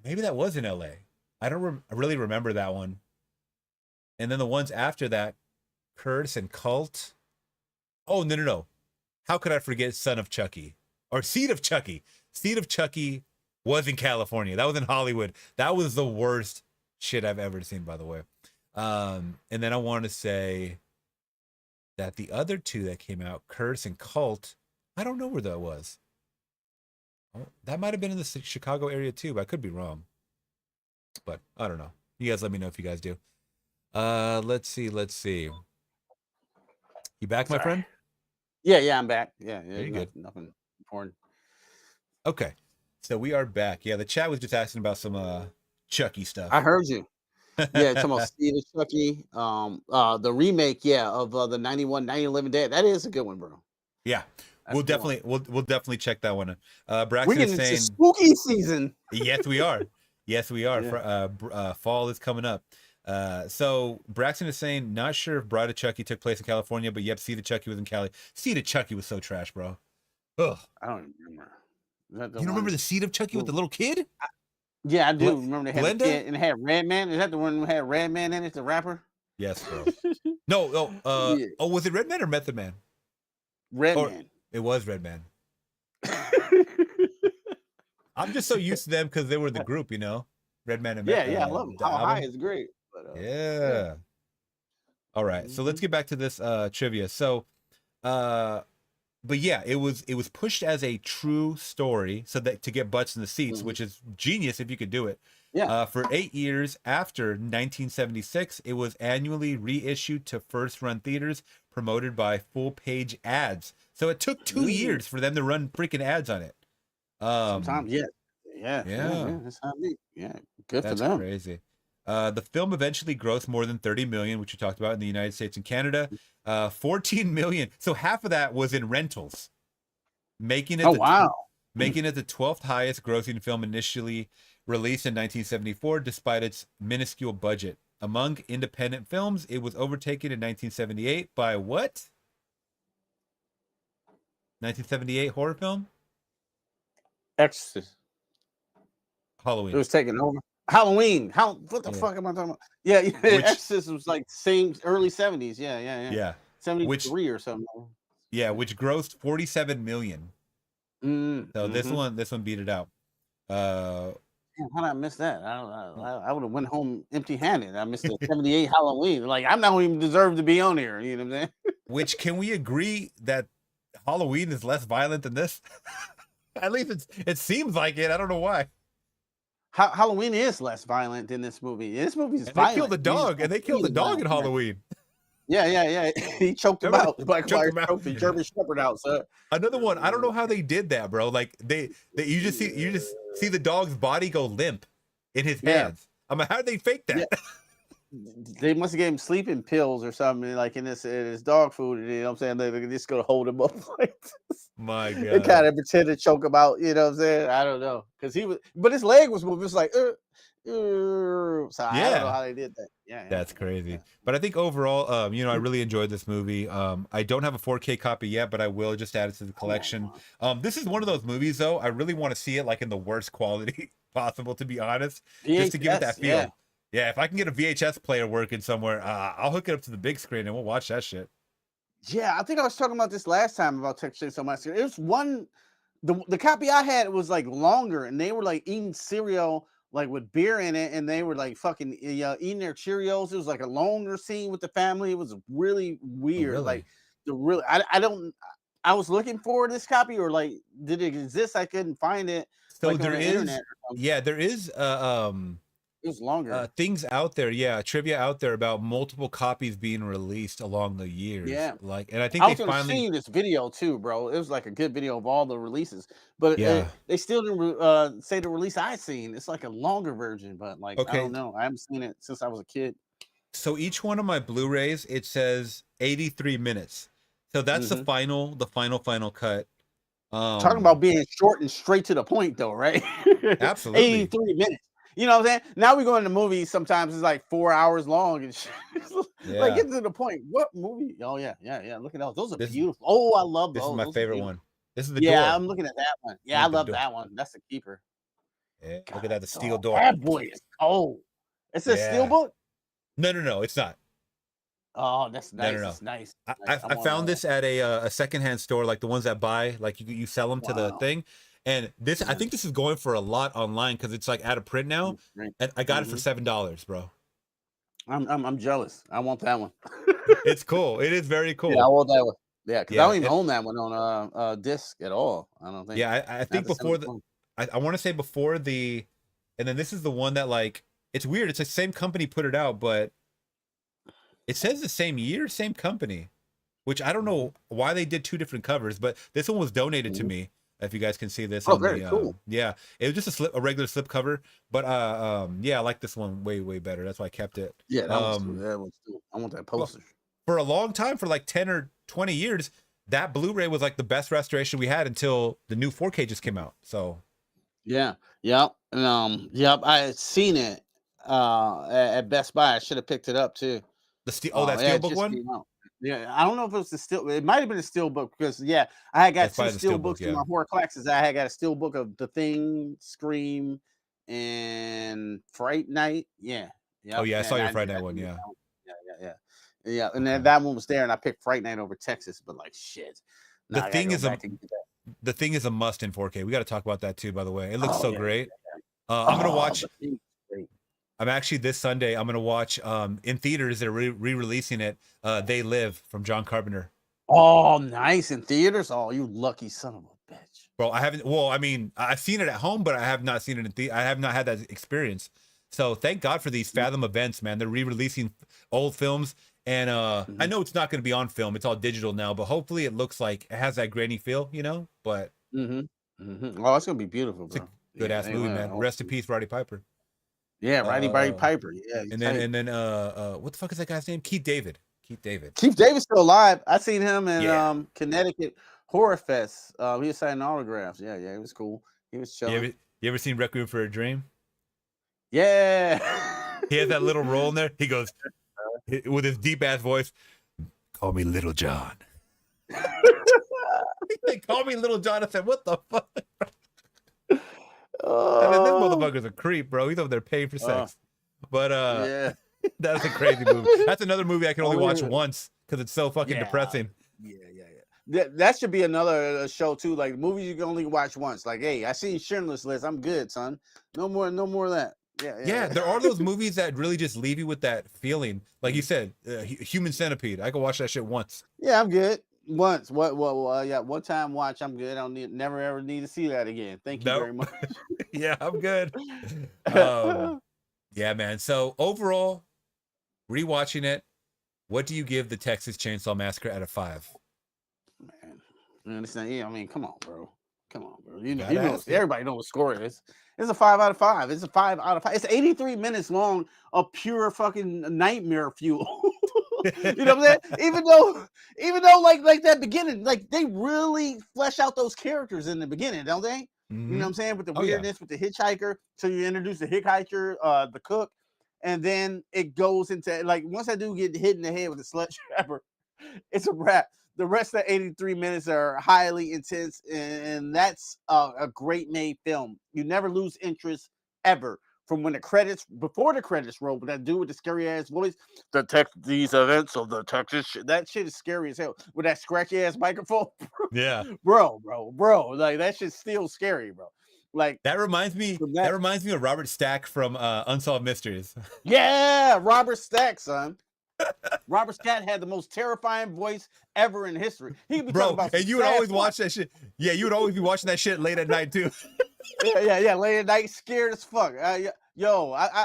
maybe that was in LA. I don't really remember that one. And then the ones after that, Curse and Cult. Oh, no, no, no. How could I forget Son of Chucky or Seed of Chucky? Seed of Chucky was in California. That was in Hollywood. That was the worst shit I've ever seen, by the way. And then I want to say that the other two that came out, Curse and Cult, I don't know where that was. Oh, that might have been in the Chicago area too, but I could be wrong. But I don't know. You guys let me know if you guys do. Let's see, let's see. You back, my Sorry. friend? Yeah, yeah, I'm back. Yeah, Are yeah, you good? nothing important. Okay. So we are back. Yeah, the chat was just asking about some Chucky I stuff. heard you. Yeah, talking about Steve and Chucky. The remake, yeah, of the 91, 1911 Dead. That is a good one, bro. Yeah. That's a good one. We'll definitely check that one. We're Braxton is getting into saying, spooky season. yes, we are. Yes, we are. Yeah. Fall is coming up. So Braxton is saying, not sure if Bride of Chucky took place in California, but yep, Seed of Chucky was in Cali. Seed of Chucky was so trash, bro. Ugh. I don't remember. Is that the You don't remember one? the Seed of Chucky with the little kid? Yeah, I do remember they had the Glenda? kid and it had Redman. Is that the one that had Redman in it, the rapper? Yes, bro. No, Yeah, was it Redman or Method Man? Or Redman. it was Redman. I'm just so used to them because they were the group, you know, Redman and Yeah, I love him. the How High album. is great. But yeah. Yeah. All right, so let's Mhm. get back to this trivia. So, uh, but yeah, it was pushed as a true story, so that to get butts in the seats, Mhm. which is genius if you could do it. Yeah. For 8 years after 1976, it was annually reissued to first-run theaters, promoted by full-page ads. So it took 2 years for them to run freaking ads on it. Sometimes, yeah. Yeah, That's how it be. Yeah. Good for that's them. crazy. The film eventually grossed more than 30 million, which we talked about in the United States and Canada. 14 million. So half of that was in rentals, making it Oh the wow. making it the 12th highest grossing film initially released in 1974, despite its minuscule budget. Among independent films, it was overtaken in 1978 by what? 1978 horror film? Exorcist. It Halloween. was taken over. Halloween. What the Yeah. fuck am I talking about? Yeah, Which, Exorcist was like same early 70s. Yeah. yeah. Which, 73 or something. yeah, which grossed 47 million. So this Mm-hmm. one beat it out. Uh, Damn, how did I miss that? I would have went home empty-handed. I missed the 78 Halloween. Like, I'm not even deserve to be on here. You know what I'm saying? which can we agree that Halloween is less violent than this? At least it seems like it. I don't know why. Halloween is less violent than this movie. This movie is And they violent. killed the You just dog, don't and they see killed the the dog in violence. Halloween. Yeah. He choked him Remember out. Black choked Fire him out? choked the German Shepherd out, sir. Another one. I don't know how they did that, bro. Like they you just see the dog's body go limp in his Yeah. hands. I'm like, how did they fake that? Yeah. They must have gave him sleeping pills or something, like in his dog food. You know what I'm saying? They're just gonna hold him up like this. My And God. kind of pretend to choke him out. You know what I'm saying? I don't know, because but his leg was moving. It's like, so I don't know how they did that. Yeah. That's crazy. But I think overall, I really enjoyed this movie. I don't have a 4K copy yet, but I will just add it to the collection. This is one of those movies, though. I really want to see it like in the worst quality possible, to be honest, just to give it that VHS, feel. Yeah, if I can get a VHS player working somewhere, I'll hook it up to the big screen and we'll watch that shit. Yeah, I think I was talking about this last time about Texas Chainsaw Massacre. It was the copy I had was like longer, and they were like eating cereal like with beer in it, and they were like fucking eating their Cheerios. It was like a longer scene with the family. It was really Oh, weird. really? Like I was looking for this copy, or like did it exist? I couldn't find it. So Like there on the is, internet or something. yeah, there is It was longer. things out there, yeah, trivia out there about multiple copies being released along the years. Yeah. Like, and I think I they was gonna finally, see this video too, bro. It was like a good video of all the releases, but yeah. they still didn't say the release I seen. It's like a longer version, but like I Okay, don't know. I haven't seen it since I was a kid. so each one of my Blu-rays, it says 83 minutes. So that's the Mhm. final cut. Talking about being short and straight to the point, though, right? Absolutely. 83 minutes. You know what I'm saying? Now we go into movies. Sometimes it's like 4 hours long and shit. Like, Yeah. get to the point. What movie? Oh yeah. Look at those. Those are This- beautiful. Oh, I love This those. is my Those are favorite beautiful. one. This is the Yeah, door. I'm looking at that one. Yeah, I Look at the love door. that one. That's the keeper. Yeah, God, look at that, the steel door. That boy is cold. It says Yeah. Steelbook. No, it's not. Oh, that's nice. No. That's nice. I found this at a secondhand store, like the ones that buy, like you sell them to the thing. And this, I think this is going for a lot online because it's like out of print now. And I got it for $7, bro. I'm jealous. I want that one. It's cool. It is very cool. Yeah, I want that one. Yeah, because I don't even and- own that one on disc at all. I don't think. Yeah, I think have to send before it the, home. I want to say before the, and then this is the one that, like, it's weird. It's the same company put it out, but it says the same year, same company, which I don't know why they did two different covers, but this one was donated to me. If you guys can see this, Oh, on very the, cool. yeah, it was just a regular slip cover, but yeah, I like this one way better. That's why I kept it. Yeah, that one's cool. I want that poster. For a long time, for like 10 or 20 years, that Blu-ray was like the best restoration we had until the new 4K just came out. So Yeah, yep, and I had seen it at Best Buy. I should have picked it up too. that Yeah, it Steelbook just one. came out. Yeah, I don't know if it was the still. It might have been a steel book because I had got That's two probably the steel steel book, books in yeah. my horror classes. I had got a steel book of The Thing, Scream, and Fright Night. Yeah, Oh yep. yeah, I saw And your I Friday did. night one, yeah. Yeah. And then Okay. that one was there, and I picked Fright Night over Texas. But like shit, The now I gotta thing go is a back and get that. the thing is a must in 4K. We got to talk about that too, by the way. It looks Oh so yeah. great. I'm gonna Oh, watch. The Thing is great. I'm actually this Sunday. I'm gonna watch in theaters. They're re-releasing it. They Live from John Carpenter. Oh, nice in theaters. Oh, you lucky son of a bitch. Bro, I haven't. Well, I mean, I've seen it at home, but I have not seen it in I have not had that experience. So thank God for these Fathom events, man. They're re-releasing old films, and I know it's not going to be on film. It's all digital now, but hopefully it looks like it has that grainy feel, you know. But Oh, it's gonna be beautiful, it's a bro. good Yeah, ass movie, man. oh, Rest in peace, Roddy Piper. yeah, Roddy Uh, Piper. Yeah, he's and tight. then what the fuck is that guy's name? Keith David. Keith David. Keith Davis still alive. I seen him in Yeah. Connecticut Horror Fest. He was signing autographs. Yeah, it was cool. He was chilling. You ever seen Requiem for a Dream? Yeah. He has that little role in there. He goes with his deep ass voice. Call me Little John. They call me Little John. I said, what the fuck? I mean, this motherfucker's a creep, bro. He's over there paying for sex. But yeah. that's a crazy movie. That's another movie I can only watch once because it's so fucking depressing. Yeah. That should be another show too. Like movies you can only watch once. Like, hey, I seen Schindler's List. I'm good, son. No more of that. Yeah. There are those movies that really just leave you with that feeling. Like you said, Human Centipede. I could watch that shit once. Yeah, I'm good. Once. One time watch. I'm good. I don't never ever need to see that again. Thank you very much. Yeah, I'm good. Yeah, man. So overall, rewatching it, what do you give the Texas Chainsaw Massacre out of 5? Man, I mean, come on, bro. You know, everybody knows what score it is. It's a 5 out of 5. It's a 5 out of 5. It's 83 minutes long of pure fucking nightmare fuel. You know what I'm saying? Even though like that beginning, like they really flesh out those characters in the beginning, don't they? Mm-hmm. You know what I'm saying? With the weirdness with the hitchhiker. So you introduce the hitchhiker, the cook, and then it goes into like once that dude get hit in the head with a sledgehammer, it's a wrap. The rest of the 83 minutes are highly intense, and that's a great made film. You never lose interest ever from before the credits roll. But that dude with the scary ass voice, these events of the Texas, that shit is scary as hell with that scratchy ass microphone. Yeah, bro, like that shit's still scary, bro. Like that reminds me of Robert Stack from Unsolved Mysteries. Yeah, Robert Stack, son. Robert Stack had the most terrifying voice ever in history. He be talking about and you would always watch that shit. Yeah, you would always be watching that shit late at night too. yeah, late at night, scared as fuck. I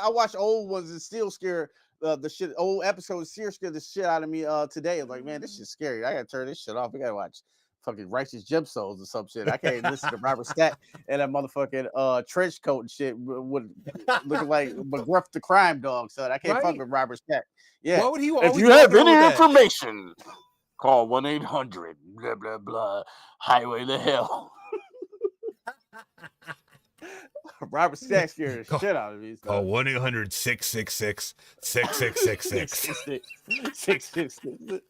watch old ones and still scared. The shit, old episodes still scared the shit out of me today. I'm like, man, this shit's scary. I gotta turn this shit off. We gotta watch fucking Righteous Gemstones or some shit. I can't listen to Robert Stack and that motherfucking trench coat and shit would looking like McGruff the crime dog, son. I can't fuck with Robert Stack. Yeah. Why would he if you have any information, call 1-800 blah blah blah highway to hell. Robert Stack scared the shit out of me. Call 1-800-666-6666.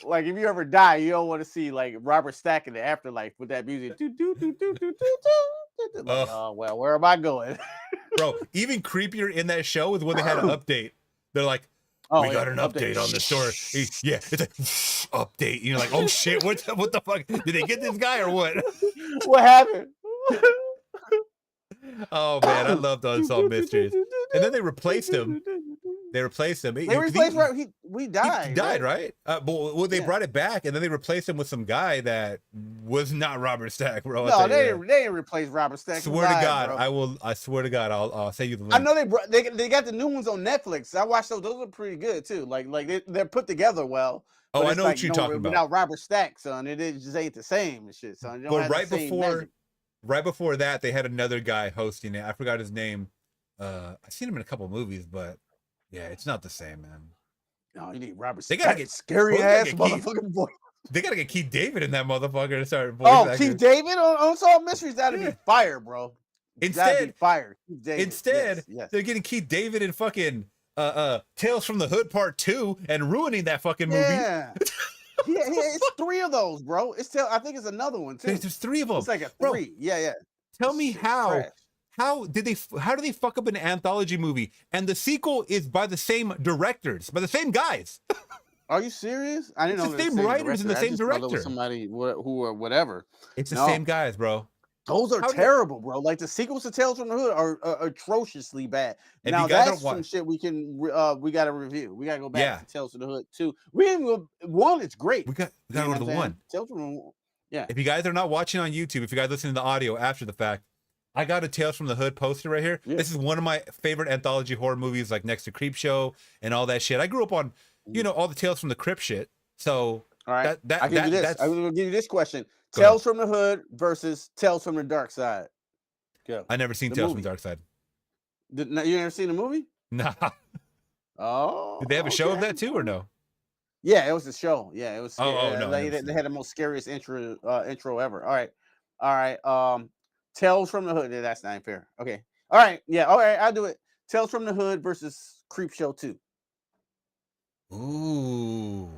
Like if you ever die, you don't want to see like Robert Stack in the afterlife with that music. Like, oh well, where am I going? Bro, even creepier in that show is when they had an update. They're like, we got an update on the story. Yeah, it's a update. You're like, oh shit, what the fuck? Did they get this guy or what? What happened? Oh man, I love the Unsolved Mysteries. And then they replaced him. We died. He died, right? But they brought it back, and then they replaced him with some guy that was not Robert Stack, bro. No, they didn't replace Robert Stack. Swear to God, bro. I swear to God, I'll send you the link. I know they got the new ones on Netflix. I watched those. Those are pretty good too. Like they're put together well. Oh, I know what you're talking about. Without Robert Stack, son, it just ain't the same and shit, son. But right before that, they had another guy hosting it. I forgot his name. I've seen him in a couple movies, but yeah, it's not the same, man. No, you need Robert Stack. They gotta get scary ass motherfucking voice. They gotta get Keith David in that motherfucker to start voice acting. Keith David on Unsolved Mysteries, that'd be fire, bro. Instead, fire. Instead, they're getting Keith David and fucking Tales from the Hood Part 2 and ruining that fucking movie. Yeah. Yeah, it's 3 of those, bro. I think it's another one too. There's 3 of them. It's like a 3. Bro, Yeah. tell me Shit's how trash. do they fuck up an anthology movie and the sequel is by the same directors, by the same guys? Are you serious? I didn't It's know the the same writers and the same director. Somebody who or whatever. It's the same guys, bro. Those are terrible, bro. Like the sequels to Tales from the Hood are atrociously bad. If now you guys that's some shit we got to review. We got to go back to Tales from the Hood 2. One, it's great. We got to go to the 1. Tales from the Yeah. If you guys are not watching on YouTube, if you guys listen to the audio after the fact, I got a Tales from the Hood poster right here. Yeah. This is one of my favorite anthology horror movies, like next to Creepshow and all that shit. I grew up on, all the Tales from the Crypt shit. So all right, I will give you this question: Tales from the Hood versus Tales from the Dark Side. Go. I never seen Tales from the Dark Side. You never seen the movie? Nah. Oh. Did they have a show of that too, or no? Yeah, it was a show. Yeah, it was. No, they had the most scariest intro ever. All right. Tales from the Hood. Yeah, that's not fair. Okay. All right. Yeah. All right. I'll do it. Tales from the Hood versus Creepshow 2. Ooh.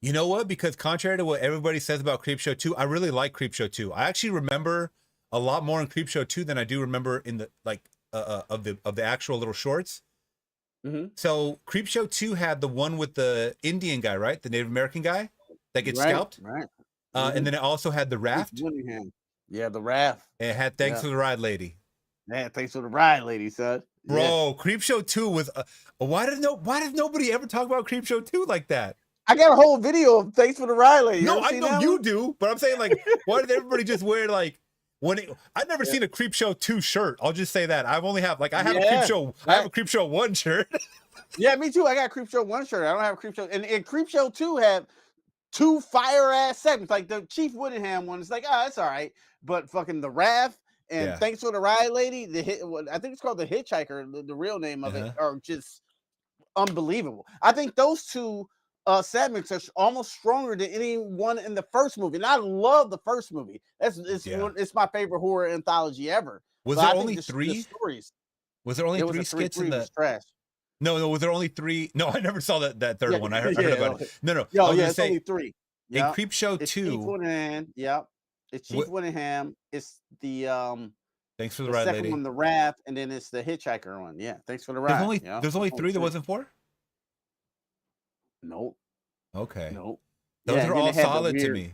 You know what? Because contrary to what everybody says about Creepshow 2, I really like Creepshow 2. I actually remember a lot more in Creepshow 2 than I do remember in the of the actual little shorts. Mm-hmm. So Creepshow 2 had the one with the Indian guy, right? The Native American guy that gets scalped. Right. And then it also had the raft. Yeah, the raft. And it had Thanks for the Ride Lady. Yeah, Thanks for the Ride Lady, son. Bro, Creepshow 2 was why does nobody ever talk about Creepshow 2 like that? I got a whole video of Thanks for the Ride Lady. No, I know you do, but I'm saying, like, why did everybody just wear, like, I've never seen a Creepshow 2 shirt. I'll just say that. I've only have, like, I have a Creepshow 1 shirt. Yeah, me too. I got a Creepshow 1 shirt. I don't have a Creepshow. And Creepshow 2 have 2 fire-ass segments. Like, the Chief Whittingham one is like, that's all right. But fucking the Raft and Thanks for the Ride Lady, I think it's called The Hitchhiker, the real name of it, are just unbelievable. I think those 2 segments are almost stronger than any one in the first movie. And I love the first movie. It's my favorite horror anthology ever. Was there only 3 stories? Was there only 3 skits in the trash? No, was there only 3? No, I never saw that third one. I heard about it. No. It's only 3. In Creepshow 2. Chief Whittingham. Yep. It's Chief Whittingham. It's the Thanks for the Ride Lady. One, the Raft, and then it's the Hitchhiker one. Yeah, Thanks for the Ride. There's only 3. There wasn't 4? Nope. Okay. Nope. Those are all solid to me.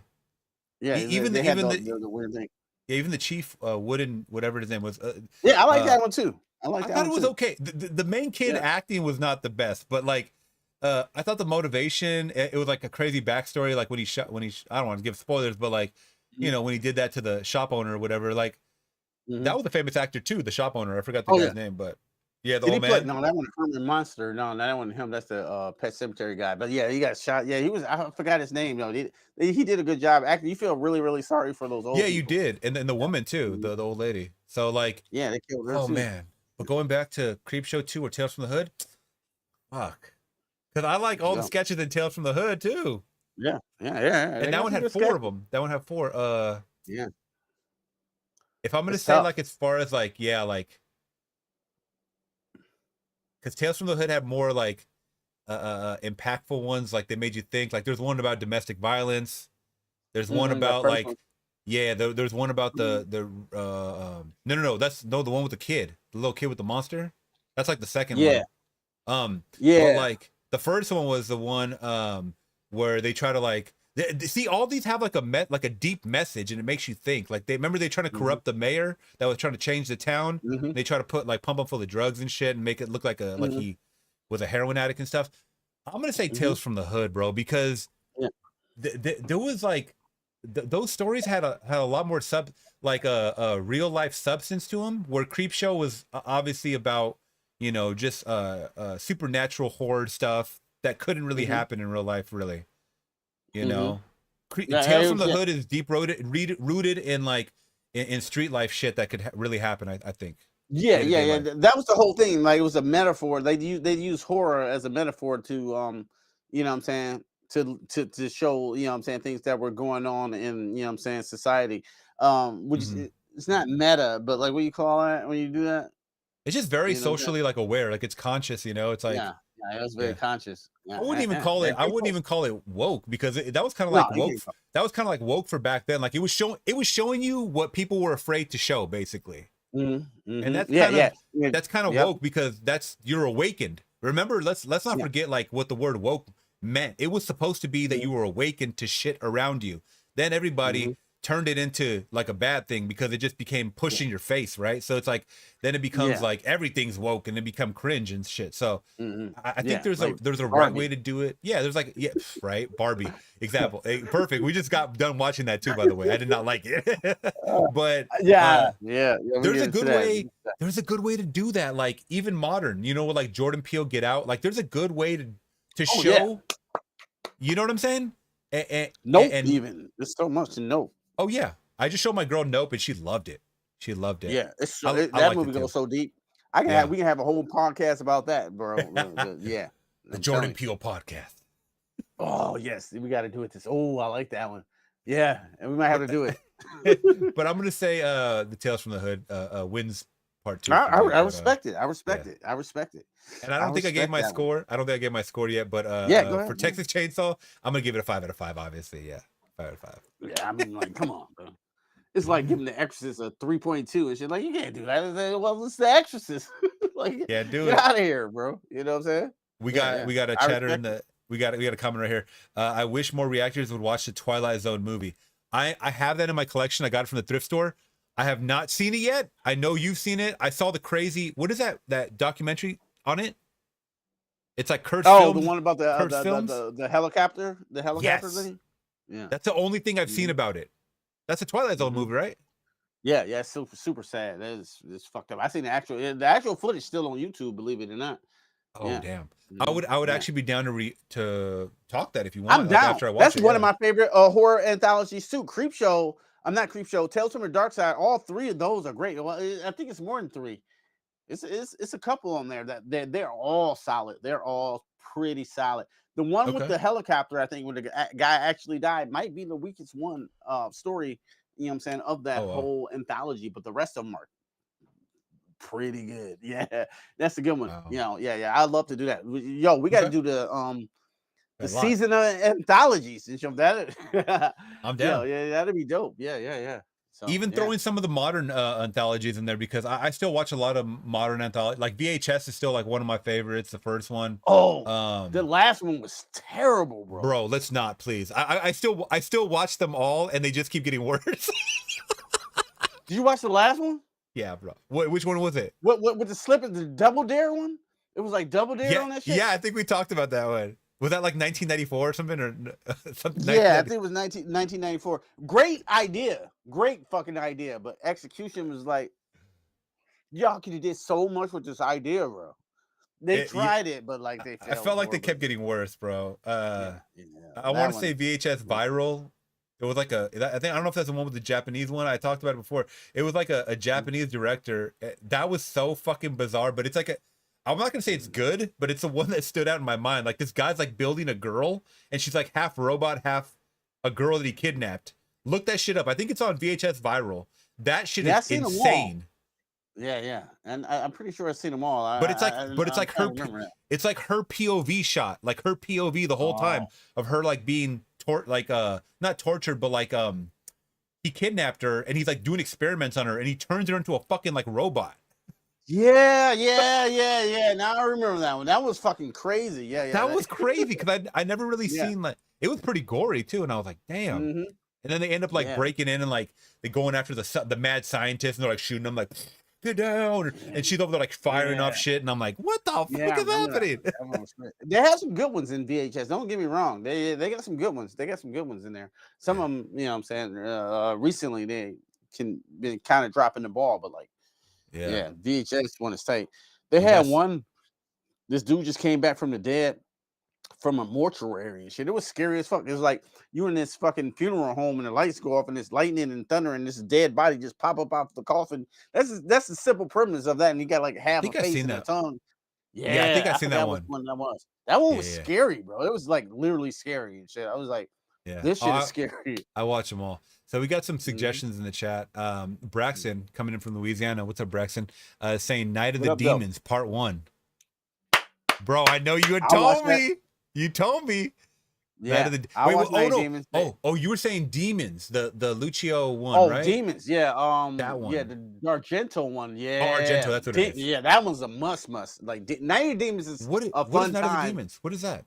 Yeah, even the weird thing. Yeah, even the Chief Wooden, whatever his name was. I like that one too. I thought it was okay. The main kid acting was not the best, but like I thought the motivation, it was like a crazy backstory, like when he I don't want to give spoilers, but like when he did that to the shop owner or whatever, like that was a famous actor too, the shop owner. I forgot the guy's name, but yeah, the old man. No, that one Herman Monster. No, that one him. That's the Pet Cemetery guy. But yeah, he got shot. Yeah, he was. I forgot his name. He did a good job acting. You feel really, really sorry for those old. Yeah, you did, and then the woman too, the old lady. So like, yeah, they killed her. Oh man, but going back to Creepshow 2 or Tales from the Hood, fuck, because I like all the sketches in Tales from the Hood too. Yeah. And that one had 4 of them. That one had 4. Yeah. If I'm gonna say like as far as like because Tales from the Hood had more like impactful ones, like they made you think. Like there's one about domestic violence. There's one about like there's one about the no that's the one with the kid, the little kid with the monster. That's like the second one. But like the first one was the one where they try to like see all these have like a deep message, and it makes you think. Like they trying to corrupt the mayor that was trying to change the town. They try to put pump him full of drugs and shit and make it look like like he was a heroin addict and stuff. I'm gonna say Tales from the Hood, bro, because there was like those stories had a lot more a real life substance to them. Where Creepshow was obviously about just supernatural horror stuff that couldn't really happen in real life, really. Tales from the Hood is deep rooted in like in street life shit that could really happen. I think. Yeah. That was the whole thing. Like it was a metaphor. They use horror as a metaphor to what I'm saying, to show things that were going on in society. Which it's not meta, but like what you call it when you do that. It's just very socially like aware. Like it's conscious. It's like Yeah, it was very conscious. I wouldn't even call it. I wouldn't even call it woke because that was kind of No, like woke. That was kind of like woke for back then. Like it was showing you what people were afraid to show, basically. And that's kind of woke because you're awakened. Remember, let's not forget like what the word woke meant. It was supposed to be that you were awakened to shit around you. Then everybody turned it into like a bad thing because it just became pushing your face, right? So it's like then it becomes like everything's woke and it become cringe and shit. So I think there's a right way to do it. Yeah, there's like right, Barbie example. Hey, perfect. We just got done watching that too, by the way. I did not like it, but there's a good way. There's a good way to do that. Like even modern, you know, like Jordan Peele Get Out. Like there's a good way to show. You know what I'm saying? Even there's so much to know. Oh yeah, I just showed my girl Nope, and she loved it. She loved it. Yeah, it's so, that movie goes so deep. We can have a whole podcast about that, bro. The Jordan Peele podcast. Oh yes, we got to do it. Oh, I like that one. Yeah, and we might have to do it. But I'm gonna say, the Tales from the Hood wins part 2. I respect it. I respect it. I respect it. And I don't think I gave my score. I don't think I gave my score yet. But go ahead, for Texas Chainsaw, I'm gonna give it a 5 out of 5. Obviously, 5 out of 5. Yeah, I mean, like, come on, bro. It's like giving The Exorcist a 3.2 and shit. Like, you can't do that. Well, it's The Exorcist. Like, get out of here, bro. You know what I'm saying? We got a chatter in the. We got a comment right here. I wish more reactors would watch the Twilight Zone movie. I have that in my collection. I got it from the thrift store. I have not seen it yet. I know you've seen it. I saw the crazy. What is that documentary on it? It's like Kurt's Films. The one about the helicopter, thing. Yeah, that's the only thing I've seen about it. That's a Twilight Zone movie, right? Yeah, it's super sad. It's fucked up. I seen the actual footage still on YouTube, believe it or not. Oh damn! I would actually be down to talk that if you want. I'm down. After I watch That's one of my favorite horror anthologies too. Creepshow. I'm not Creepshow. Tales from the Dark Side. All 3 of those are great. Well, I think it's more than 3. It's a couple on there that they're all solid. They're all pretty solid. The one with the helicopter, I think, when the guy actually died, might be the weakest one story, you know what I'm saying, of that whole anthology, but the rest of them are pretty good. Yeah, that's a good one. Wow. You know, I'd love to do that. Yo, we got to do the season of anthologies and show that. I'm down. Yeah, that'd be dope. Yeah. So, even throwing some of the modern anthologies in there because I still watch a lot of modern anthology. Like VHS is still like one of my favorites. The first one. The last one was terrible, bro. Bro, let's not, please. I still watch them all, and they just keep getting worse. Did you watch the last one? Yeah, bro. Which one was it? What with the slip of the Double Dare one? It was like Double Dare on that shit. Yeah, I think we talked about that one. Was that like 1994 or something or something? Yeah, I think it was 1994. Great idea. Great fucking idea. But execution was like, y'all could have did so much with this idea, bro. They tried it, but like they failed. I felt like they kept getting worse, bro. I want to say VHS Viral. It was like I don't know if that's the one with the Japanese one. I talked about it before. It was like a Japanese director. That was so fucking bizarre, but it's like I'm not gonna say it's good, but it's the one that stood out in my mind. Like this guy's like building a girl, and she's like half robot, half a girl that he kidnapped. Look that shit up. I think it's on VHS Viral. That shit is insane. Yeah, and I'm pretty sure I've seen them all. But it's like her POV shot, like her POV the whole time of her like being not tortured, but like he kidnapped her and he's like doing experiments on her and he turns her into a fucking like robot. Yeah. Now I remember that one. That was fucking crazy. Yeah. That was crazy because I never really seen like it was pretty gory too, and I was like, damn. Mm-hmm. And then they end up like breaking in and like they going after the mad scientist and they're like shooting them like get down, and she's over there like firing off shit, and I'm like, what the fuck is happening? They have some good ones in VHS. Don't get me wrong. They got some good ones. They got some good ones in there. Some of them, you know what I'm saying, recently they can been kind of dropping the ball, but like VHS one is tight. They had one, this dude just came back from the dead from a mortuary and shit. It was scary as fuck. It was like you in this fucking funeral home and the lights go off and there's lightning and thunder and this dead body just pop up off the coffin. That's the simple premise of that. And he got like half a face and a tongue. Yeah, I think I've seen that one. That one was scary, bro. It was like literally scary and shit. I was like, this shit is scary. I watch them all. So we got some suggestions in the chat. Braxton coming in from Louisiana. What's up, Braxton? Saying Night of the Demons, Part 1. Bro, I know you had told me. You told me. Yeah, Wait, Night of Demons. You were saying Demons, the Lucio one, Oh, right? Demons, yeah. That one. Yeah, the Argento one. Yeah, Argento, that's what it is. Yeah, that one's a must. Like Night of Demons is a fun is Night time. of the Demons? What is that?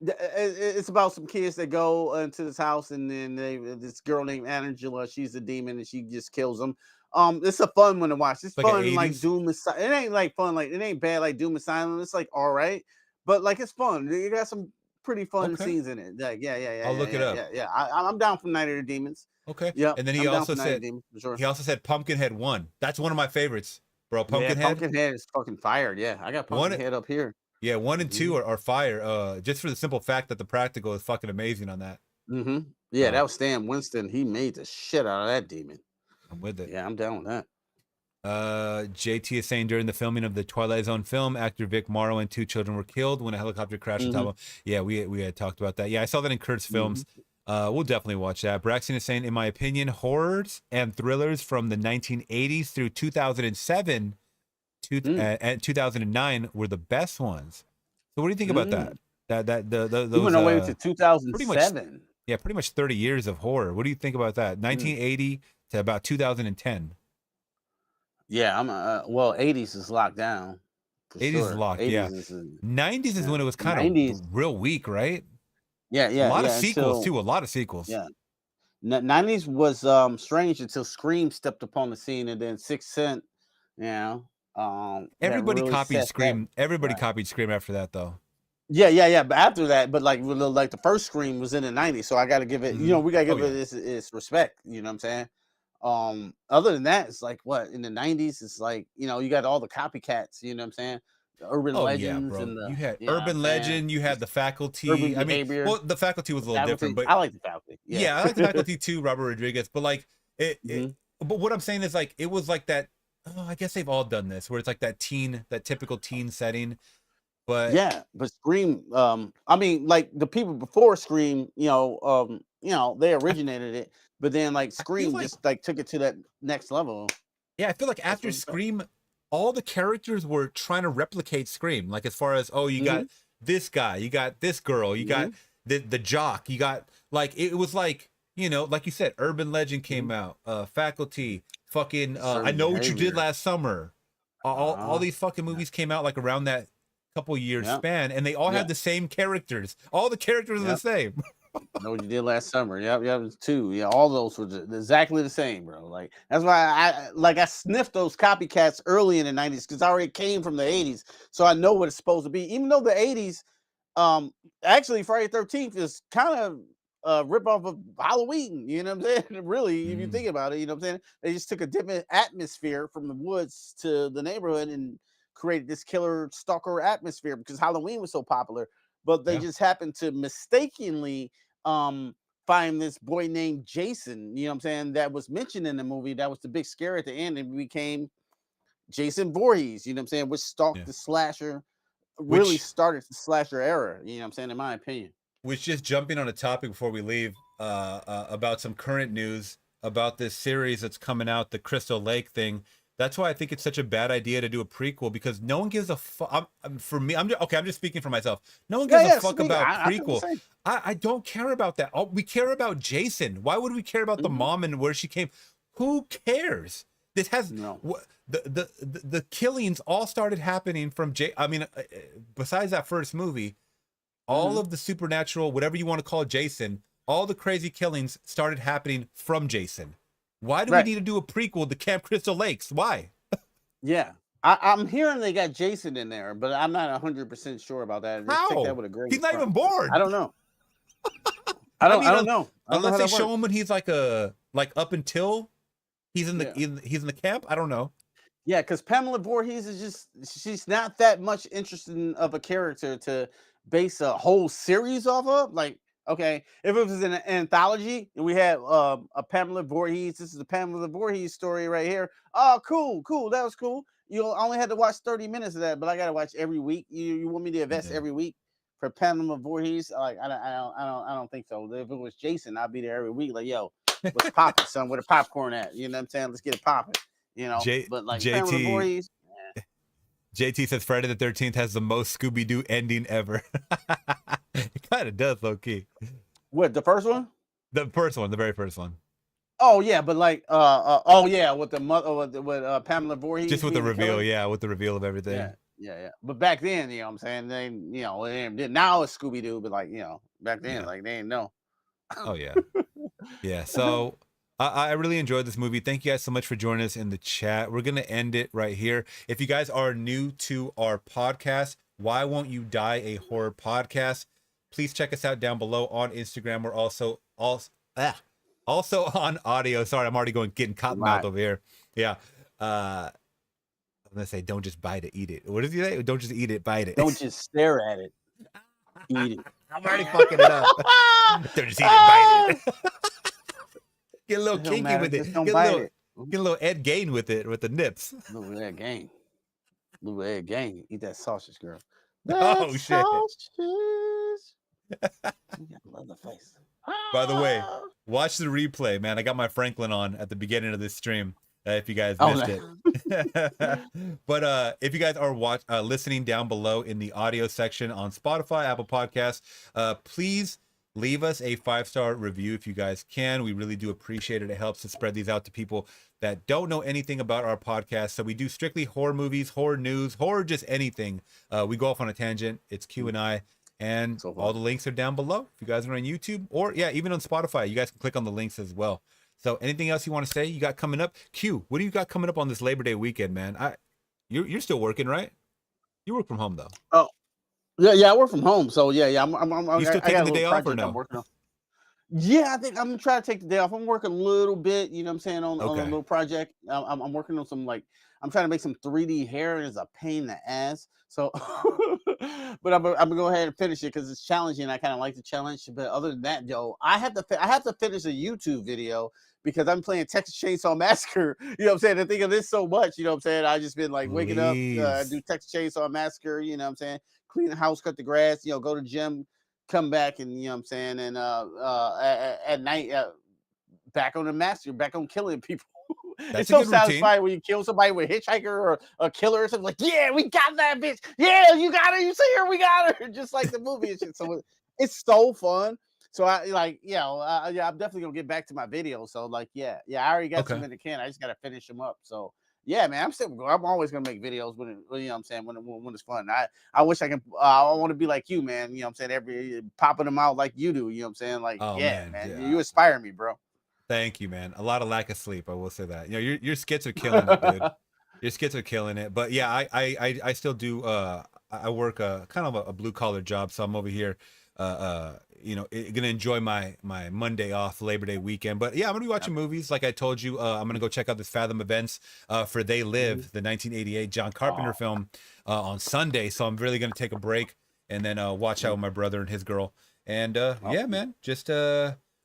It's about some kids that go into this house, and then this girl named Angela, she's a demon, and she just kills them. It's a fun one to watch. It's like fun, like Doom is. It ain't like fun, like it ain't bad like Doom Asylum. It's like all right, but like it's fun. You got some pretty fun scenes in it. Like yeah. I'll look it up. Yeah. I'm down for Night of the Demons. Okay. Yeah. And then he also said Pumpkinhead 1. That's one of my favorites, bro. Pumpkinhead. Pumpkinhead is fucking fired. Yeah, I got Pumpkinhead up here. Yeah, 1 and 2 are fire. Just for the simple fact that the practical is fucking amazing on that. Yeah, that was Stan Winston. He made the shit out of that demon. I'm with it. Yeah, I'm down with that. JT is saying during the filming of the Twilight Zone film, actor Vic Morrow and 2 children were killed when a helicopter crashed on top of. Yeah, we had talked about that. Yeah, I saw that in Kurt's films. We'll definitely watch that. Braxton is saying, in my opinion, horrors and thrillers from the 1980s through 2007 and 2009 were the best ones. So what do you think about that? Those went away to 2007. Pretty much 30 years of horror. What do you think about that? 1980 to about 2010. Yeah, I'm well, 80s is locked down. 80s is locked, 90s is when it was kind of real weak, right? Yeah. A lot of sequels too. A lot of sequels. Yeah. 90s was strange until Scream stepped upon the scene, and then Sixth Sense, everybody really copied Scream. Everybody copied Scream after that, though. Yeah. But after that, like the first Scream was in the 90s, so I got to give it. We got to give it its respect. You know what I'm saying? Other than that, it's like what in the 90s. It's like you got all the copycats. You know what I'm saying? The urban legends and you had Urban Legend. You had the Faculty. I mean, well, the Faculty was a little different, but I like the Faculty. Yeah, I like the Faculty too, Robert Rodriguez. But like but what I'm saying is like it was like that. Oh, I guess they've all done this, where it's like that typical teen setting. But yeah, but Scream. I mean, like the people before Scream, they originated it, but then like Scream just like took it to that next level. Yeah, I feel like after Scream, all the characters were trying to replicate Scream. Like as far as you got this guy, you got this girl, you got the jock, you got like it was like like you said, Urban Legend came out, Faculty, fucking I Know What You Did Last Summer. All these fucking movies came out like around that couple years span, and they all had the same characters. All the characters are the same. Know What You Did Last Summer. Yep, it was 2. Yeah, all those were exactly the same, bro. Like that's why I sniffed those copycats early in the 90s because I already came from the 80s, so I know what it's supposed to be. Even though the 80s, actually Friday 13th is kind of a rip-off of Halloween. You know what I'm saying? Really, if you think about it, you know what I'm saying? They just took a different atmosphere from the woods to the neighborhood and created this killer stalker atmosphere because Halloween was so popular. But they just happened to mistakenly find this boy named Jason, you know what I'm saying, that was mentioned in the movie. That was the big scare at the end, and became Jason Voorhees, you know what I'm saying, which stalked the slasher, really started the slasher era, you know what I'm saying, in my opinion. Which, just jumping on a topic before we leave, about some current news about this series that's coming out, the Crystal Lake thing. That's why I think it's such a bad idea to do a prequel, because no one gives a fuck. For me, I'm just speaking for myself. No one gives a fuck about prequel. I don't care about that. We care about Jason. Why would we care about the mom and where she came? Who cares? This has the killings all started happening from besides that first movie, all of the supernatural, whatever you want to call Jason, all the crazy killings started happening from Jason. Why do we need to do a prequel to Camp Crystal Lakes? Why? Yeah. I'm hearing they got Jason in there, but I'm not 100% sure about that. How? Take that with a grain He's not even born. I don't know. I don't know. Unless they show him when he's like up until he's in the he's in the camp. I don't know. Yeah, because Pamela Voorhees is she's not that much interesting of a character to base a whole series off of. Like, okay, if it was an anthology and we had a Pamela Voorhees, this is the Pamela Voorhees story right here. Oh, cool, that was cool. You only had to watch 30 minutes of that, but I gotta watch every week. You want me to invest every week for Pamela Voorhees? Like, I don't think so. If it was Jason, I'd be there every week. Like, yo, what's popping, son? Where the popcorn at? You know what I'm saying? Let's get it popping. You know, but like JT, Pamela Voorhees. JT says Friday the 13th has the most Scooby-Doo ending ever. It kind of does, low key. What, the first one? The first one, the very first one. Oh yeah, but like oh yeah, with the mother with Pamela Voorhees. Just with the being reveal, killer. yeah, with the reveal of everything. Yeah. But back then, you know what I'm saying? They, you know, now it's Scooby Doo, but like, you know, back then, like they didn't know. Oh yeah. Yeah. So I really enjoyed this movie. Thank you guys so much for joining us in the chat. We're gonna end it right here. If you guys are new to our podcast, Why Won't You Die, a horror podcast, please check us out down below on Instagram. We're also on audio. Sorry, I'm already getting cotton mouth over here. Yeah. I'm gonna say, don't just bite it, eat it. What does he say? Don't just eat it, bite it. Don't just stare at it, eat it. I'm already fucking it up. Don't just eat it, bite it. Get a little kinky with it. Don't bite it. Get a little Ed Gain with it, with the nips. Little Ed Gain. Little Ed Gain. Eat that sausage, girl. Oh, shit. Sausage. You got Leatherface. By the way, watch the replay, man. I got my Franklin on at the beginning of this stream. If you guys missed it. But if you guys are listening down below in the audio section on Spotify, Apple Podcasts, please leave us a 5-star review if you guys can. We really do appreciate it. It helps to spread these out to people that don't know anything about our podcast. So we do strictly horror movies, horror news, horror, just anything. We go off on a tangent. It's Q and I. And all the links are down below. If you guys are on YouTube or even on Spotify, you guys can click on the links as well. So anything else you want to say you got coming up? Q, what do you got coming up on this Labor Day weekend, man? You're still working, right? You work from home though. Oh, yeah, I work from home. So yeah. You still taking the day off or no? Yeah, I think I'm gonna try to take the day off. I'm working a little bit, you know what I'm saying, on a little project. I'm working on some, like, I'm trying to make some 3D hair, and it's a pain in the ass. So, but I'm gonna go ahead and finish it because it's challenging. I kind of like the challenge. But other than that, though, I have to finish a YouTube video because I'm playing Texas Chainsaw Massacre. You know what I'm saying? I think of this so much. You know what I'm saying? I just been like waking up, do Texas Chainsaw Massacre. You know what I'm saying? Clean the house, cut the grass. You know, go to the gym, come back, and you know what I'm saying? And at night, back on the massacre, back on killing people. It's so satisfying when you kill somebody with a hitchhiker or a killer or something. Like, yeah, we got that bitch. Yeah, you got her. You see her. We got her. Just like the movie and shit. So it's so fun. So I like, I'm definitely gonna get back to my video. So like, I already got some in the can. I just gotta finish them up. So yeah, man, I'm always gonna make videos when you know what I'm saying, when it's fun. I wish I can. I want to be like you, man. You know what I'm saying? Every popping them out like you do. You know what I'm saying? Like, man, you inspire me, bro. Thank you, man. A lot of lack of sleep, I will say that. You know, your skits are killing it, dude. Your skits are killing it. But yeah, I still do. I work kind of a blue collar job, so I'm over here. Gonna enjoy my Monday off, Labor Day weekend. But yeah, I'm gonna be watching movies. Like I told you, I'm gonna go check out this Fathom Events for They Live, the 1988 John Carpenter film on Sunday. So I'm really gonna take a break and then watch out with my brother and his girl. And yeah, man, just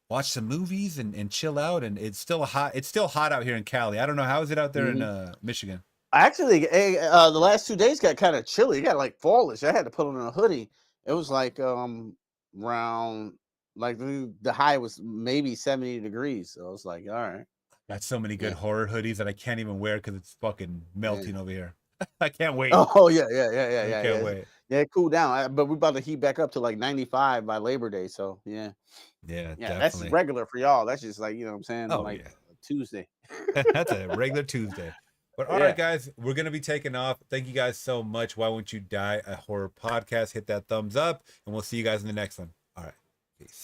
watch some movies and chill out. And it's still hot. It's still hot out here in Cali. I don't know, how is it out there in Michigan? Actually, the last 2 days got kind of chilly. It got like fallish. I had to put on a hoodie. It was like around, like, the high was maybe 70 degrees. So I was like, all right. Got so many good horror hoodies that I can't even wear because it's fucking melting over here. I can't wait. Oh yeah. I can't wait. Yeah, it cooled down. But we're about to heat back up to like 95 by Labor Day. So yeah, definitely. That's regular for y'all. That's just like, you know what I'm saying? Like Tuesday. That's a regular Tuesday. But all right, guys, we're going to be taking off. Thank you guys so much. Why Won't You Die, a horror podcast. Hit that thumbs up, and we'll see you guys in the next one. All right. Peace.